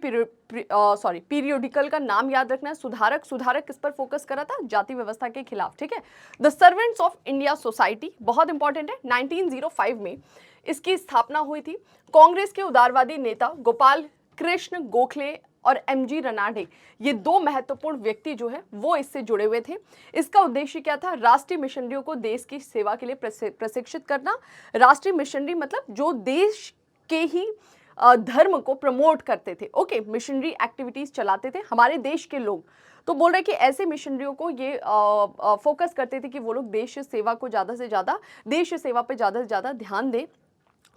पीरियोडिकल का नाम याद रखना है। सुधारक किस पर फोकस करा था? जाति व्यवस्था के खिलाफ। ठीक है, the servants of India society बहुत इंपॉर्टेंट है। 1905 में इसकी स्थापना हुई थी। कांग्रेस के उदारवादी नेता गोपाल कृष्ण गोखले और एमजी रनाडे, ये दो महत्वपूर्ण व्यक्ति जो है वो इससे जुड़े हुए थे। इसका उद्देश्य क्या था? राष्ट्रीय मिशनरियों को देश की सेवा के लिए प्रशिक्षित करना। राष्ट्रीय मिशनरी मतलब जो देश के ही धर्म को प्रमोट करते थे। ओके, मिशनरी एक्टिविटीज चलाते थे हमारे देश के लोग। तो बोल रहे कि ऐसे मिशनरियों को ये फोकस करते थे कि वो लोग देश सेवा को ज़्यादा से ज़्यादा ध्यान दें।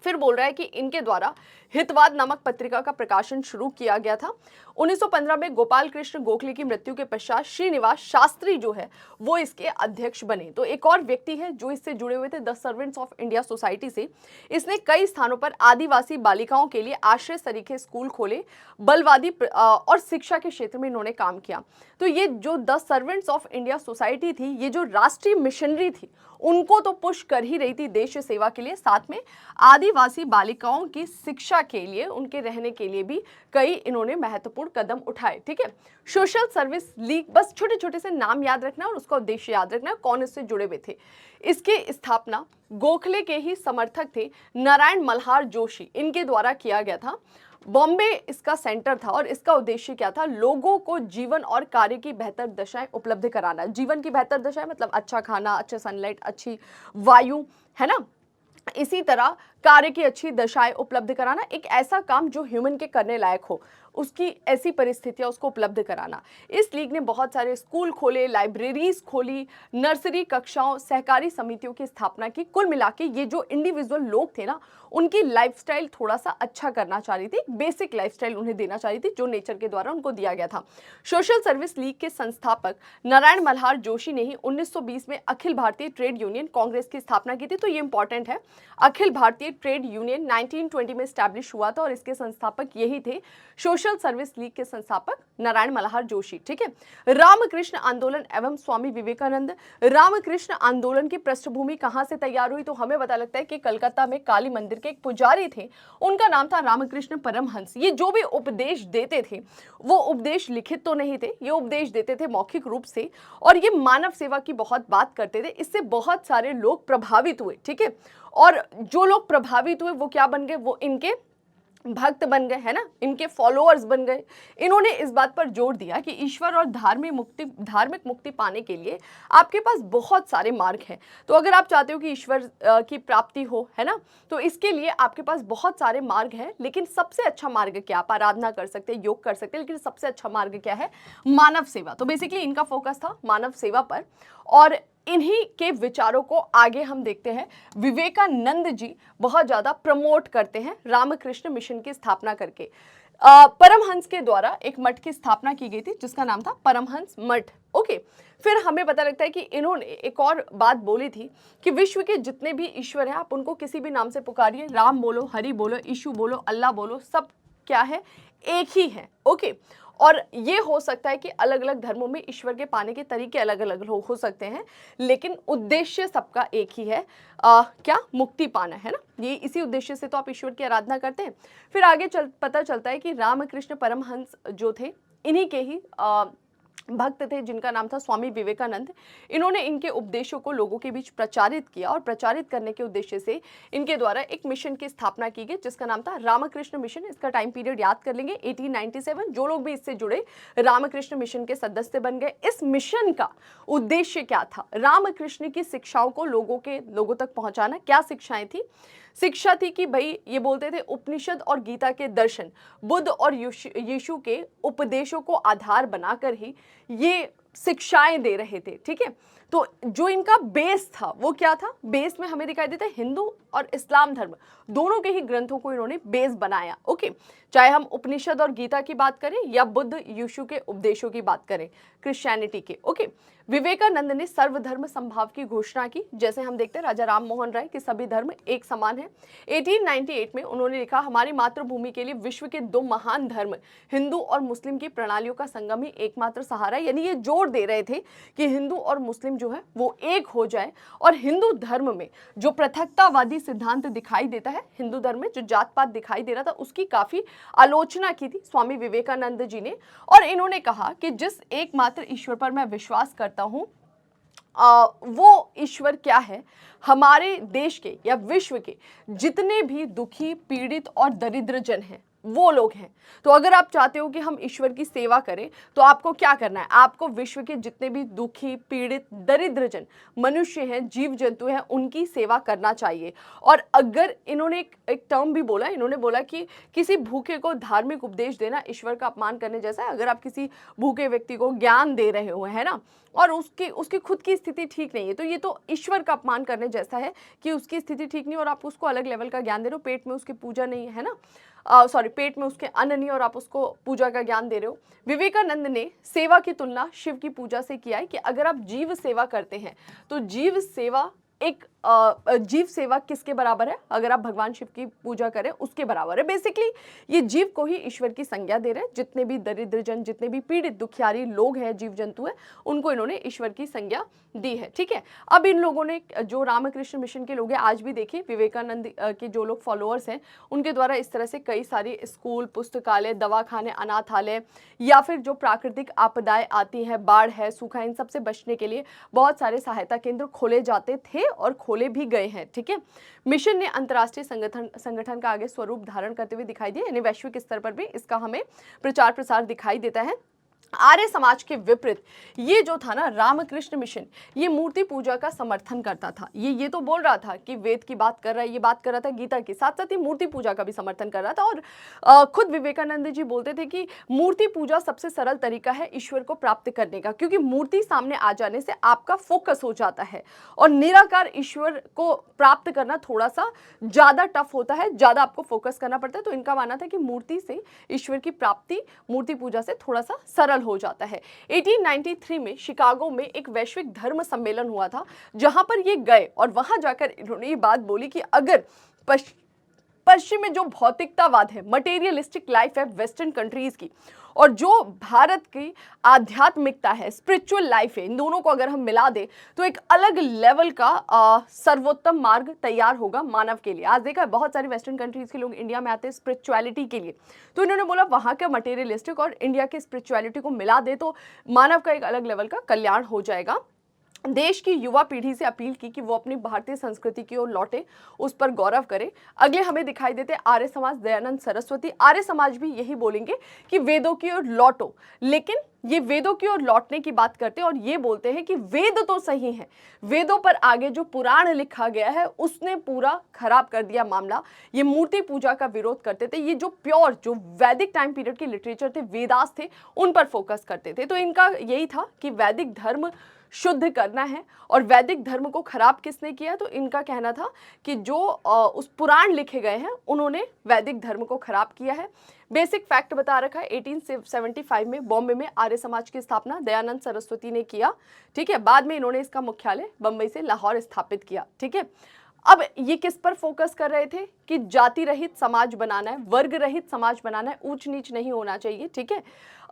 फिर बोल रहा है कि इनके द्वारा हितवाद नामक पत्रिका का प्रकाशन शुरू किया गया था। 1915 में गोपाल कृष्ण गोखले की मृत्यु के पश्चात श्रीनिवास शास्त्री जो है वो इसके अध्यक्ष बने। तो एक और व्यक्ति है जो इससे जुड़े हुए थे, the servants of India society से। इसने कई स्थानों पर आदिवासी बालिकाओं के लिए आश्रय सरीखे स्कूल खोले, बलवादी और शिक्षा के क्षेत्र में इन्होंने काम किया। तो ये जो the servants of India society थी, ये जो राष्ट्रीय मिशनरी थी उनको तो पुश कर ही रही थी देश सेवा के लिए, साथ में आदिवासी बालिकाओं की शिक्षा के लिए, उनके रहने के लिए भी कई इन्होंने महत्वपूर्ण कदम उठाए। ठीक है, सोशल सर्विस लीग, बस छोटे छोटे से नाम याद रखना और उसका उद्देश्य याद रखना, कौन इससे जुड़े हुए थे। इसकी स्थापना गोखले के ही समर्थक थे नारायण मल्हार जोशी, इनके द्वारा किया गया था। बॉम्बे इसका सेंटर था और इसका उद्देश्य क्या था? लोगों को जीवन और कार्य की बेहतर दशाएं उपलब्ध कराना। जीवन की बेहतर दशाएं मतलब अच्छा खाना, अच्छा सनलाइट, अच्छी वायु, है ना। इसी तरह कार्य की अच्छी दशाएं उपलब्ध कराना, एक ऐसा काम जो ह्यूमन के करने लायक हो, उसकी ऐसी परिस्थितियां उसको उपलब्ध कराना। इस लीग ने बहुत सारे स्कूल खोले, लाइब्रेरीज खोली, नर्सरी कक्षाओं, सहकारी समितियों की स्थापना की। कुल मिला के ये जो इंडिविजुअल लोग थे ना, उनकी लाइफस्टाइल थोड़ा सा अच्छा करना चाह रही थी, बेसिक लाइफस्टाइल उन्हें देना चाह रही थी जो नेचर के द्वारा उनको दिया गया था। सोशल सर्विस लीग के संस्थापक नारायण मल्हार जोशी ने ही 1920 में अखिल भारतीय ट्रेड यूनियन कांग्रेस की स्थापना की थी। तो ये इंपॉर्टेंट है, अखिल भारतीय ट्रेड यूनियन 1920 में स्टैब्लिश हुआ था और इसके संस्थापक यही थे, सोशल सर्विस लीग के संस्थापक नारायण मल्हार जोशी। ठीक है, रामकृष्ण आंदोलन एवं स्वामी विवेकानंद। रामकृष्ण आंदोलन की पृष्ठभूमि कहां से तैयार हुई? तो हमें पता लगता है कि कलकत्ता में काली मंदिर के एक पुजारी थे, उनका नाम था रामकृष्ण परमहंस। ये जो भी उपदेश देते थे वो उपदेश लिखित तो नहीं थे, ये उपदेश देते थे मौखिक रूप से, और ये मानव सेवा की बहुत बात करते थे। इससे बहुत सारे लोग प्रभावित हुए। ठीक है, और जो लोग प्रभावित हुए वो क्या बन गए? वो इनके भक्त बन गए, है ना, इनके फॉलोअर्स बन गए। इन्होंने इस बात पर जोर दिया कि ईश्वर और धार्मिक मुक्ति पाने के लिए आपके पास बहुत सारे मार्ग हैं। तो अगर आप चाहते हो कि ईश्वर की प्राप्ति हो, है ना, तो इसके लिए आपके पास बहुत सारे मार्ग हैं, लेकिन सबसे अच्छा मार्ग क्या? आप आराधना कर सकते हैं, योग कर सकते हैं, लेकिन सबसे अच्छा मार्ग क्या है? मानव सेवा। तो बेसिकली इनका फोकस था मानव सेवा पर, और इन्हीं के विचारों को आगे हम देखते हैं विवेकानंद जी बहुत ज्यादा प्रमोट करते हैं रामकृष्ण मिशन की स्थापना करके। परमहंस के द्वारा एक मठ की स्थापना की गई थी जिसका नाम था परमहंस मठ। ओके, फिर हमें पता लगता है कि इन्होंने एक और बात बोली थी कि विश्व के जितने भी ईश्वर हैं आप उनको किसी भी नाम से पुकारिए, राम बोलो, हरि बोलो, ईशु बोलो, अल्लाह बोलो, सब क्या है? एक ही है। ओके, और ये हो सकता है कि अलग अलग धर्मों में ईश्वर के पाने के तरीके अलग अलग हो सकते हैं, लेकिन उद्देश्य सबका एक ही है। क्या? मुक्ति पाना, है ना। ये इसी उद्देश्य से तो आप ईश्वर की आराधना करते हैं। फिर आगे पता चलता है कि रामकृष्ण परमहंस जो थे इन्हीं के ही भक्त थे जिनका नाम था स्वामी विवेकानंद। इन्होंने इनके उपदेशों को लोगों के बीच प्रचारित किया और प्रचारित करने के उद्देश्य से इनके द्वारा एक मिशन की स्थापना की गई जिसका नाम था रामकृष्ण मिशन। इसका टाइम पीरियड याद कर लेंगे 1897। जो लोग भी इससे जुड़े रामकृष्ण मिशन के सदस्य बन गए। इस मिशन का उद्देश्य क्या था? रामकृष्ण की शिक्षाओं को लोगों तक पहुंचाना। क्या शिक्षाएं थी? शिक्षा थी कि भाई ये बोलते थे उपनिषद और गीता के दर्शन बुद्ध और यीशु के उपदेशों को आधार बनाकर ही ये शिक्षाएं दे रहे थे। ठीक है, तो जो इनका बेस था वो क्या था? बेस में हमें दिखाई देता है हिंदू और इस्लाम धर्म दोनों के ही ग्रंथों को इन्होंने बेस बनाया। ओके, चाहे हम उपनिषद और गीता की बात करें या बुद्ध यीशु के उपदेशों की बात करें, क्रिश्चियनिटी के। ओके, विवेकानंद ने सर्वधर्म संभाव की घोषणा की। जैसे हम देखते हैं राजा राम मोहन राय कि सभी धर्म एक समान है। 1898 में उन्होंने लिखा हमारी मातृभूमि के लिए विश्व के दो महान धर्म हिंदू और मुस्लिम की प्रणालियों का संगम ही एकमात्र सहारा है। यानी ये जोर दे रहे थे कि हिंदू और मुस्लिम जो है वो एक हो जाए। और हिंदू धर्म में जो पृथकतावादी सिद्धांत दिखाई देता है, हिंदू धर्म में जो जात पात दिखाई दे रहा था, उसकी काफी आलोचना की थी स्वामी विवेकानंद जी ने। और इन्होंने कहा कि जिस एकमात्र ईश्वर पर मैं विश्वास करता हूं वो ईश्वर क्या है? हमारे देश के या विश्व के जितने भी दुखी, पीड़ित और दरिद्र जन हैं वो लोग हैं। तो अगर आप चाहते हो कि हम ईश्वर की सेवा करें तो आपको क्या करना है? आपको विश्व के जितने भी दुखी, पीड़ित, दरिद्र जन मनुष्य हैं, जीव जंतु हैं, उनकी सेवा करना चाहिए। और अगर इन्होंने एक टर्म भी बोला, इन्होंने बोला कि किसी भूखे को धार्मिक उपदेश देना ईश्वर का अपमान करने जैसा है। अगर आप किसी भूखे व्यक्ति को ज्ञान दे रहे हो, है ना, और उसकी खुद की स्थिति ठीक नहीं है, तो ये तो ईश्वर का अपमान करने जैसा है कि उसकी स्थिति ठीक नहीं और आप उसको अलग लेवल का ज्ञान दे रहे हो। पेट में उसकी पूजा नहीं है ना, पेट में उसके अन्न नहीं और आप उसको पूजा का ज्ञान दे रहे हो। विवेकानंद ने सेवा की तुलना शिव की पूजा से किया है कि अगर आप जीव सेवा करते हैं तो जीव सेवा किसके बराबर है? अगर आप भगवान शिव की पूजा करें उसके बराबर है। बेसिकली ये जीव को ही ईश्वर की संज्ञा दे रहे हैं। जितने भी दरिद्र जन, जितने भी पीड़ित दुखियारी लोग हैं, जीव जंतु हैं, उनको इन्होंने ईश्वर की संज्ञा दी है। ठीक है, अब इन लोगों ने, जो रामकृष्ण मिशन के लोग हैं, आज भी देखिए विवेकानंद के जो लोग फॉलोअर्स हैं उनके द्वारा इस तरह से कई सारे स्कूल, पुस्तकालय, दवाखाने, अनाथालय या फिर जो प्राकृतिक आपदाएं आती हैं, बाढ़ है, सूखा, इन सबसे बचने के लिए बहुत सारे सहायता केंद्र खोले जाते थे और खोले भी गए हैं। ठीक है, मिशन ने अंतर्राष्ट्रीय संगठन का आगे स्वरूप धारण करते हुए दिखाई दिया। यानी वैश्विक स्तर पर भी इसका हमें प्रचार प्रसार दिखाई देता है। आर्य समाज के विपरीत ये जो था ना रामकृष्ण मिशन, ये मूर्ति पूजा का समर्थन करता था। ये तो बोल रहा था कि वेद की बात कर रहा है, ये बात कर रहा था गीता की, साथ साथ ही मूर्ति पूजा का भी समर्थन कर रहा था। और खुद विवेकानंद जी बोलते थे कि मूर्ति पूजा सबसे सरल तरीका है ईश्वर को प्राप्त करने का, क्योंकि मूर्ति सामने आ जाने से आपका फोकस हो जाता है और निराकार ईश्वर को प्राप्त करना थोड़ा सा ज्यादा टफ होता है, ज्यादा आपको फोकस करना पड़ता है। तो इनका मानना था कि मूर्ति से ईश्वर की प्राप्ति मूर्ति पूजा से थोड़ा सा सरल हो जाता है। 1893 में शिकागो में एक वैश्विक धर्म सम्मेलन हुआ था जहां पर ये गए और वहां जाकर इन्होंने ये बात बोली कि अगर पश्चिम में जो भौतिकतावाद है, मटेरियलिस्टिक लाइफ है वेस्टर्न कंट्रीज की, और जो भारत की आध्यात्मिकता है, स्पिरिचुअल लाइफ है, इन दोनों को अगर हम मिला दें तो एक अलग लेवल का सर्वोत्तम मार्ग तैयार होगा मानव के लिए। आज देखा है बहुत सारी वेस्टर्न कंट्रीज के लोग इंडिया में आते हैं स्पिरिचुअलिटी के लिए, तो इन्होंने बोला वहाँ के मटेरियलिस्टिक और इंडिया की स्पिरिचुअलिटी को मिला दे तो मानव का एक अलग लेवल का कल्याण हो जाएगा। देश की युवा पीढ़ी से अपील की कि वो अपनी भारतीय संस्कृति की ओर लौटे, उस पर गौरव करे। अगले हमें दिखाई देते आर्य समाज, दयानंद सरस्वती। आर्य समाज भी यही बोलेंगे कि वेदों की ओर लौटो, लेकिन ये वेदों की ओर लौटने की बात करते हैं और ये बोलते हैं कि वेद तो सही है, वेदों पर आगे जो पुराण लिखा गया है उसने पूरा खराब कर दिया मामला। ये मूर्ति पूजा का विरोध करते थे। ये जो प्योर, जो वैदिक टाइम पीरियड के लिटरेचर थे, वेदास थे, उन पर फोकस करते थे। तो इनका यही था कि वैदिक धर्म शुद्ध करना है। और वैदिक धर्म को खराब किसने किया? तो इनका कहना था कि जो उस पुराण लिखे गए हैं उन्होंने वैदिक धर्म को खराब किया है। बेसिक फैक्ट बता रखा है, 1875 में बॉम्बे में आर्य समाज की स्थापना दयानंद सरस्वती ने किया। ठीक है, बाद में इन्होंने इसका मुख्यालय बंबई से लाहौर स्थापित किया। ठीक है, अब ये किस पर फोकस कर रहे थे कि जाति रहित समाज बनाना है, वर्ग रहित समाज बनाना है, ऊंच नीच नहीं होना चाहिए। ठीक है,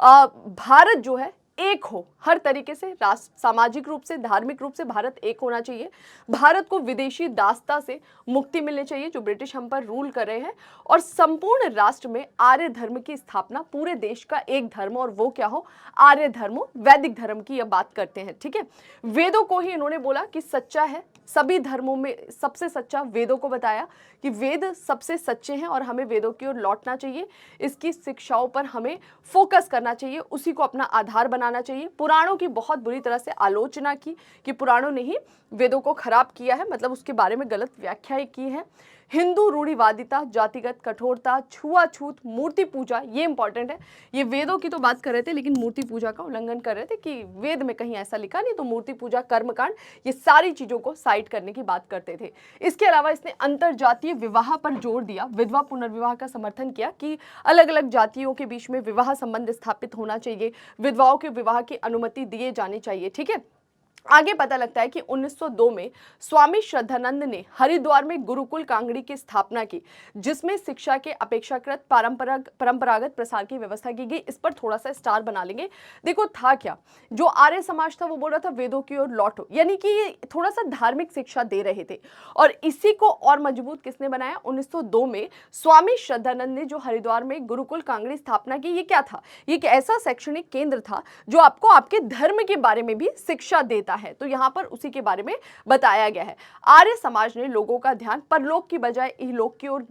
भारत जो है एक हो, हर तरीके से, राष्ट्र, सामाजिक रूप से, धार्मिक रूप से भारत एक होना चाहिए। भारत को विदेशी दासता से मुक्ति मिलनी चाहिए जो ब्रिटिश हम पर रूल कर रहे हैं, और संपूर्ण राष्ट्र में आर्य धर्म की स्थापना, पूरे देश का एक धर्म, और वो क्या हो, आर्य धर्म, वैदिक धर्म की यह बात करते हैं। ठीक है, वेदों को ही इन्होंने बोला कि सच्चा है, सभी धर्मों में सबसे सच्चा वेदों को बताया कि वेद सबसे सच्चे हैं और हमें वेदों की ओर लौटना चाहिए, इसकी शिक्षाओं पर हमें फोकस करना चाहिए, उसी को अपना आधार बनाना चाहिए। पुराणों की बहुत बुरी तरह से आलोचना की कि पुराणों ने ही वेदों को खराब किया है, मतलब उसके बारे में गलत व्याख्याएं की है। हिंदू रूढ़िवादिता, जातिगत कठोरता, छुआछूत, मूर्ति पूजा, ये इंपॉर्टेंट है। ये वेदों की तो बात कर रहे थे लेकिन मूर्ति पूजा का उल्लंघन कर रहे थे कि वेद में कहीं ऐसा लिखा नहीं, तो मूर्ति पूजा, कर्मकांड, ये सारी चीजों को साइड करने की बात करते थे। इसके अलावा इसने अंतरजातीय विवाह पर जोर दिया, विधवा पुनर्विवाह का समर्थन किया कि अलग अलग जातियों के बीच में विवाह संबंध स्थापित होना चाहिए, विधवाओं के विवाह की अनुमति दिए जानी चाहिए। ठीक है, आगे पता लगता है कि 1902 में स्वामी श्रद्धानंद ने हरिद्वार में गुरुकुल कांगड़ी की स्थापना की, जिसमें शिक्षा के अपेक्षाकृत परंपरागत प्रसार की व्यवस्था की गई। इस पर थोड़ा सा स्टार बना लेंगे। देखो था क्या, जो आर्य समाज था वो बोल रहा था वेदों की ओर लौटो, यानी कि ये थोड़ा सा धार्मिक शिक्षा दे रहे थे, और इसी को और मजबूत किसने बनाया, 1902 में स्वामी श्रद्धानंद ने जो हरिद्वार में गुरुकुल कांगड़ी स्थापना की। ये क्या था, ये एक ऐसा शैक्षणिक केंद्र था जो आपको आपके धर्म के बारे में भी शिक्षा देता है, तो यहां पर उसी के बारे में बताया गया है। आर्य समाज ने लोगों का ध्यान परलोक की बजाय इहलोक की ओर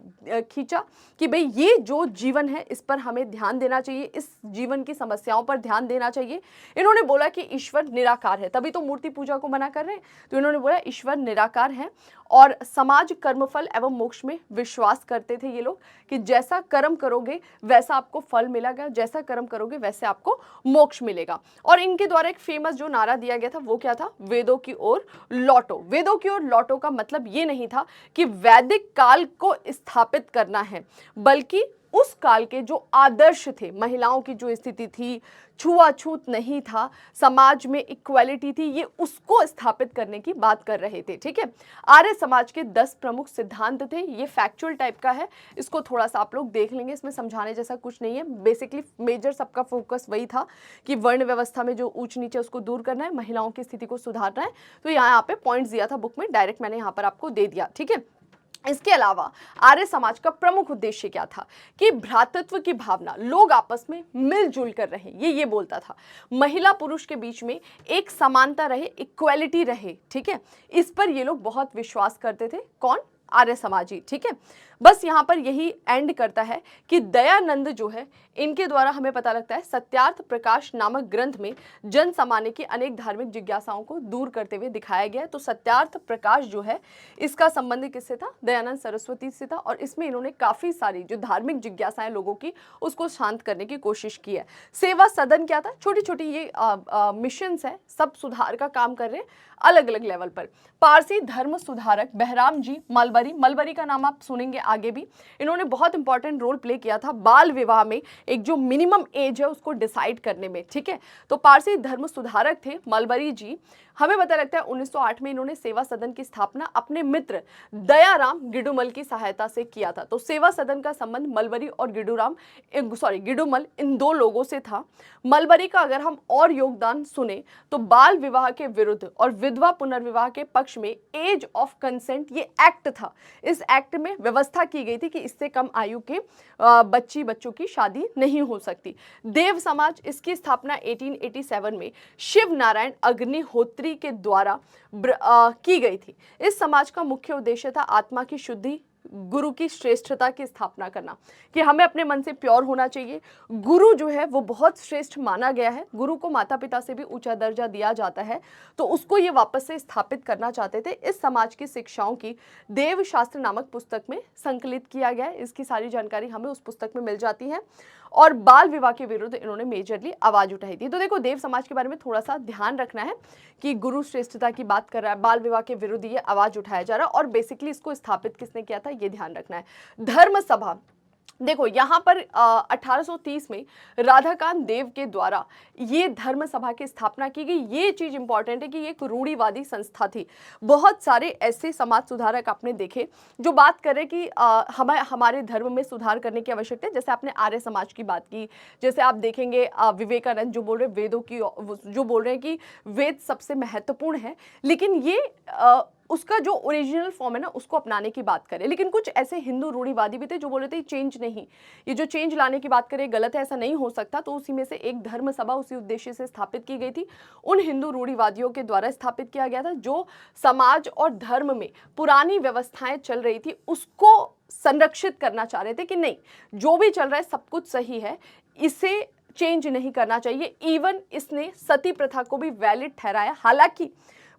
खींचा कि भाई ये जो जीवन है इस पर हमें ध्यान देना चाहिए, इस जीवन की समस्याओं पर ध्यान देना चाहिए। इन्होंने बोला कि ईश्वर निराकार है, तभी तो मूर्ति पूजा को मना कर रहे हैं, तो इन्होंने बोला ईश्वर निराकार है और समाज कर्मफल एवं मोक्ष में विश्वास करते थे ये लोग कि जैसा कर्म करोगे वैसा आपको फल मिलेगा, जैसा कर्म करोगे वैसे आपको मोक्ष मिलेगा। और इनके द्वारा एक फेमस जो नारा दिया गया था वो क्या था, वेदों की ओर लौटो। वेदों की ओर लौटो का मतलब ये नहीं था कि वैदिक काल को स्थापित करना है, बल्कि उस काल के जो आदर्श थे, महिलाओं की जो स्थिति थी, छुआछूत नहीं था, समाज में इक्वालिटी थी, ये उसको स्थापित करने की बात कर रहे थे। ठीक है, आर्य समाज के 10 प्रमुख सिद्धांत थे, ये फैक्चुअल टाइप का है, इसको थोड़ा सा आप लोग देख लेंगे, इसमें समझाने जैसा कुछ नहीं है। बेसिकली मेजर सबका फोकस वही था कि वर्ण व्यवस्था में जो ऊंच नीचे उसको दूर करना है, महिलाओं की स्थिति को सुधारना है। तो यहाँ पे पॉइंट्स दिया था बुक में, डायरेक्ट मैंने यहाँ पर आपको दे दिया। ठीक है, इसके अलावा आर्य समाज का प्रमुख उद्देश्य क्या था कि भ्रातृत्व की भावना, लोग आपस में मिलजुल कर रहे, ये बोलता था। महिला पुरुष के बीच में एक समानता रहे, इक्वालिटी रहे। ठीक है, इस पर ये लोग बहुत विश्वास करते थे। कौन, आर्य समाजी। ठीक है, बस यहाँ पर यही एंड करता है कि दयानंद जो है इनके द्वारा हमें पता लगता है सत्यार्थ प्रकाश नामक ग्रंथ में जन सामान्य की अनेक धार्मिक जिज्ञासाओं को दूर करते हुए दिखाया गया है। तो सत्यार्थ प्रकाश जो है इसका संबंध किससे था, दयानंद सरस्वती से था, और इसमें इन्होंने काफी सारी जो धार्मिक जिज्ञासाएं लोगों की उसको शांत करने की कोशिश की है। सेवा सदन क्या था, छोटी छोटी ये मिशंस है, सब सुधार का काम कर रहे हैं अलग अलग लेवल पर। पारसी धर्म सुधारक बहराम जी मलबरी का नाम आप सुनेंगे आगे भी, इन्होंने बहुत इंपॉर्टेंट रोल प्ले किया था बाल विवाह में, एक जो मिनिमम एज है उसको डिसाइड करने में। ठीक है, तो पारसी धर्म सुधारक थे मलबरी जी। हमें पता लगता है 1908 में इन्होंने सेवा सदन की स्थापना अपने मित्र दयाराम गिडुमल की सहायता से किया था। तो सेवा सदन का संबंध मलबरी और गिडुमल इन दो लोगों से था। मलबरी का अगर हम और योगदान सुने तो बाल विवाह के विरुद्ध और विधवा पुनर्विवाह के पक्ष में एज ऑफ कंसेंट ये एक्ट था। इस एक्ट में व्यवस्था की गई थी कि इससे कम आयु के बच्चों की शादी नहीं हो सकती। देव समाज, इसकी स्थापना 1887 में शिव नारायण अग्निहोत्री के द्वारा की गई थी। इस समाज का मुख्य उद्देश्य था आत्मा की शुद्धि, गुरु की श्रेष्ठता की स्थापना करना, कि हमें अपने मन से प्योर होना चाहिए। गुरु जो है वो बहुत श्रेष्ठ माना गया है, गुरु को माता पिता से भी ऊंचा दर्जा दिया जाता है, तो उसको ये वापस से स्थापित करना चाहते थे। इस समाज की शिक्षाओं की देव शास्त्र नामक पुस्तक में संकलित किया गया है। इसकी सारी जानकारी हमें उस पुस्तक में मिल जाती है। और बाल विवाह के विरुद्ध इन्होंने मेजरली आवाज उठाई थी। तो देखो, देव समाज के बारे में थोड़ा सा ध्यान रखना है कि गुरु श्रेष्ठता की बात कर रहा है, बाल विवाह के विरुद्ध ये आवाज उठाया जा रहा है, और बेसिकली इसको स्थापित किसने किया था ये ध्यान रखना है। धर्म सभा, देखो यहाँ पर 1830 में राधाकांत देव के द्वारा ये धर्म सभा की स्थापना की गई। ये चीज इंपॉर्टेंट है कि ये एक रूढ़िवादी संस्था थी। बहुत सारे ऐसे समाज सुधारक आपने देखे जो बात कर रहे कि हमें हमारे धर्म में सुधार करने की आवश्यकता है। जैसे आपने आर्य समाज की बात की, जैसे आप देखेंगे विवेकानंद जो बोल रहे वेदों की, जो बोल रहे हैं कि वेद सबसे महत्वपूर्ण है, लेकिन ये उसका जो ओरिजिनल फॉर्म है ना उसको अपनाने की बात करें। लेकिन कुछ ऐसे हिंदू रूढ़िवादी भी थे जो बोले थे चेंज नहीं, ये जो चेंज लाने की बात करें गलत है, ऐसा नहीं हो सकता। तो उसी में से एक धर्म सभा उसी उद्देश्य से स्थापित की गई थी, उन हिंदू रूढ़िवादियों के द्वारा स्थापित किया गया था जो समाज और धर्म में पुरानी व्यवस्थाएं चल रही थी उसको संरक्षित करना चाह रहे थे कि नहीं, जो भी चल रहा है सब कुछ सही है, इसे चेंज नहीं करना चाहिए। इवन इसने सती प्रथा को भी वैलिड ठहराया। हालांकि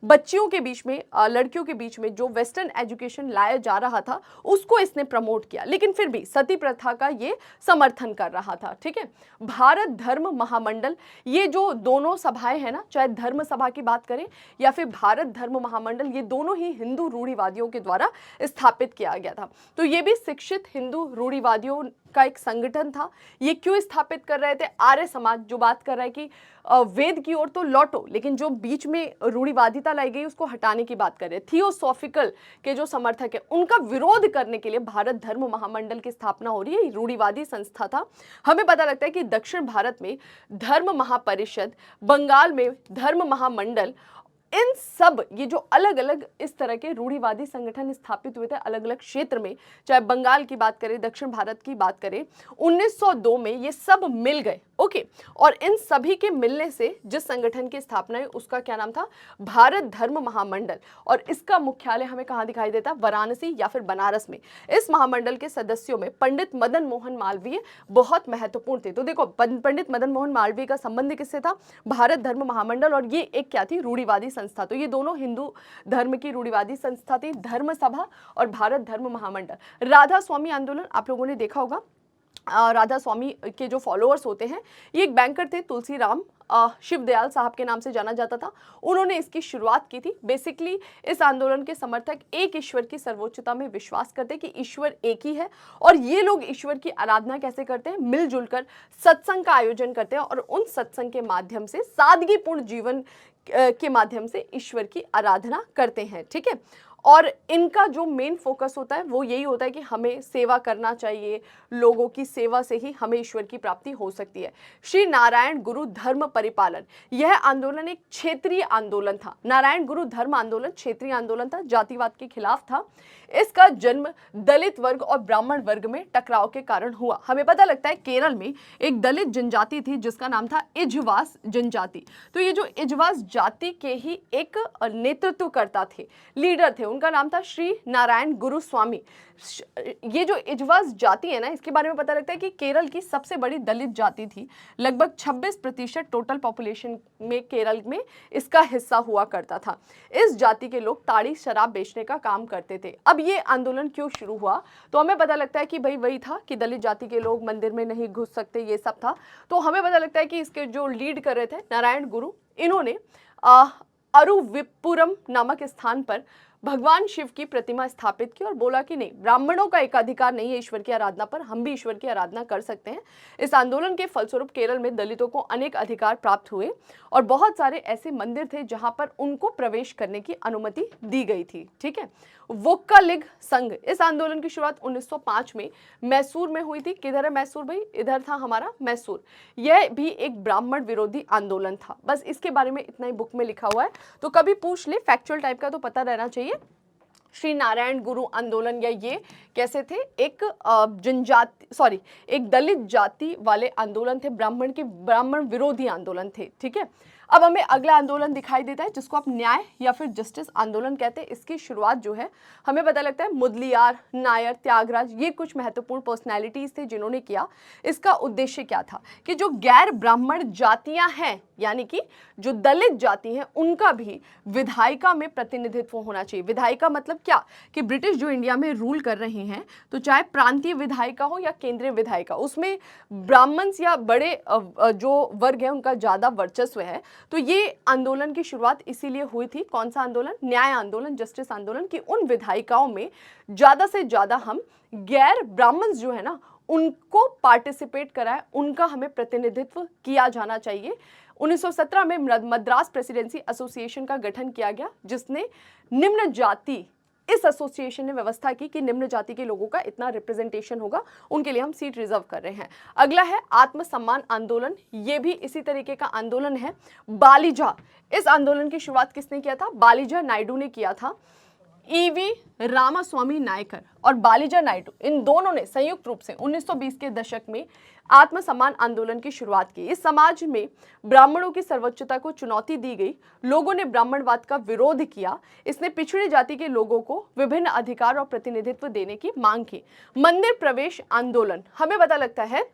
बच्चियों के बीच में, लड़कियों के बीच में जो वेस्टर्न एजुकेशन लाया जा रहा था उसको इसने प्रमोट किया, लेकिन फिर भी सती प्रथा का ये समर्थन कर रहा था। ठीक है, भारत धर्म महामंडल, ये जो दोनों सभाएं हैं ना, चाहे धर्म सभा की बात करें या फिर भारत धर्म महामंडल, ये दोनों ही हिंदू रूढ़िवादियों के द्वारा स्थापित किया गया था। तो ये भी शिक्षित हिंदू रूढ़िवादियों का एक संगठन था। ये क्यों स्थापित कर रहे थे? आर्य समाज जो बात कर रहा है कि वेद की ओर तो लौटो, लेकिन जो बीच में रूढ़िवादिता लाई गई उसको हटाने की बात कर रहे हैं। थियोसॉफिकल के जो समर्थक है उनका विरोध करने के लिए भारत धर्म महामंडल की स्थापना हो रही है। रूढ़िवादी संस्था था। हमें पता लगता है कि दक्षिण भारत में धर्म महापरिषद, बंगाल में धर्म महामंडल, इन सब ये जो अलग अलग इस तरह के रूढ़िवादी संगठन स्थापित हुए थे अलग अलग क्षेत्र में, चाहे बंगाल की बात करें, दक्षिण भारत की बात करें, 1902 में ये सब मिल गए। ओके, और इन सभी के मिलने से जिस संगठन की स्थापना है उसका क्या नाम था? भारत धर्म महामंडल। और इसका मुख्यालय हमें कहाँ दिखाई देता? वाराणसी या फिर बनारस में। इस महामंडल के सदस्यों में पंडित मदन मोहन मालवीय बहुत महत्वपूर्ण थे। तो देखो, पंडित मदन मोहन मालवीय का संबंध किससे था? भारत धर्म महामंडल, और ये एक क्या थी? रूढ़िवादी संस्था। तो ये दोनों हिंदू धर्म की रूढ़िवादी संस्था थी, धर्म सभा और भारत धर्म महामंडल। राधा स्वामी आंदोलन आप लोगों ने देखा होगा। राधा स्वामी के जो फॉलोअर्स होते हैं, ये एक बैंकर थे, तुलसीराम शिवदयाल साहब के नाम से जाना जाता था। उन्होंने इसकी शुरुआत की थी। बेसिकली इस आंदोलन के समर्थक एक ईश्वर की सर्वोच्चता में विश्वास करते हैं कि ईश्वर एक ही है, और ये लोग ईश्वर की आराधना कैसे करते हैं? मिलजुल कर सत्संग का आयोजन करते हैं, और उन सत्संग के माध्यम से, सादगीपूर्ण जीवन के माध्यम से ईश्वर की आराधना करते हैं। ठीक है, और इनका जो मेन फोकस होता है वो यही होता है कि हमें सेवा करना चाहिए, लोगों की सेवा से ही हमें ईश्वर की प्राप्ति हो सकती है। श्री नारायण गुरु धर्म परिपालन, यह आंदोलन एक क्षेत्रीय आंदोलन था। नारायण गुरु धर्म आंदोलन क्षेत्रीय आंदोलन था, जातिवाद के खिलाफ था। इसका जन्म दलित वर्ग और ब्राह्मण वर्ग में टकराव के कारण हुआ। हमें पता लगता है केरल में एक दलित जनजाति थी जिसका नाम था इजवास जनजाति। तो ये जो इजवास जाति के ही एक नेतृत्वकर्ता थे, लीडर थे, उनका नाम था श्री नारायण गुरु स्वामी। ये जो इजवास जाति है ना, इसके बारे में पता लगता है कि केरल की सबसे बड़ी दलित जाति थी। लगभग 26% टोटल पॉपुलेशन में केरल में इसका हिस्सा हुआ करता था। इस जाति के लोग ताड़ी शराब बेचने का काम करते थे। अब ये आंदोलन क्यों शुरू हुआ? तो हमें पता लगता है कि भाई वही था कि दलित जाति के लोग मंदिर में नहीं घुस सकते, ये सब था। तो हमें पता लगता है कि इसके जो लीड कर रहे थे नारायण गुरु, इन्होंने अरुविपुरम नामक स्थान पर भगवान शिव की प्रतिमा स्थापित की और बोला कि नहीं, ब्राह्मणों का एक अधिकार नहीं है ईश्वर की आराधना पर, हम भी ईश्वर की आराधना कर सकते हैं। इस आंदोलन के फलस्वरूप केरल में दलितों को अनेक अधिकार प्राप्त हुए और बहुत सारे ऐसे मंदिर थे जहां पर उनको प्रवेश करने की अनुमति दी गई थी। ठीक है, वोक्कालिग संघ, इस आंदोलन की शुरुआत 1905 में मैसूर में हुई थी। किधर है मैसूर भाई? इधर था हमारा मैसूर। यह भी एक ब्राह्मण विरोधी आंदोलन था। बस इसके बारे में इतना ही बुक में लिखा हुआ है, तो कभी पूछ ले, फैक्चुअल टाइप का तो पता रहना चाहिए। श्री नारायण गुरु आंदोलन, या ये कैसे थे? एक एक दलित जाति वाले आंदोलन थे, ब्राह्मण विरोधी आंदोलन थे। ठीक है, अब हमें अगला आंदोलन दिखाई देता है जिसको आप न्याय या फिर जस्टिस आंदोलन कहते हैं। इसकी शुरुआत जो है हमें पता लगता है मुदलियार, नायर, त्यागराज, ये कुछ महत्वपूर्ण पर्सनैलिटीज थे जिन्होंने किया। इसका उद्देश्य क्या था कि जो गैर ब्राह्मण जातियां हैं, यानी कि जो दलित जाति हैं, उनका भी विधायिका में प्रतिनिधित्व होना चाहिए। विधायिका मतलब क्या? कि ब्रिटिश जो इंडिया में रूल कर रहे हैं, तो चाहे प्रांतीय विधायिका हो या केंद्रीय विधायिका, उसमें ब्राह्मण्स या बड़े जो वर्ग है उनका ज्यादा वर्चस्व है। तो ये आंदोलन की शुरुआत इसीलिए हुई थी। कौन सा आंदोलन? न्याय आंदोलन, जस्टिस आंदोलन, की उन विधायिकाओं में ज्यादा से ज्यादा हम गैर ब्राह्मण्स जो है ना उनको पार्टिसिपेट कराए, उनका हमें प्रतिनिधित्व किया जाना चाहिए। 1917 में मद्रास प्रेसिडेंसी एसोसिएशन का गठन किया गया, जिसने निम्न जाति, इस एसोसिएशन ने व्यवस्था की कि निम्न जाति के लोगों का इतना रिप्रेजेंटेशन होगा, उनके लिए हम सीट रिजर्व कर रहे हैं। अगला है आत्मसम्मान आंदोलन, ये भी इसी तरीके का आंदोलन है। बालिजा, इस आंदोलन की शुरुआत किसने किया था? बालिजा नायडू ने किया था। ईवी रामास्वामी नायकर और बालिजा नायडू, इन दोनों ने संयुक्त रूप से 1920 के दशक में आत्मसम्मान आंदोलन की शुरुआत की। इस समाज में ब्राह्मणों की सर्वोच्चता को चुनौती दी गई, लोगों ने ब्राह्मणवाद का विरोध किया। इसने पिछड़ी जाति के लोगों को विभिन्न अधिकार और प्रतिनिधित्व देने की मांग की। मंदिर प्रवेश आंदोलन, हमें पता लगता है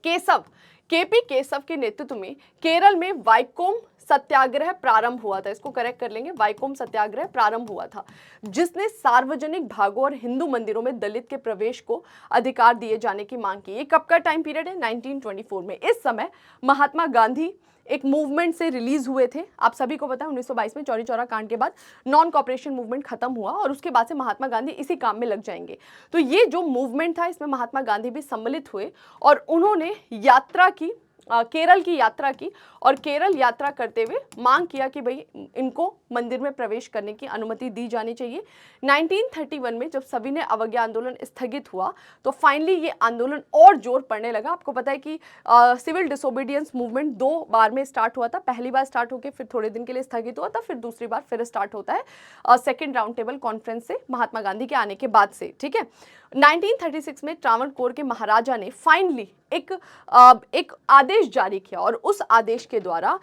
केशव, केपी केशव के नेतृत्व में केरल में वाइकोम सत्याग्रह प्रारंभ हुआ था। इसको करेक्ट कर लेंगे, वाइकोम सत्याग्रह प्रारंभ हुआ था, जिसने सार्वजनिक भागों और हिंदू मंदिरों में दलित के प्रवेश को अधिकार दिए जाने की मांग की। ये कब का टाइम पीरियड है? 1924 में। इस समय महात्मा गांधी एक मूवमेंट से रिलीज हुए थे। आप सभी को पता है 1922 में चौरी चौरा कांड के बाद नॉन कॉपरेशन मूवमेंट खत्म हुआ और उसके बाद से महात्मा गांधी इसी काम में लग जाएंगे। तो ये जो मूवमेंट था, इसमें महात्मा गांधी भी सम्मिलित हुए और उन्होंने यात्रा की, केरल की यात्रा की, और केरल यात्रा करते हुए मांग किया कि भाई इनको मंदिर में प्रवेश करने की अनुमति दी जानी चाहिए। 1931 में जब सभी ने अवज्ञा आंदोलन स्थगित हुआ तो फाइनली ये आंदोलन और जोर पड़ने लगा। आपको पता है कि सिविल डिसोबीडियंस मूवमेंट 2 बार में स्टार्ट हुआ था। पहली बार स्टार्ट होकर फिर थोड़े दिन के लिए स्थगित हुआ था, फिर दूसरी बार फिर स्टार्ट होता है सेकेंड राउंड टेबल कॉन्फ्रेंस से, महात्मा गांधी के आने के बाद से। ठीक है, 1936 में त्रावणकोर के महाराजा ने फाइनली एक आदेश जारी किया और उस आदेश के द्वारा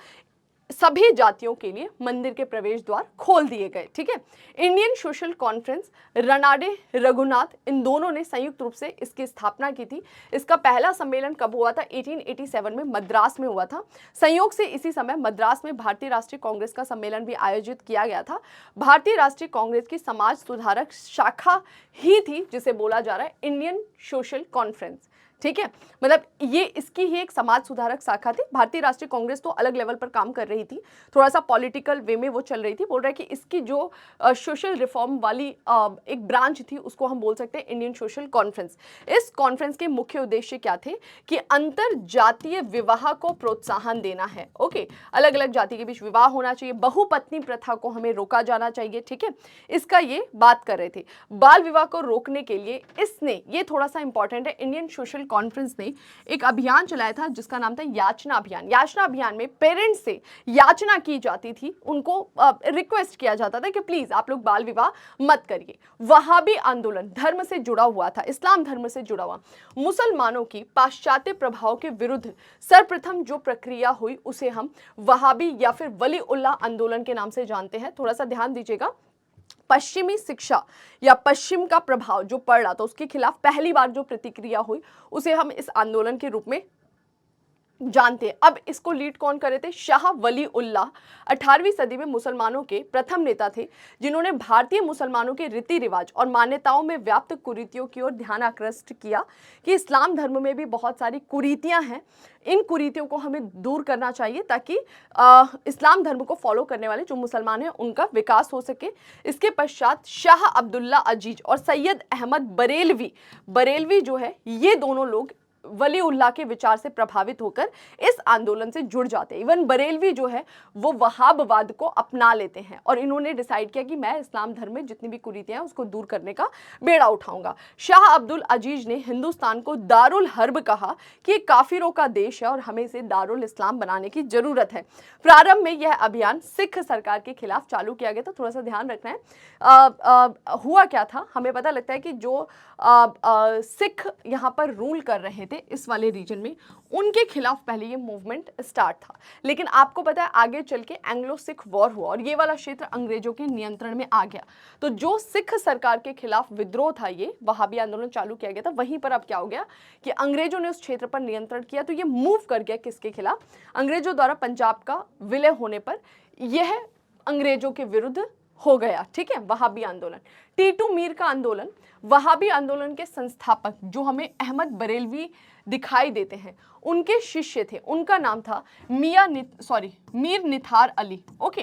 सभी जातियों के लिए मंदिर के प्रवेश द्वार खोल दिए गए। ठीक है, Indian social conference, Ranade, Raghunath, इन दोनों ने संयुक्त रूप से इसकी स्थापना की थी। इसका पहला सम्मेलन कब हुआ था? 1887 में मद्रास में हुआ था। संयोग से इसी समय मद्रास में भारतीय राष्ट्रीय कांग्रेस का सम्मेलन भी आयोजित किया गया था। भारतीय राष्ट्रीय कांग्रेस की समाज सुधारक शाखा ही थी जिसे बोला जा रहा है इंडियन सोशल कॉन्फ्रेंस। ठीक है, मतलब ये इसकी ही एक समाज सुधारक शाखा थी। भारतीय राष्ट्रीय कांग्रेस तो अलग लेवल पर काम कर रही थी, थोड़ा सा पॉलिटिकल वे में वो चल रही थी। बोल रहा है कि इसकी जो सोशल रिफॉर्म वाली एक ब्रांच थी उसको हम बोल सकते हैं इंडियन सोशल कॉन्फ्रेंस। इस कॉन्फ्रेंस के मुख्य उद्देश्य क्या थे कि अंतर जातीय विवाह को प्रोत्साहन देना है। ओके, अलग अलग जाति के बीच विवाह होना चाहिए, बहुपत्नी प्रथा को हमें रोका जाना चाहिए। ठीक है, इसका ये बात कर रहे थे। बाल विवाह को रोकने के लिए इसने, ये थोड़ा सा इंपॉर्टेंट है, इंडियन सोशल कॉन्फ्रेंस ने एक अभियान चलाया था जिसका नाम था याचना अभियान। याचना अभियान में पेरेंट्स से याचना की जाती थी, उनको रिक्वेस्ट किया जाता था कि प्लीज आप लोग बाल विवाह मत करिए। वहाबी आंदोलन धर्म से जुड़ा हुआ था, इस्लाम धर्म से जुड़ा हुआ। मुसलमानों की पाश्चात्य प्रभाव के विरुद्ध सर्वप्रथम जो प्रक्रिया हुई उसे हम वहाबी या फिर वली उल्लाह आंदोलन के नाम से जानते हैं। थोड़ा सा ध्यान दीजिएगा, पश्चिमी शिक्षा या पश्चिम का प्रभाव जो पड़ रहा था उसके खिलाफ पहली बार जो प्रतिक्रिया हुई उसे हम इस आंदोलन के रूप में जानते हैं। अब इसको लीड कौन कर रहे थे? शाह वली उल्लाह 18वीं सदी में मुसलमानों के प्रथम नेता थे जिन्होंने भारतीय मुसलमानों के रीति रिवाज और मान्यताओं में व्याप्त कुरीतियों की ओर ध्यान आकृष्ट किया कि इस्लाम धर्म में भी बहुत सारी कुरीतियां हैं, इन कुरीतियों को हमें दूर करना चाहिए ताकि इस्लाम धर्म को फॉलो करने वाले जो मुसलमान हैं उनका विकास हो सके। इसके पश्चात शाह अब्दुल्ला अजीज और सैयद अहमद बरेलवी जो है, ये दोनों लोग वली उल्लाह के विचार से प्रभावित होकर इस आंदोलन से जुड़ जाते हैं। इवन बरेलवी जो है वो वहाबवाद को अपना लेते हैं और इन्होंने डिसाइड किया कि मैं इस्लाम धर्म में जितनी भी कुरीतियां हैं उसको दूर करने का बेड़ा उठाऊंगा। शाह अब्दुल अजीज ने हिंदुस्तान को दारुल हर्ब कहा कि ये काफिरों का देश है और हमें इसे दारुल इस्लाम बनाने की जरूरत है। प्रारंभ में यह अभियान सिख सरकार के खिलाफ चालू किया गया था। थोड़ा सा ध्यान रखना है हुआ क्या था, हमें पता लगता है कि जो सिख यहाँ पर रूल कर रहे थे इस वाले रीजन में, उनके खिलाफ पहले ये मूवमेंट स्टार्ट था। लेकिन आपको पता है आगे चल के एंग्लो सिख वॉर हुआ और ये वाला क्षेत्र अंग्रेजों के नियंत्रण में आ गया। तो जो सिख सरकार के खिलाफ विद्रोह था, ये वहाबी आंदोलन चालू किया गया था, वहीं पर अब क्या हो गया कि अंग्रेजों ने उस क्षेत्र पर नियंत्रण किया। तो ये मूव कर गया किसके खिलाफ? अंग्रेजों द्वारा पंजाब का विलय होने पर यह अंग्रेजों के विरुद्ध हो गया। ठीक है, वहाबी आंदोलन। टीटू मीर का आंदोलन, वहाबी आंदोलन के संस्थापक जो हमें अहमद बरेलवी दिखाई देते हैं, उनके शिष्य थे, उनका नाम था मीर निथार अली। ओके,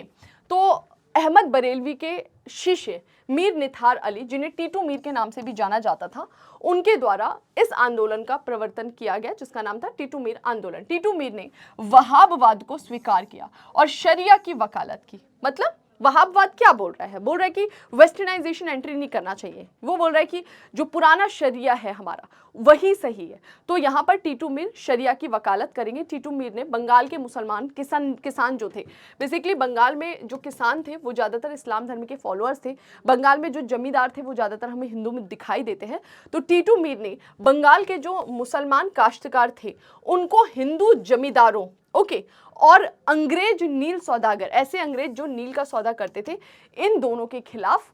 तो अहमद बरेलवी के शिष्य मीर निथार अली, जिन्हें टीटू मीर के नाम से भी जाना जाता था, उनके द्वारा इस आंदोलन का प्रवर्तन किया गया, जिसका नाम था टीटू मीर आंदोलन। टीटू मीर ने वहाबवाद को स्वीकार किया और शरिया की वकालत की। मतलब वहाबवाद क्या बोल रहा है? बोल रहा है कि वेस्टर्नाइजेशन एंट्री नहीं करना चाहिए। वो बोल रहा है कि जो पुराना शरिया है हमारा वही सही है। तो यहाँ पर टीटू मीर शरिया की वकालत करेंगे। टीटू मीर ने बंगाल के मुसलमान किसान जो थे, बेसिकली बंगाल में जो किसान थे वो ज़्यादातर इस्लाम धर्म के फॉलोअर्स थे। बंगाल में जो जमींदार थे वो ज़्यादातर हमें हिंदू में दिखाई देते हैं। तो टीटू मीर ने बंगाल के जो मुसलमान काश्तकार थे उनको हिंदू जमींदारों और अंग्रेज नील सौदागर, ऐसे अंग्रेज जो नील का सौदा करते थे, इन दोनों के खिलाफ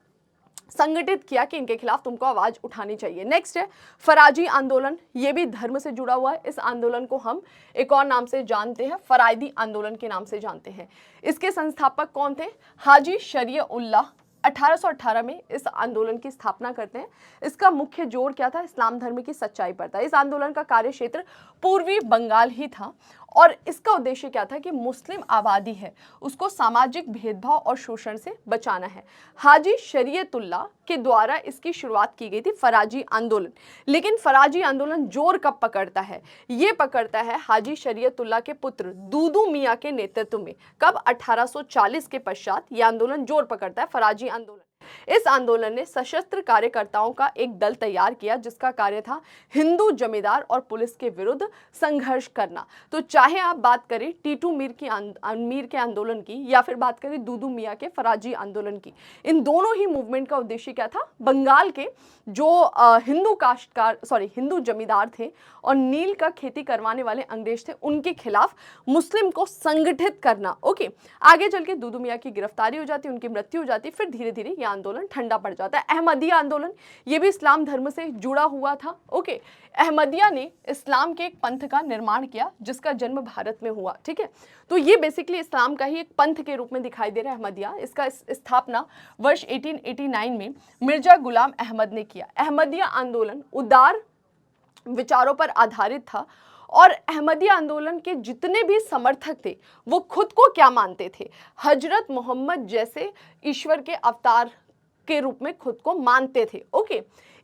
संगठित किया कि इनके खिलाफ तुमको आवाज उठानी चाहिए। नेक्स्ट है फराजी आंदोलन। ये भी धर्म से जुड़ा हुआ है। इस आंदोलन को हम एक और नाम से जानते हैं, फरायदी आंदोलन के नाम से जानते हैं। इसके संस्थापक कौन थे? हाजी शरीयउल्लाह 1818 में इस आंदोलन की स्थापना करते हैं। इसका मुख्य जोर क्या था? इस्लाम धर्म की सच्चाई पर था। इस आंदोलन का कार्य क्षेत्र पूर्वी बंगाल ही था और इसका उद्देश्य क्या था कि मुस्लिम आबादी है उसको सामाजिक भेदभाव और शोषण से बचाना है। हाजी शरीयतुल्लाह के द्वारा इसकी शुरुआत की गई थी, फराजी आंदोलन। लेकिन फराजी आंदोलन जोर कब पकड़ता है? ये पकड़ता है हाजी शरीयतुल्लाह के पुत्र दूदू मियाँ के नेतृत्व में। कब? 1840 के पश्चात यह आंदोलन जोर पकड़ता है, फराजी आंदोलन। इस आंदोलन ने सशस्त्र कार्यकर्ताओं का एक दल तैयार किया जिसका कार्य था हिंदू जमींदार और पुलिस के विरुद्ध संघर्ष करना। तो चाहे आप बात करें टीटू मीर के आंदोलन की या फिर बात करें दूदू मियाँ के फराजी आंदोलन की, इन दोनों ही मूवमेंट का उद्देश्य क्या था? बंगाल के जो हिंदू जमींदार थे और नील का खेती करवाने वाले अंग्रेज थे, उनके खिलाफ मुस्लिम को संगठित करना। आगे चल के दूदू मियाँ की गिरफ्तारी हो जाती, उनकी मृत्यु हो जाती, फिर धीरे धीरे यह आंदोलन ठंडा पड़ जाता है। अहमदिया आंदोलन, ये भी इस्लाम धर्म से जुड़ा हुआ था। अहमदिया ने इस्लाम के एक पंथ का निर्माण किया जिसका जन्म भारत में हुआ। ठीक है, तो ये बेसिकली इस्लाम का ही एक पंथ के रूप में दिखाई दे रहा है अहमदिया। इसका स्थापना वर्ष 1889 में मिर्जा गुलाम अहमद ने किया। अहमदिया आंदोलन उदार विचारों पर आधारित था और अहमदिया आंदोलन के जितने भी समर्थक थे वो खुद को क्या मानते थे? हजरत मोहम्मद जैसे ईश्वर के अवतार के रूप में खुद को मानते थे।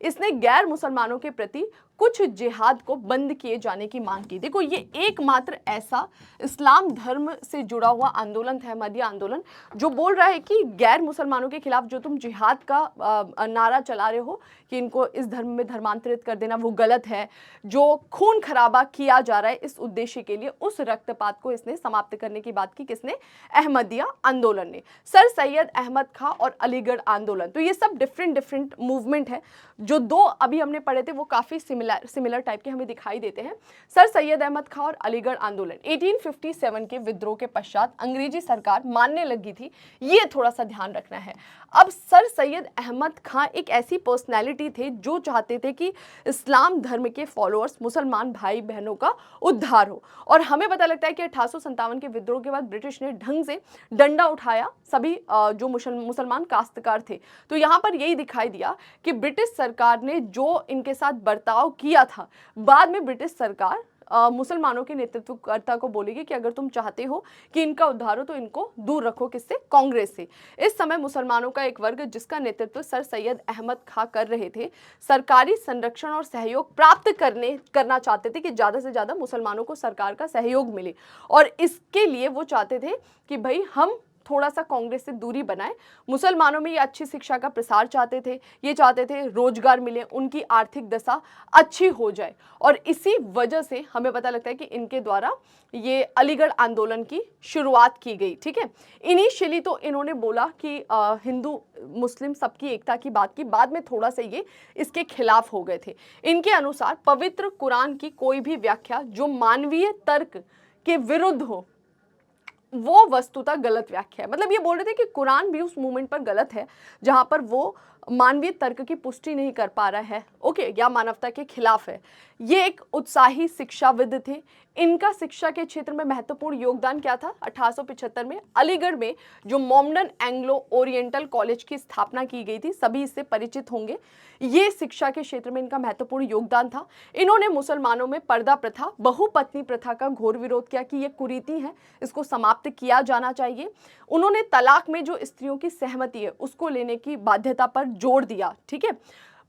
इसने गैर मुसलमानों के प्रति कुछ जिहाद को बंद किए जाने की मांग की। देखो, ये एकमात्र ऐसा इस्लाम धर्म से जुड़ा हुआ आंदोलन था अहमदिया आंदोलन जो बोल रहा है कि गैर मुसलमानों के खिलाफ जो तुम जिहाद का नारा चला रहे हो कि इनको इस धर्म में धर्मांतरित कर देना वो गलत है। जो खून खराबा किया जा रहा है इस उद्देश्य के लिए, उस रक्तपात को इसने समाप्त करने की बात की। किसने? अहमदिया आंदोलन ने। सर सैयद अहमद खां और अलीगढ़ आंदोलन, तो ये सब डिफरेंट मूवमेंट है। जो दो अभी हमने पढ़े थे वो काफी सिमिलर टाइप के हमें दिखाई देते हैं। सर सैयद अहमद खां और अलीगढ़ आंदोलन 1857 के विद्रोह के पश्चात अंग्रेजी सरकार मानने लगी थी, ये थोड़ा सा ध्यान रखना है। अब सर सैयद अहमद खां एक ऐसी पर्सनैलिटी थे जो चाहते थे कि इस्लाम धर्म के फॉलोअर्स मुसलमान भाई बहनों का उद्धार हो। और हमें पता लगता है कि 1857 के विद्रोह के बाद ब्रिटिश ने ढंग से डंडा उठाया सभी जो मुसलमान काश्तकार थे। तो यहाँ पर यही दिखाई दिया कि ब्रिटिश सरकार ने जो इनके साथ बर्ताव किया था, बाद में ब्रिटिश सरकार मुसलमानों के नेतृत्वकर्ता को बोलेगी कि अगर तुम चाहते हो कि इनका उद्धार हो तो इनको दूर रखो। किससे? कांग्रेस से। इस समय मुसलमानों का एक वर्ग जिसका नेतृत्व सर सैयद अहमद खां कर रहे थे, सरकारी संरक्षण और सहयोग प्राप्त करना चाहते थे कि ज़्यादा से ज़्यादा मुसलमानों को सरकार का सहयोग मिले और इसके लिए वो चाहते थे कि भाई हम थोड़ा सा कांग्रेस से दूरी बनाए। मुसलमानों में ये अच्छी शिक्षा का प्रसार चाहते थे, ये चाहते थे रोजगार मिले, उनकी आर्थिक दशा अच्छी हो जाए और इसी वजह से हमें पता लगता है कि इनके द्वारा ये अलीगढ़ आंदोलन की शुरुआत की गई। ठीक है, इनिशियली तो इन्होंने बोला कि हिंदू मुस्लिम सबकी एकता की बात की, बाद में थोड़ा सा ये इसके खिलाफ हो गए थे। इनके अनुसार पवित्र कुरान की कोई भी व्याख्या जो मानवीय तर्क के विरुद्ध हो वो वस्तुतः गलत व्याख्या है। मतलब ये बोल रहे थे कि कुरान भी उस मूवमेंट पर गलत है जहां पर वो मानवीय तर्क की पुष्टि नहीं कर पा रहा है। ओके, या मानवता के खिलाफ है। ये एक उत्साही शिक्षाविद थे। इनका शिक्षा के क्षेत्र में महत्वपूर्ण योगदान क्या था? 1875 में अलीगढ़ में जो मोमडन एंग्लो ओरिएंटल कॉलेज की स्थापना की गई थी, सभी इससे परिचित होंगे। ये शिक्षा के क्षेत्र में इनका महत्वपूर्ण योगदान था। इन्होंने मुसलमानों में पर्दा प्रथा, बहुपत्नी प्रथा का घोर विरोध किया कि ये कुरीति है, इसको समाप्त किया जाना चाहिए। उन्होंने तलाक में जो स्त्रियों की सहमति है उसको लेने की बाध्यता पर जोर दिया। ठीक है,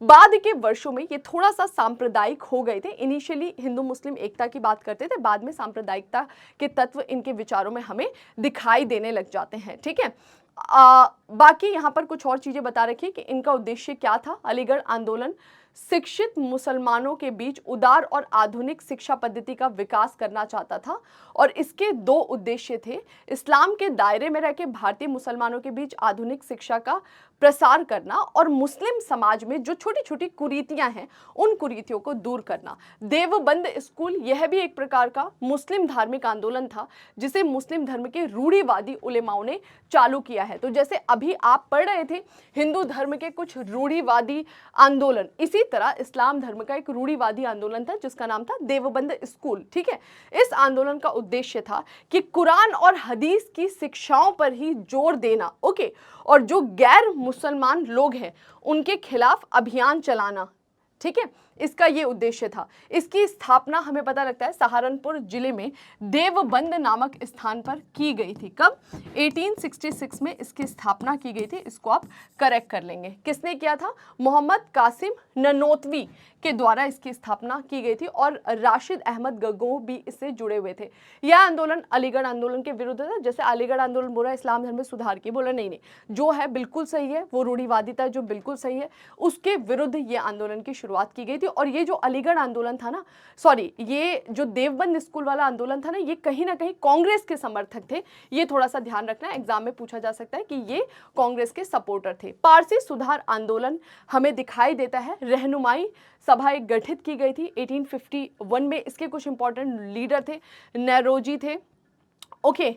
बाद के वर्षों में ये थोड़ा सा सांप्रदायिक हो गए थे। इनिशियली हिंदू मुस्लिम एकता की बात करते थे, बाद में सांप्रदायिकता के तत्व इनके विचारों में हमें दिखाई देने लग जाते हैं। ठीक है, बाकी यहाँ पर कुछ और चीजें बता रखी कि इनका उद्देश्य क्या था। अलीगढ़ आंदोलन शिक्षित मुसलमानों के बीच उदार और आधुनिक शिक्षा पद्धति का विकास करना चाहता था और इसके दो उद्देश्य थे। इस्लाम के दायरे में रहकर भारतीय मुसलमानों के बीच आधुनिक शिक्षा का प्रसार करना और मुस्लिम समाज में जो छोटी छोटी कुरीतियां हैं उन कुरीतियों को दूर करना। देवबंद स्कूल यह भी एक प्रकार का मुस्लिम धार्मिक आंदोलन था जिसे मुस्लिम धर्म के रूढ़िवादी उलेमाओं ने चालू किया है। तो जैसे अभी आप पढ़ रहे थे हिंदू धर्म के कुछ रूढ़िवादी आंदोलन, इसी तरह इस्लाम धर्म का एक रूढ़िवादी आंदोलन था जिसका नाम था देवबंद स्कूल। ठीक है, इस आंदोलन का उद्देश्य था कि कुरान और हदीस की शिक्षाओं पर ही जोर देना। ओके, और जो गैर मुसलमान लोग हैं उनके खिलाफ अभियान चलाना। ठीक है, इसका ये उद्देश्य था। इसकी स्थापना हमें पता लगता है सहारनपुर जिले में देवबंद नामक स्थान पर की गई थी। कब? 1866 में इसकी स्थापना की गई थी। इसको आप करेक्ट कर लेंगे। किसने किया था? मोहम्मद कासिम ननोतवी के द्वारा इसकी स्थापना की गई थी और राशिद अहमद गगोह भी इससे जुड़े हुए थे। यह आंदोलन अलीगढ़ आंदोलन के विरुद्ध था। जैसे अलीगढ़ आंदोलन बोला इस्लाम धर्म में सुधार की, बोला नहीं, जो है बिल्कुल सही है, वो रूढ़िवादिता जो बिल्कुल सही है, उसके विरुद्ध ये आंदोलन की शुरुआत की गई थी। और ये जो अलीगढ़ आंदोलन था ना, सॉरी, ये जो देवबंद स्कूल वाला आंदोलन था ना, ये कहीं ना कहीं कांग्रेस के समर्थक थे। ये थोड़ा सा ध्यान रखना, एग्जाम में पूछा जा सकता है कि ये कांग्रेस के सपोर्टर थे। पारसी सुधार आंदोलन हमें दिखाई देता है। रहनुमाई सभाएं गठित की गई थी 1851 में। इसके कुछ इंपॉर्टेंट लीडर थे, नेरोजी थे, ओके,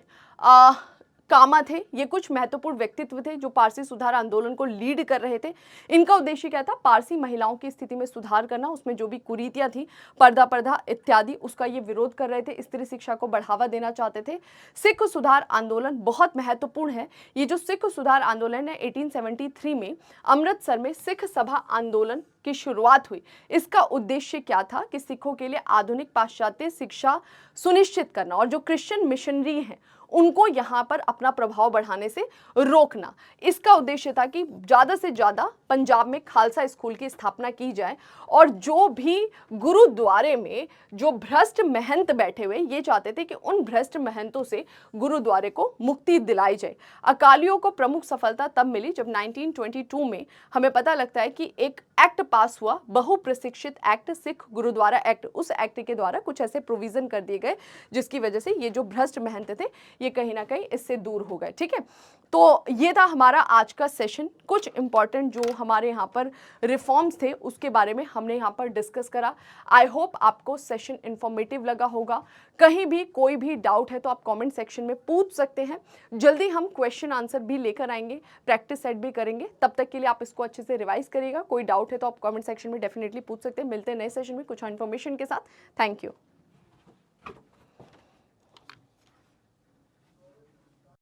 कामा थे। ये कुछ महत्वपूर्ण व्यक्तित्व थे जो पारसी सुधार आंदोलन को लीड कर रहे थे। इनका उद्देश्य क्या था? पारसी महिलाओं की स्थिति में सुधार करना, उसमें जो भी कुरीतियां थी, पर्दा प्रथा इत्यादि, उसका ये विरोध कर रहे थे। स्त्री शिक्षा को बढ़ावा देना चाहते थे। सिख सुधार आंदोलन बहुत महत्वपूर्ण है। ये जो सिख सुधार आंदोलन है 1873 में अमृतसर में सिख सभा आंदोलन की शुरुआत हुई। इसका उद्देश्य क्या था कि सिखों के लिए आधुनिक पाश्चात्य शिक्षा सुनिश्चित करना और जो क्रिश्चियन मिशनरी हैं उनको यहाँ पर अपना प्रभाव बढ़ाने से रोकना। इसका उद्देश्य था कि ज़्यादा से ज़्यादा पंजाब में खालसा स्कूल की स्थापना की जाए और जो भी गुरुद्वारे में जो भ्रष्ट महंत बैठे हुए, ये चाहते थे कि उन भ्रष्ट महंतों से गुरुद्वारे को मुक्ति दिलाई जाए। अकालियों को प्रमुख सफलता तब मिली जब 1922 में हमें पता लगता है कि एक एक्ट पास हुआ, बहु प्रशिक्षित एक्ट, सिख गुरुद्वारा एक्ट। उस एक्ट के द्वारा कुछ ऐसे प्रोविजन कर दिए गए जिसकी वजह से ये जो भ्रष्ट महंत थे ये कहीं ना कहीं इससे दूर हो गए। ठीक है, तो ये था हमारा आज का सेशन। कुछ इंपॉर्टेंट जो हमारे यहाँ पर रिफॉर्म्स थे उसके बारे में हमने यहाँ पर डिस्कस करा। आई होप आपको सेशन इंफॉर्मेटिव लगा होगा। कहीं भी कोई भी डाउट है तो आप कमेंट सेक्शन में पूछ सकते हैं। जल्दी हम क्वेश्चन आंसर भी लेकर आएंगे, प्रैक्टिस सेट भी करेंगे। तब तक के लिए आप इसको अच्छे से रिवाइज करिएगा। कोई डाउट है तो आप कमेंट सेक्शन में डेफिनेटली पूछ सकते हैं। मिलते हैं नए सेशन में कुछ इन्फॉर्मेशन के साथ। Thank you.